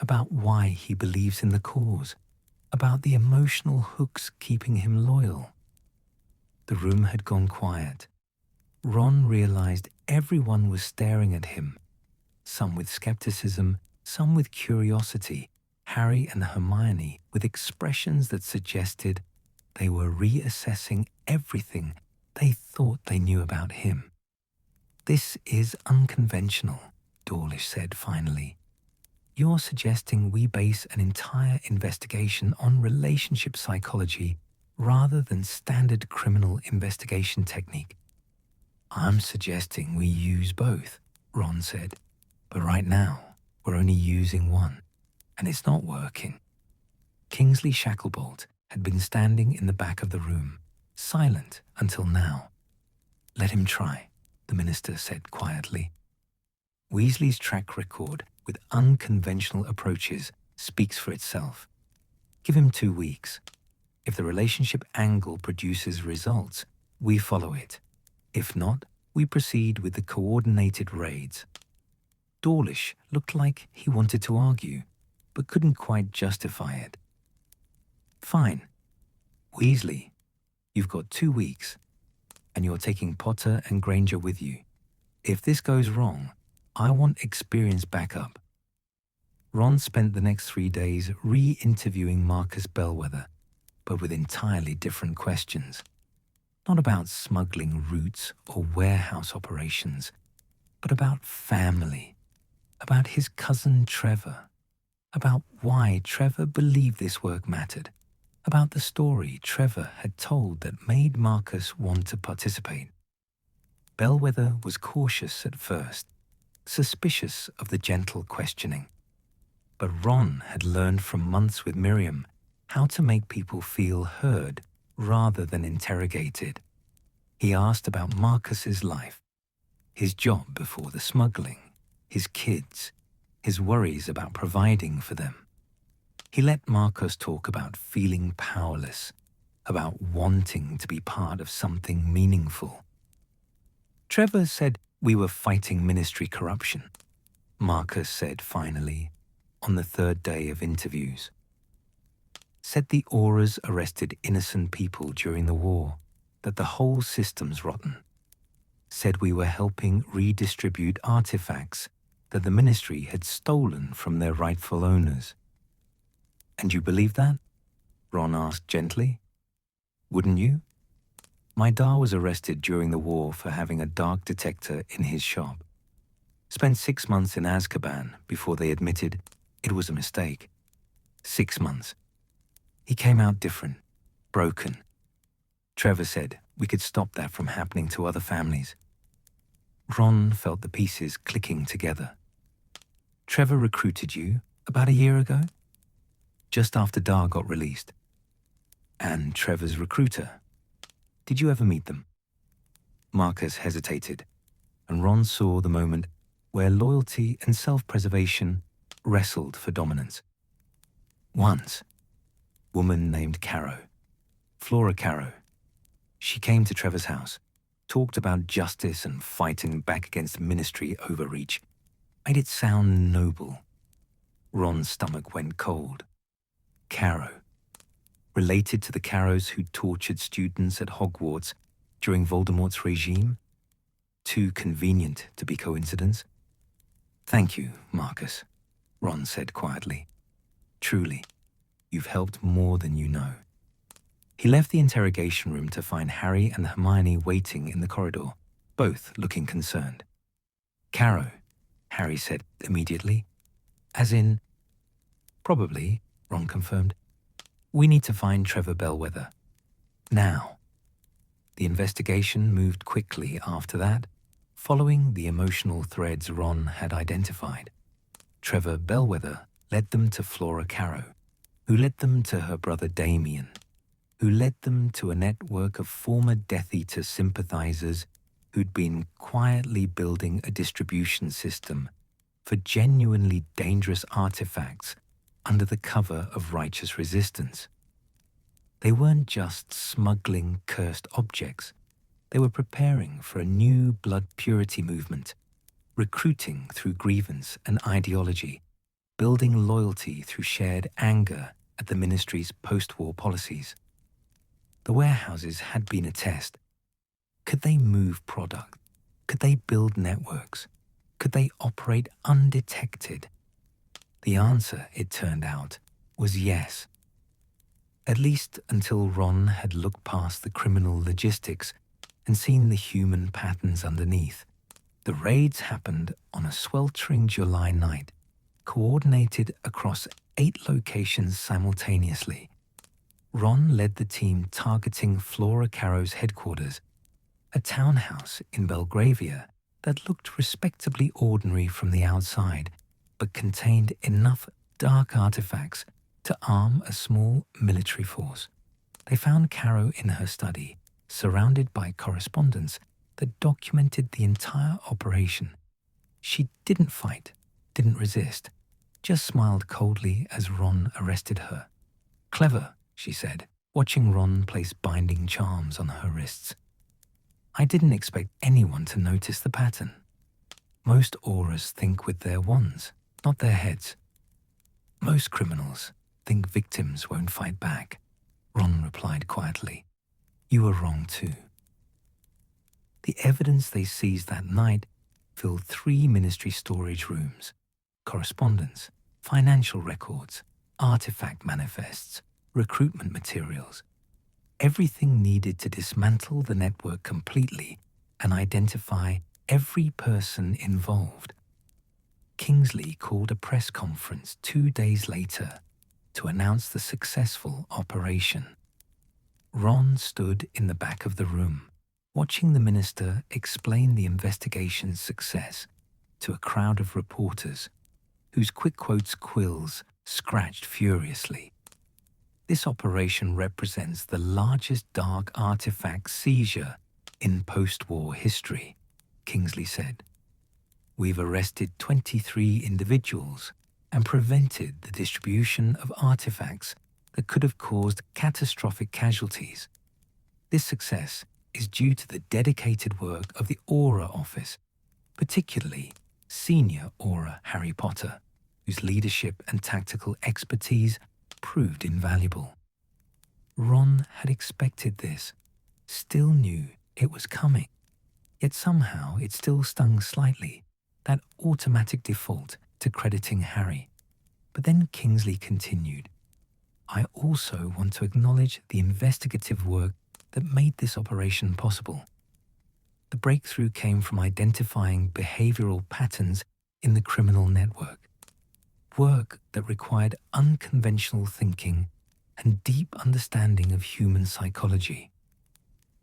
about why he believes in the cause, about the emotional hooks keeping him loyal. The room had gone quiet. Ron realized everyone was staring at him, some with skepticism, some with curiosity, Harry and Hermione with expressions that suggested they were reassessing everything they thought they knew about him. This is unconventional, Dawlish said finally. You're suggesting we base an entire investigation on relationship psychology rather than standard criminal investigation technique. I'm suggesting we use both, Ron said. But right now, we're only using one, and it's not working. Kingsley Shacklebolt had been standing in the back of the room, silent until now. Let him try, the minister said quietly. Weasley's track record with unconventional approaches speaks for itself. Give him 2 weeks. If the relationship angle produces results, we follow it. If not, we proceed with the coordinated raids. Dawlish looked like he wanted to argue, but couldn't quite justify it. Fine. Weasley, you've got 2 weeks, and you're taking Potter and Granger with you. If this goes wrong, I want experience backup. Ron spent the next 3 days re-interviewing Marcus Bellwether, but with entirely different questions. Not about smuggling routes or warehouse operations, but about family, about his cousin Trevor, about why Trevor believed this work mattered, about the story Trevor had told that made Marcus want to participate. Bellwether was cautious at first, suspicious of the gentle questioning. But Ron had learned from months with Miriam how to make people feel heard rather than interrogated. He asked about Marcus's life, his job before the smuggling, his kids, his worries about providing for them. He let Marcus talk about feeling powerless, about wanting to be part of something meaningful. Trevor said we were fighting ministry corruption, Marcus said finally, on the third day of interviews. Said the Auras arrested innocent people during the war, that the whole system's rotten. Said we were helping redistribute artifacts that the ministry had stolen from their rightful owners. And you believe that? Ron asked gently. Wouldn't you? My Da was arrested during the war for having a dark detector in his shop. Spent 6 months in Azkaban before they admitted it was a mistake. 6 months. He came out different, broken. Trevor said we could stop that from happening to other families. Ron felt the pieces clicking together. Trevor recruited you about a year ago? Just after Da got released. And Trevor's recruiter. Did you ever meet them? Marcus hesitated, and Ron saw the moment where loyalty and self-preservation wrestled for dominance. Once, woman named Caro, Flora Caro. She came to Trevor's house, talked about justice and fighting back against ministry overreach. Made it sound noble. Ron's stomach went cold. Caro. Related to the Caros who tortured students at Hogwarts during Voldemort's regime? Too convenient to be coincidence. Thank you, Marcus, Ron said quietly. Truly, you've helped more than you know. He left the interrogation room to find Harry and Hermione waiting in the corridor, both looking concerned. Caro, Harry said immediately. As in, probably, Ron confirmed. We need to find Trevor Bellwether. Now. The investigation moved quickly after that, following the emotional threads Ron had identified. Trevor Bellwether led them to Flora Caro, who led them to her brother Damien, who led them to a network of former Death Eater sympathizers who'd been quietly building a distribution system for genuinely dangerous artifacts under the cover of righteous resistance. They weren't just smuggling cursed objects. They were preparing for a new blood purity movement, recruiting through grievance and ideology, building loyalty through shared anger at the ministry's post-war policies. The warehouses had been a test. Could they move product? Could they build networks? Could they operate undetected? The answer, it turned out, was yes. At least until Ron had looked past the criminal logistics and seen the human patterns underneath. The raids happened on a sweltering July night, coordinated across 8 locations simultaneously. Ron led the team targeting Flora Caro's headquarters, a townhouse in Belgravia that looked respectably ordinary from the outside, but contained enough dark artifacts to arm a small military force. They found Caro in her study, surrounded by correspondence that documented the entire operation. She didn't fight, didn't resist, just smiled coldly as Ron arrested her. Clever, she said, watching Ron place binding charms on her wrists. I didn't expect anyone to notice the pattern. Most auras think with their wands, not their heads. Most criminals think victims won't fight back, Ron replied quietly. You were wrong too. The evidence they seized that night filled 3 ministry storage rooms, correspondence, financial records, artifact manifests, recruitment materials, everything needed to dismantle the network completely and identify every person involved. Kingsley called a press conference 2 days later to announce the successful operation. Ron stood in the back of the room, Watching the minister explain the investigation's success to a crowd of reporters whose quick quotes quills scratched furiously. This operation represents the largest dark artifact seizure in post-war history, Kingsley said. We've arrested 23 individuals and prevented the distribution of artifacts that could have caused catastrophic casualties. This success is due to the dedicated work of the Aura Office, particularly Senior Aura Harry Potter, whose leadership and tactical expertise proved invaluable. Ron had expected this, still knew it was coming, yet somehow it still stung slightly, that automatic default to crediting Harry. But then Kingsley continued, I also want to acknowledge the investigative work that made this operation possible. The breakthrough came from identifying behavioral patterns in the criminal network, work that required unconventional thinking and deep understanding of human psychology.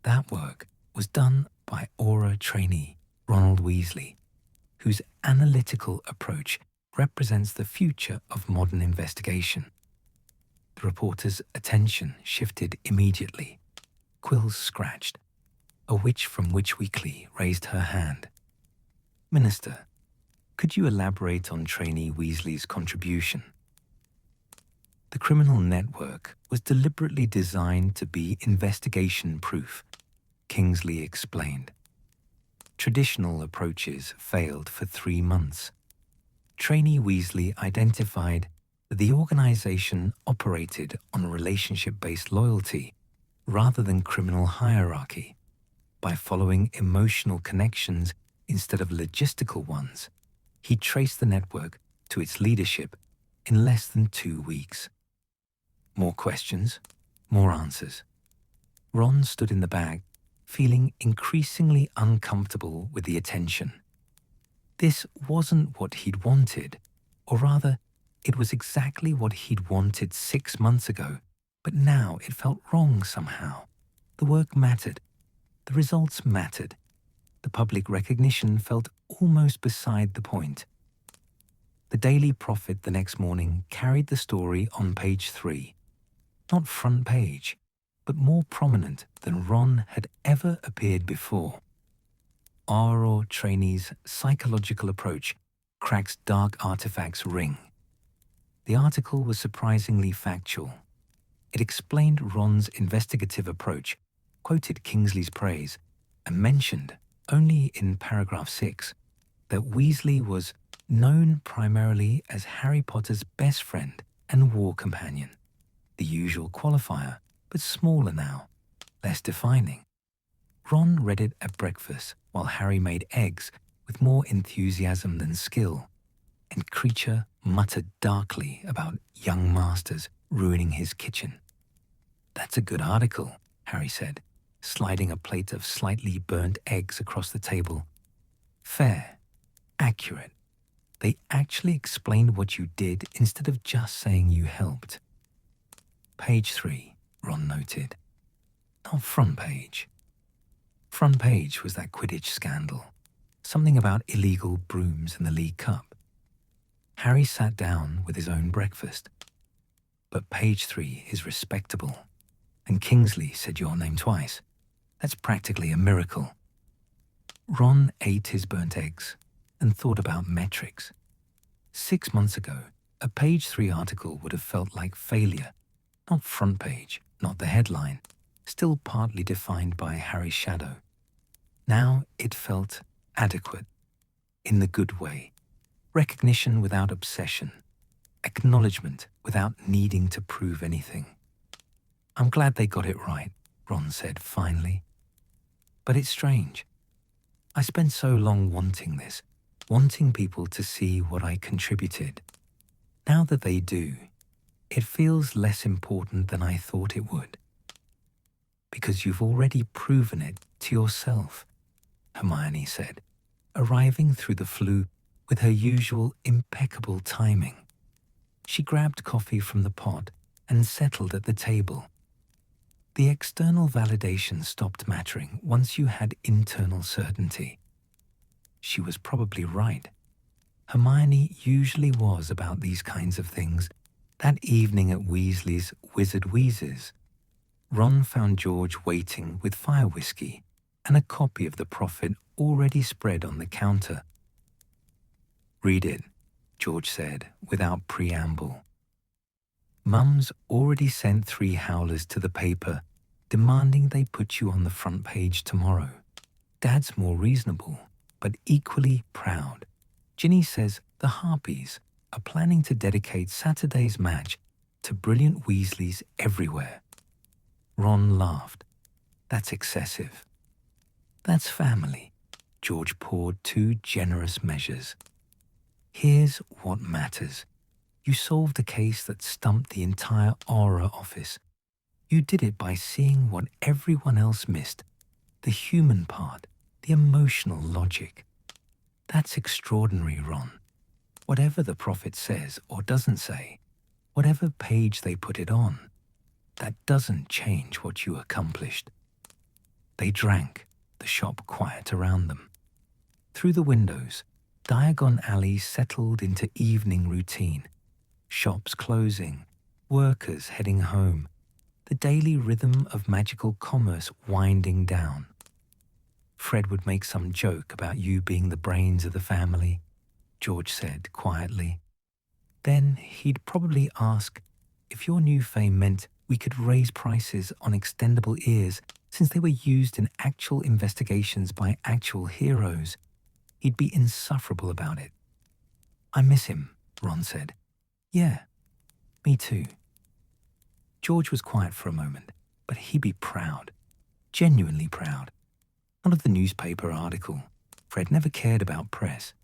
That work was done by Aura trainee Ronald Weasley, whose analytical approach represents the future of modern investigation. The reporter's attention shifted immediately. Quills scratched. A witch from Witch Weekly raised her hand. Minister, could you elaborate on trainee Weasley's contribution? The criminal network was deliberately designed to be investigation-proof, Kingsley explained. Traditional approaches failed for 3 months. Trainee Weasley identified that the organization operated on relationship-based loyalty rather than criminal hierarchy. By following emotional connections instead of logistical ones, he traced the network to its leadership in less than 2 weeks. More questions, more answers. Ron stood in the bag, feeling increasingly uncomfortable with the attention. This wasn't what he'd wanted, or rather, it was exactly what he'd wanted 6 months ago, but now it felt wrong somehow. The work mattered. The results mattered. The public recognition felt almost beside the point. The Daily Prophet the next morning carried the story on page 3. Not front page, but more prominent than Ron had ever appeared before. Aura trainee's psychological approach cracks dark artifacts ring. The article was surprisingly factual. It explained Ron's investigative approach, quoted Kingsley's praise, and mentioned, only in paragraph 6, that Weasley was known primarily as Harry Potter's best friend and war companion. The usual qualifier, but smaller now, less defining. Ron read it at breakfast while Harry made eggs with more enthusiasm than skill, and Creature muttered darkly about young masters ruining his kitchen. That's a good article, Harry said, sliding a plate of slightly burnt eggs across the table. Fair, accurate. They actually explained what you did instead of just saying you helped. Page 3, Ron noted. Not front page. Front page was that Quidditch scandal, something about illegal brooms in the League Cup. Harry sat down with his own breakfast. But page 3 is respectable, and Kingsley said your name twice. That's practically a miracle. Ron ate his burnt eggs and thought about metrics. 6 months ago, a page 3 article would have felt like failure. Not front page, not the headline, still partly defined by Harry's shadow. Now it felt adequate, in the good way. Recognition without obsession. Acknowledgement without needing to prove anything. I'm glad they got it right, Ron said finally. But it's strange. I spent so long wanting this, wanting people to see what I contributed. Now that they do, it feels less important than I thought it would. Because you've already proven it to yourself, Hermione said, arriving through the flue with her usual impeccable timing. She grabbed coffee from the pot and settled at the table. The external validation stopped mattering once you had internal certainty. She was probably right. Hermione usually was about these kinds of things. That evening at Weasley's Wizard Wheezes, Ron found George waiting with fire whiskey and a copy of The Prophet already spread on the counter. "Read it," George said without preamble. "Mum's already sent 3 howlers to the paper, demanding they put you on the front page tomorrow. Dad's more reasonable, but equally proud. Ginny says the Harpies are planning to dedicate Saturday's match to brilliant Weasleys everywhere." Ron laughed. "That's excessive." "That's family." George poured 2 generous measures. "Here's what matters. You solved a case that stumped the entire Aura office. You did it by seeing what everyone else missed, the human part, the emotional logic. That's extraordinary, Ron. Whatever the Prophet says or doesn't say, whatever page they put it on, that doesn't change what you accomplished." They drank, the shop quiet around them. Through the windows, Diagon Alley settled into evening routine. Shops closing, workers heading home, the daily rhythm of magical commerce winding down. "Fred would make some joke about you being the brains of the family," George said quietly. "Then he'd probably ask if your new fame meant we could raise prices on extendable ears since they were used in actual investigations by actual heroes. He'd be insufferable about it." "I miss him," Ron said. "Yeah, me too." George was quiet for a moment, but he'd be proud, genuinely proud. Not of the newspaper article. Fred never cared about press,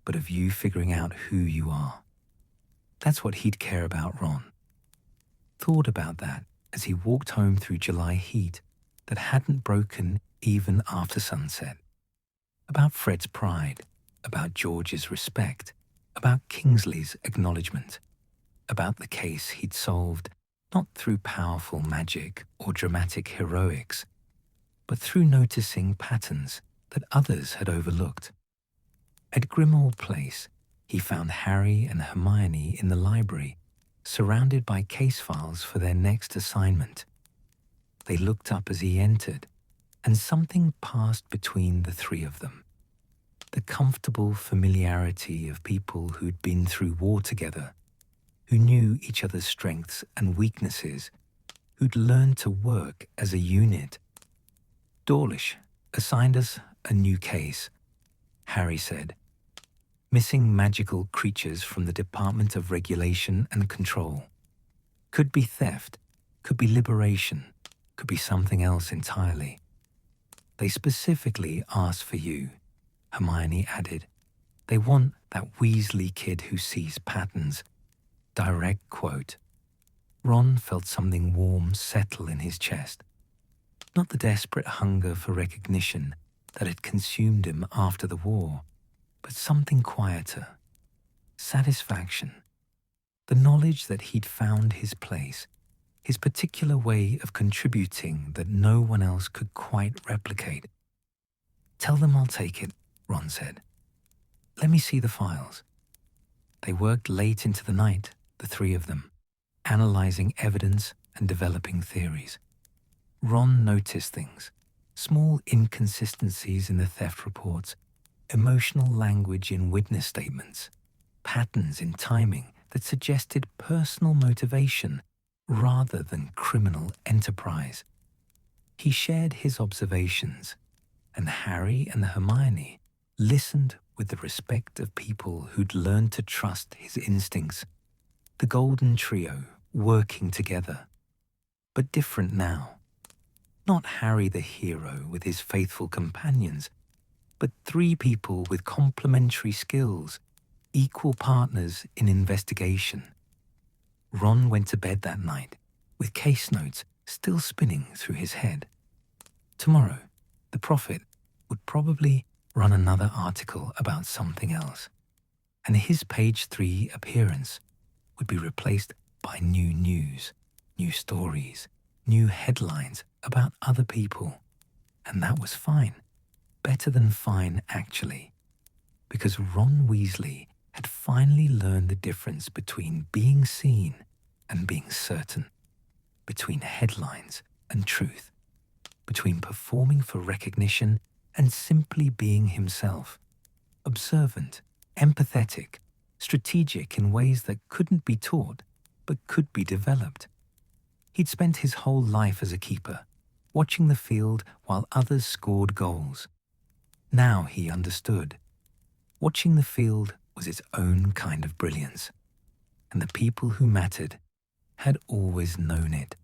but of you figuring out who you are. That's what he'd care about, Ron. Thought about that as he walked home through July heat that hadn't broken even after sunset. About Fred's pride, about George's respect, about Kingsley's acknowledgement, about the case he'd solved not through powerful magic or dramatic heroics, but through noticing patterns that others had overlooked. At Grimmauld Place, he found Harry and Hermione in the library, surrounded by case files for their next assignment. They looked up as he entered, and something passed between the 3 of them. The comfortable familiarity of people who'd been through war together, who knew each other's strengths and weaknesses, who'd learned to work as a unit. "Dawlish assigned us a new case," Harry said. "Missing magical creatures from the Department of Regulation and Control. Could be theft, could be liberation, could be something else entirely. They specifically asked for you," Hermione added. "They want that Weasley kid who sees patterns." Direct quote. Ron felt something warm settle in his chest. Not the desperate hunger for recognition that had consumed him after the war, but something quieter. Satisfaction. The knowledge that he'd found his place, his particular way of contributing that no one else could quite replicate. "Tell them I'll take it," Ron said. "Let me see the files." They worked late into the night, the 3 of them, analyzing evidence and developing theories. Ron noticed things, small inconsistencies in the theft reports, emotional language in witness statements, patterns in timing that suggested personal motivation rather than criminal enterprise. He shared his observations, and Harry and Hermione listened with the respect of people who'd learned to trust his instincts. The Golden Trio working together, but different now. Not Harry the hero with his faithful companions, but 3 people with complementary skills, equal partners in investigation. Ron went to bed that night with case notes still spinning through his head. Tomorrow, the Prophet would probably run another article about something else, and his page 3 appearance would be replaced by new news, new stories, new headlines about other people. And that was fine. Better than fine, actually. Because Ron Weasley had finally learned the difference between being seen and being certain, between headlines and truth, between performing for recognition and simply being himself, observant, empathetic, strategic in ways that couldn't be taught but could be developed. He'd spent his whole life as a keeper, watching the field while others scored goals. Now he understood. Watching the field was its own kind of brilliance, and the people who mattered had always known it.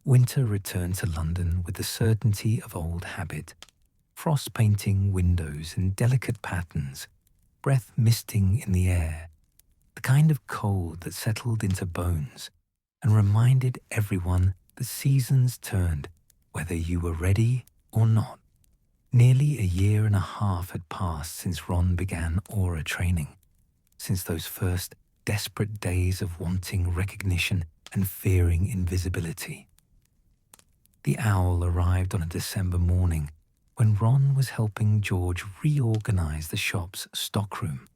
Winter returned to London with the certainty of old habit, frost painting windows in delicate patterns, breath misting in the air, the kind of cold that settled into bones and reminded everyone the seasons turned whether you were ready or not. Nearly a year and a half had passed since Ron began aura training, since those first desperate days of wanting recognition and fearing invisibility. The owl arrived on a December morning when Ron was helping George reorganize the shop's stockroom,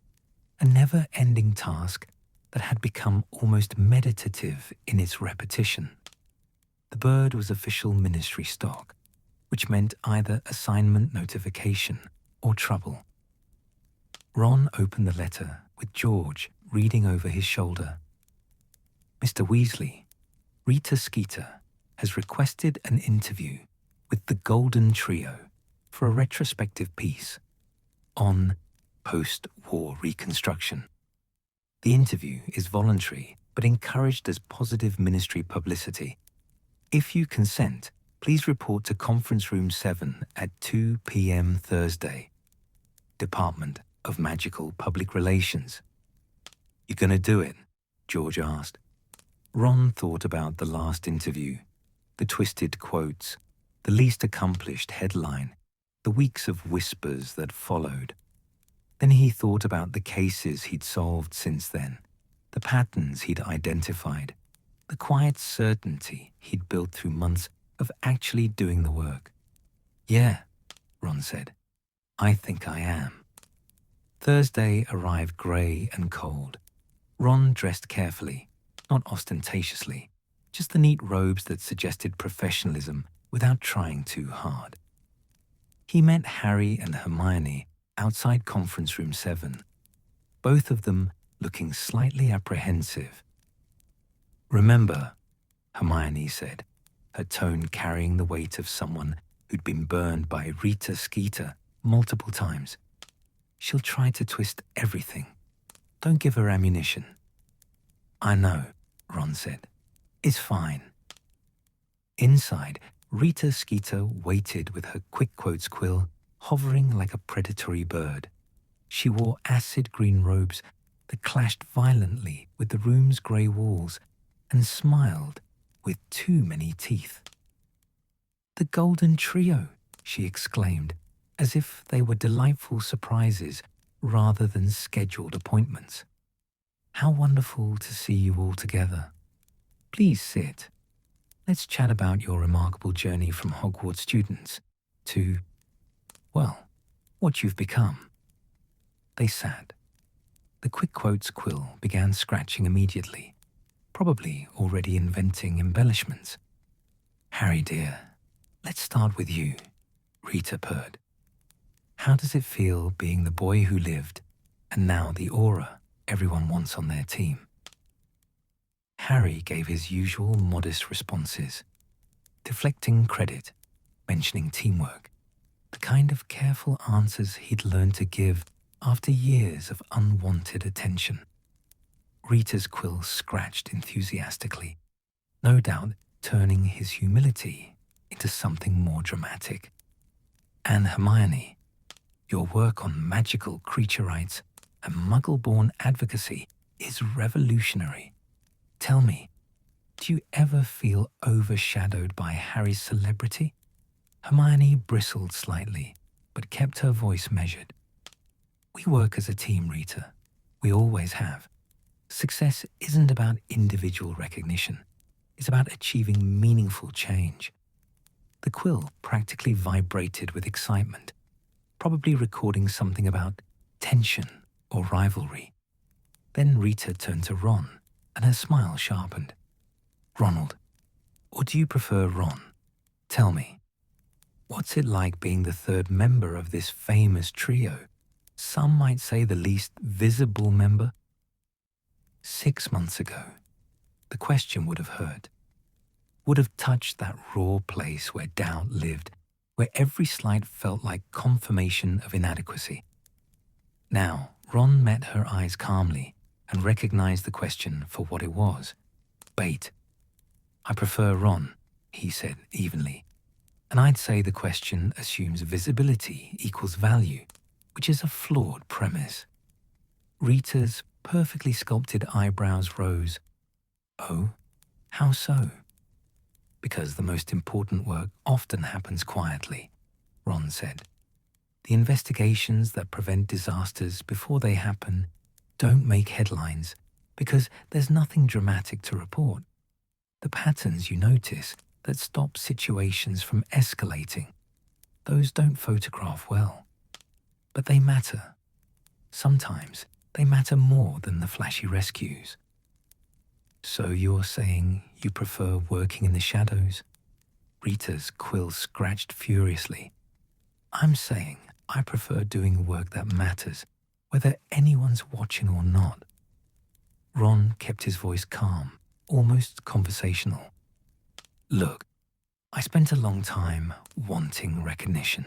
a never-ending task that had become almost meditative in its repetition. The bird was official ministry stock, which meant either assignment notification or trouble. Ron opened the letter with George reading over his shoulder. Mr. Weasley, Rita Skeeter has requested an interview with the Golden Trio for a retrospective piece on post-war reconstruction. The interview is voluntary but encouraged as positive ministry publicity. If you consent, please report to Conference Room 7 at 2 p.m. Thursday. Department of Magical Public Relations. You gonna do it? George asked. Ron thought about the last interview, the twisted quotes, the least accomplished headline, the weeks of whispers that followed. Then he thought about the cases he'd solved since then, the patterns he'd identified, the quiet certainty he'd built through months of actually doing the work. Yeah, Ron said. I think I am. Thursday arrived grey and cold. Ron dressed carefully, not ostentatiously, just the neat robes that suggested professionalism without trying too hard. He met Harry and Hermione outside Conference Room 7, both of them looking slightly apprehensive. Remember, Hermione said, her tone carrying the weight of someone who'd been burned by Rita Skeeter multiple times. She'll try to twist everything. Don't give her ammunition. I know, Ron said. It's fine. Inside, Rita Skeeter waited with her quick quotes quill hovering like a predatory bird. She wore acid green robes that clashed violently with the room's grey walls and smiled with too many teeth. The Golden Trio, she exclaimed, as if they were delightful surprises rather than scheduled appointments. How wonderful to see you all together. Please sit. Let's chat about your remarkable journey from Hogwarts students to, well, what you've become. They sat. The quick quotes quill began scratching immediately, probably already inventing embellishments. Harry dear, let's start with you, Rita purred. How does it feel being the boy who lived and now the aura everyone wants on their team? Harry gave his usual modest responses, deflecting credit, mentioning teamwork, the kind of careful answers he'd learned to give after years of unwanted attention. Rita's quill scratched enthusiastically, no doubt turning his humility into something more dramatic. And Hermione, your work on magical creature rights and muggle-born advocacy is revolutionary. Tell me, do you ever feel overshadowed by Harry's celebrity? Hermione bristled slightly, but kept her voice measured. We work as a team, Rita. We always have. Success isn't about individual recognition. is about achieving meaningful change. The quill practically vibrated with excitement, probably recording something about tension or rivalry. Then Rita turned to Ron, and her smile sharpened. Ronald, or do you prefer Ron? Tell me, what's it like being the third member of this famous trio? Some might say the least visible member. 6 months ago, the question would have hurt, would have touched that raw place where doubt lived, where every slight felt like confirmation of inadequacy. Now, Ron met her eyes calmly and recognized the question for what it was. Bait. I prefer Ron, he said evenly. And I'd say the question assumes visibility equals value, which is a flawed premise. Rita's perfectly sculpted eyebrows rose. Oh, how so? Because the most important work often happens quietly, Ron said. The investigations that prevent disasters before they happen don't make headlines because there's nothing dramatic to report. The patterns you notice that stop situations from escalating, those don't photograph well. But they matter. Sometimes they matter more than the flashy rescues. So you're saying you prefer working in the shadows? Rita's quill scratched furiously. I'm saying I prefer doing work that matters, whether anyone's watching or not. Ron kept his voice calm, almost conversational. Look, I spent a long time wanting recognition,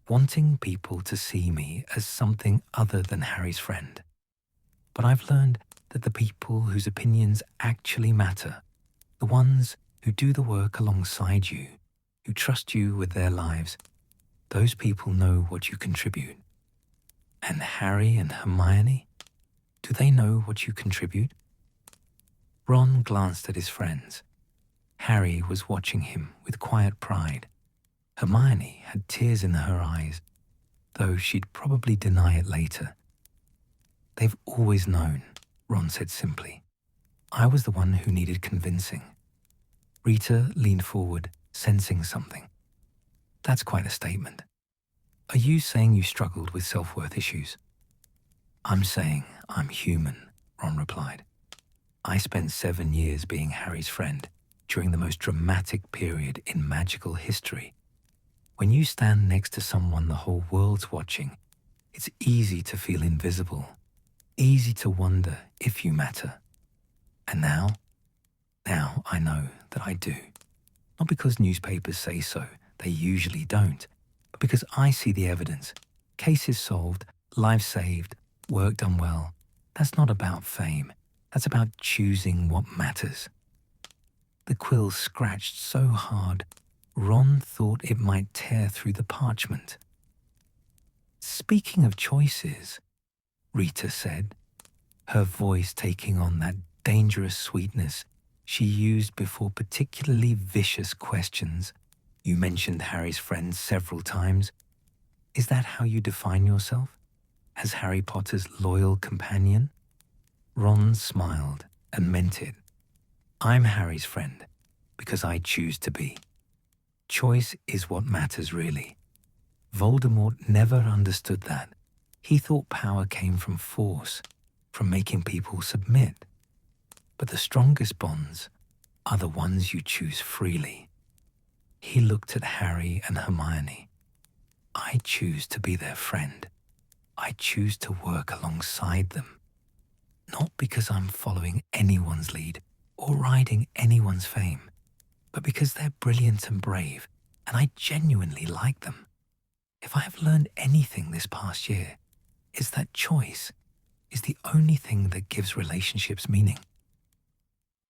wanting people to see me as something other than Harry's friend. But I've learned that the people whose opinions actually matter, the ones who do the work alongside you, who trust you with their lives, those people know what you contribute. And Harry and Hermione, do they know what you contribute? Ron glanced at his friends. Harry was watching him with quiet pride. Hermione had tears in her eyes, though she'd probably deny it later. They've always known, Ron said simply. I was the one who needed convincing. Rita leaned forward, sensing something. That's quite a statement. Are you saying you struggled with self-worth issues? I'm saying I'm human, Ron replied. I spent 7 years being Harry's friend during the most dramatic period in magical history. When you stand next to someone the whole world's watching, it's easy to feel invisible, easy to wonder if you matter. And now I know that I do. Not because newspapers say so, they usually don't, but because I see the evidence. Cases solved, lives saved, work done well. That's not about fame. That's about choosing what matters. The quill scratched so hard, Ron thought it might tear through the parchment. Speaking of choices, Rita said, her voice taking on that dangerous sweetness she used before particularly vicious questions. You mentioned Harry's friend several times. Is that how you define yourself? As Harry Potter's loyal companion? Ron smiled and meant it. I'm Harry's friend because I choose to be. Choice is what matters really. Voldemort never understood that. He thought power came from force, from making people submit. But the strongest bonds are the ones you choose freely. He looked at Harry and Hermione. I choose to be their friend. I choose to work alongside them. Not because I'm following anyone's lead or riding anyone's fame, but because they're brilliant and brave, and I genuinely like them. If I have learned anything this past year, it's that choice is the only thing that gives relationships meaning.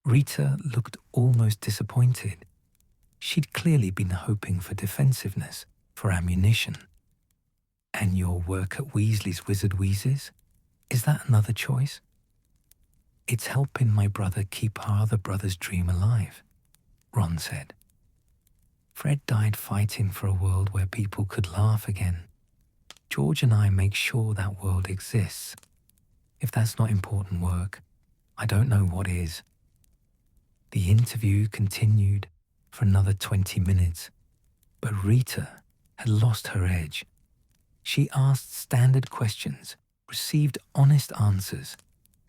Rita looked almost disappointed. She'd clearly been hoping for defensiveness, for ammunition. And your work at Weasley's Wizard Wheezes? Is that another choice? It's helping my brother keep our other brother's dream alive, Ron said. Fred died fighting for a world where people could laugh again. George and I make sure that world exists. If that's not important work, I don't know what is. The interview continued for another 20 minutes, but Rita had lost her edge. She asked standard questions, received honest answers,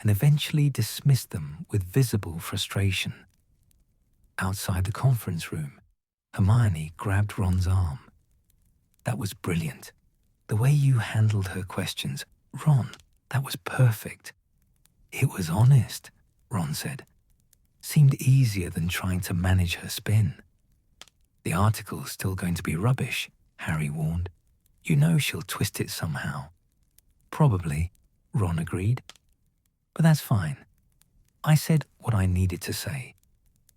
and eventually dismissed them with visible frustration. Outside the conference room, Hermione grabbed Ron's arm. "That was brilliant. The way you handled her questions, Ron, that was perfect." "It was honest," Ron said. "Seemed easier than trying to manage her spin." "The article's still going to be rubbish," Harry warned. "You know she'll twist it somehow." "Probably," Ron agreed. "But that's fine. I said what I needed to say.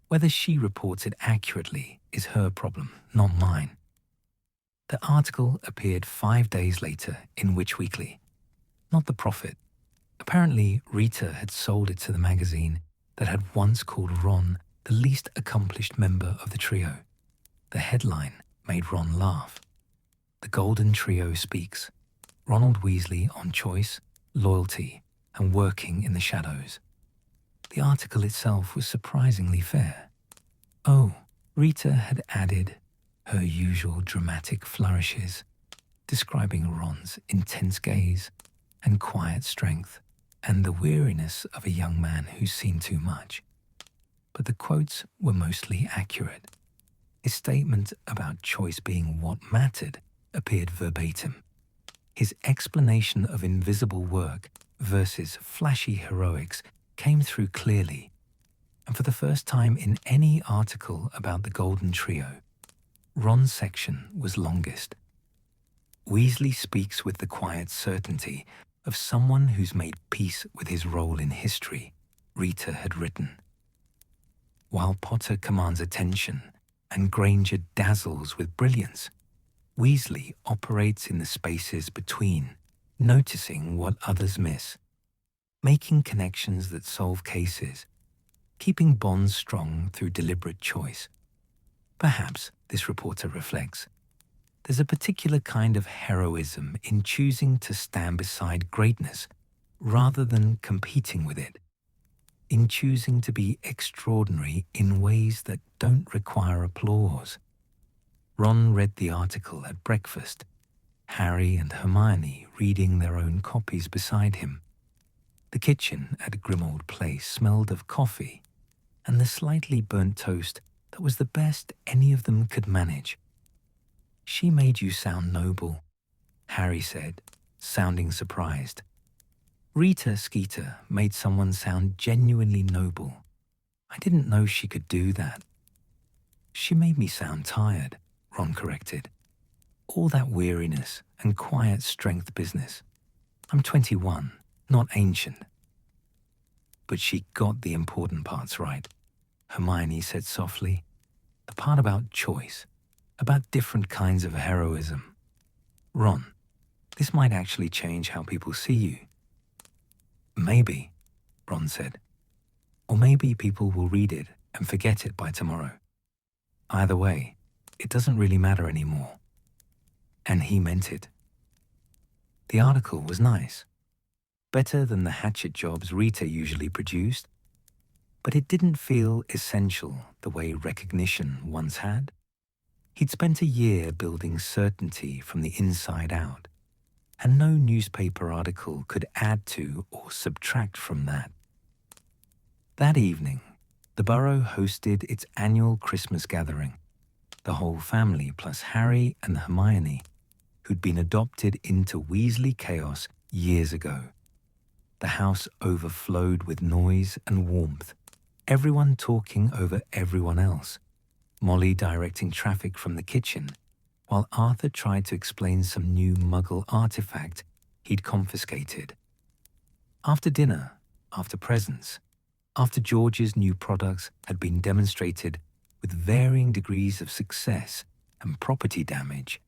Whether she reports it accurately is her problem, not mine." The article appeared 5 days later in Witch Weekly. Not the Prophet. Apparently, Rita had sold it to the magazine that had once called Ron the least accomplished member of the trio. The headline made Ron laugh. "The Golden Trio Speaks. Ronald Weasley on choice, loyalty, and working in the shadows." The article itself was surprisingly fair. Oh, Rita had added her usual dramatic flourishes, describing Ron's intense gaze and quiet strength, and the weariness of a young man who's seen too much. But the quotes were mostly accurate. His statement about choice being what mattered appeared verbatim. His explanation of invisible work versus flashy heroics came through clearly, and for the first time in any article about the Golden Trio, Ron's section was longest. Weasley speaks with the quiet certainty of someone who's made peace with his role in history, Rita had written. While Potter commands attention and Granger dazzles with brilliance, Weasley operates in the spaces between, noticing what others miss, making connections that solve cases, keeping bonds strong through deliberate choice. Perhaps, this reporter reflects, there's a particular kind of heroism in choosing to stand beside greatness rather than competing with it, in choosing to be extraordinary in ways that don't require applause. Ron read the article at breakfast, Harry and Hermione reading their own copies beside him. The kitchen at Grimmauld Place smelled of coffee and the slightly burnt toast that was the best any of them could manage. "She made you sound noble," Harry said, sounding surprised. "Rita Skeeter made someone sound genuinely noble. I didn't know she could do that." "She made me sound tired," Ron corrected. "All that weariness and quiet strength business. I'm 21, not ancient." "But she got the important parts right," Hermione said softly. "The part about choice, about different kinds of heroism. Ron, this might actually change how people see you." "Maybe," Ron said. "Or maybe people will read it and forget it by tomorrow. Either way, it doesn't really matter anymore." And he meant it. The article was nice. Better than the hatchet jobs Rita usually produced, but it didn't feel essential the way recognition once had. He'd spent a year building certainty from the inside out, and no newspaper article could add to or subtract from that. That evening, the Burrow hosted its annual Christmas gathering, the whole family plus Harry and Hermione, who'd been adopted into Weasley chaos years ago. The house overflowed with noise and warmth, everyone talking over everyone else, Molly directing traffic from the kitchen, while Arthur tried to explain some new Muggle artifact he'd confiscated. After dinner, after presents, after George's new products had been demonstrated with varying degrees of success and property damage,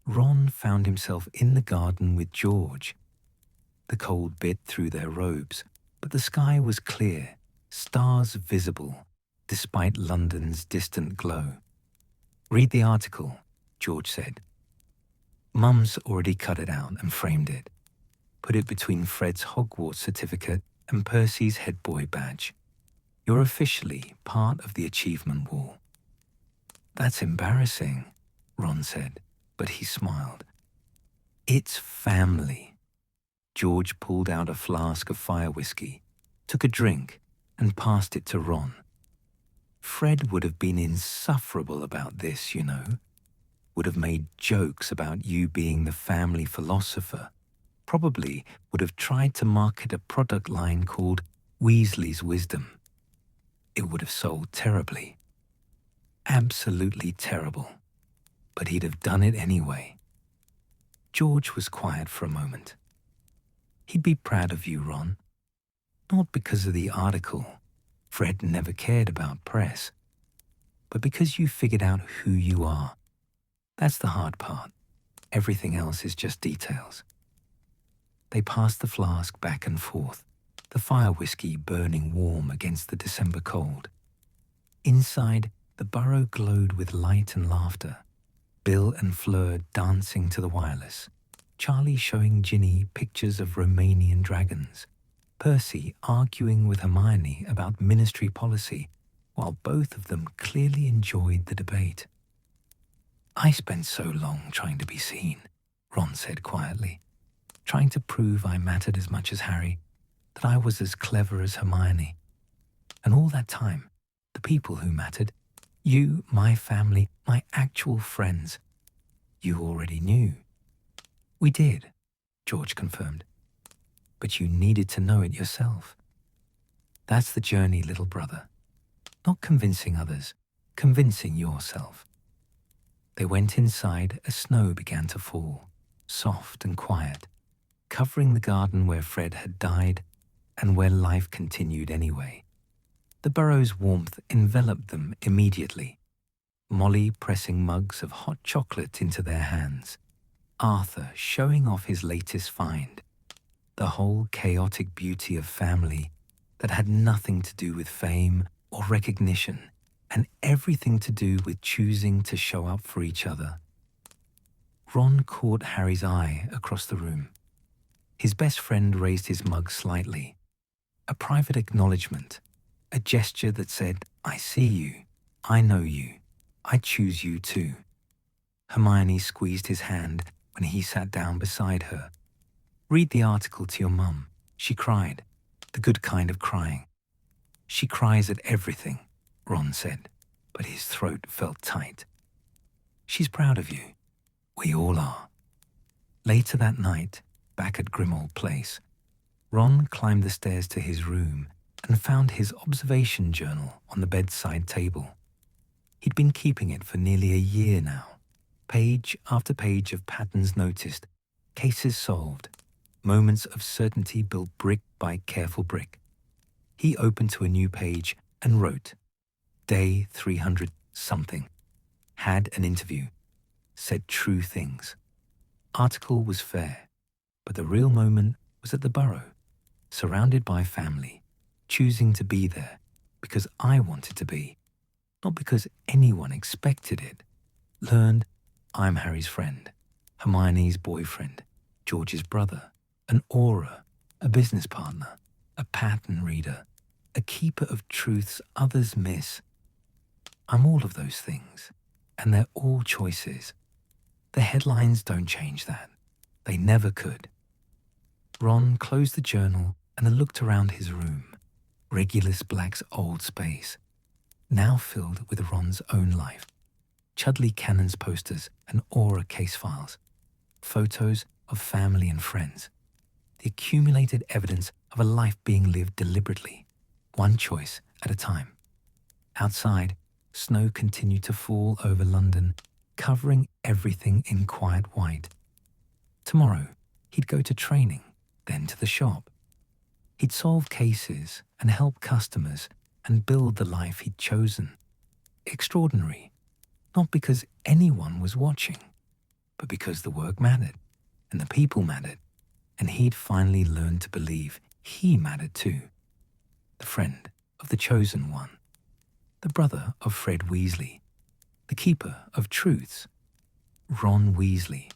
Ron found himself in the garden with George. The cold bit through their robes, but the sky was clear, stars visible, despite London's distant glow. "Read the article," George said. "Mum's already cut it out and framed it. Put it between Fred's Hogwarts certificate and Percy's head boy badge. You're officially part of the achievement wall. That's embarrassing, Ron said, but he smiled. It's family. George pulled out a flask of fire whiskey, took a drink, and passed it to Ron. Fred would have been insufferable about this, you know. Would have made jokes about you being the family philosopher. Probably would have tried to market a product line called Weasley's Wisdom. It would have sold terribly. Absolutely terrible. But he'd have done it anyway. George was quiet for a moment. He'd be proud of you, Ron. Not because of the article. Fred never cared about press. But because you figured out who you are. That's the hard part. Everything else is just details. They passed the flask back and forth, the fire whiskey burning warm against the December cold. Inside, the burrow glowed with light and laughter. Bill and Fleur dancing to the wireless. Charlie showing Ginny pictures of Romanian dragons. Percy arguing with Hermione about ministry policy, while both of them clearly enjoyed the debate. I spent so long trying to be seen, Ron said quietly, trying to prove I mattered as much as Harry, that I was as clever as Hermione. And all that time, the people who mattered, you, my family, my actual friends, you already knew. We did, George confirmed. But you needed to know it yourself. That's the journey, little brother. Not convincing others, convincing yourself. They went inside as snow began to fall, soft and quiet, covering the garden where Fred had died and where life continued anyway. The burrow's warmth enveloped them immediately, Molly pressing mugs of hot chocolate into their hands, Arthur showing off his latest find, the whole chaotic beauty of family that had nothing to do with fame or recognition and everything to do with choosing to show up for each other. Ron caught Harry's eye across the room. His best friend raised his mug slightly, a private acknowledgement, a gesture that said, I see you, I know you, I choose you too. Hermione squeezed his hand when he sat down beside her. Read the article to your mum, she cried, the good kind of crying. She cries at everything, Ron said, but his throat felt tight. She's proud of you. We all are. Later that night, back at Grimmauld Place, Ron climbed the stairs to his room and found his observation journal on the bedside table. He'd been keeping it for nearly a year now, page after page of patterns noticed, cases solved, moments of certainty built brick by careful brick. He opened to a new page and wrote, Day 300-something, had an interview, said true things. Article was fair, but the real moment was at the Burrow, surrounded by family, choosing to be there because I wanted to be, not because anyone expected it. Learned I'm Harry's friend, Hermione's boyfriend, George's brother, an aura, a business partner, a pattern reader, a keeper of truths others miss. I'm all of those things, and they're all choices. The headlines don't change that. They never could. Ron closed the journal and looked around his room, Regulus Black's old space, now filled with Ron's own life. Chudley Cannon's posters and aura case files, photos of family and friends, the accumulated evidence of a life being lived deliberately, one choice at a time. Outside, snow continued to fall over London, covering everything in quiet white. Tomorrow, he'd go to training, then to the shop. He'd solve cases and help customers and build the life he'd chosen. Extraordinary, not because anyone was watching, but because the work mattered and the people mattered, and he'd finally learned to believe he mattered too. The friend of the chosen one, the brother of Fred Weasley, the keeper of truths, Ron Weasley,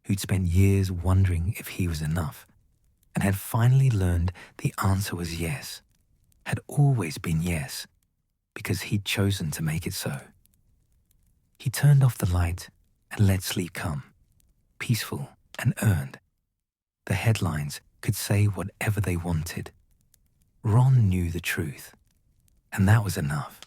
who'd spent years wondering if he was enough, and had finally learned the answer was yes. had always been yes, because he'd chosen to make it so. He turned off the light and let sleep come, peaceful and earned. The headlines could say whatever they wanted. Ron knew the truth, and that was enough.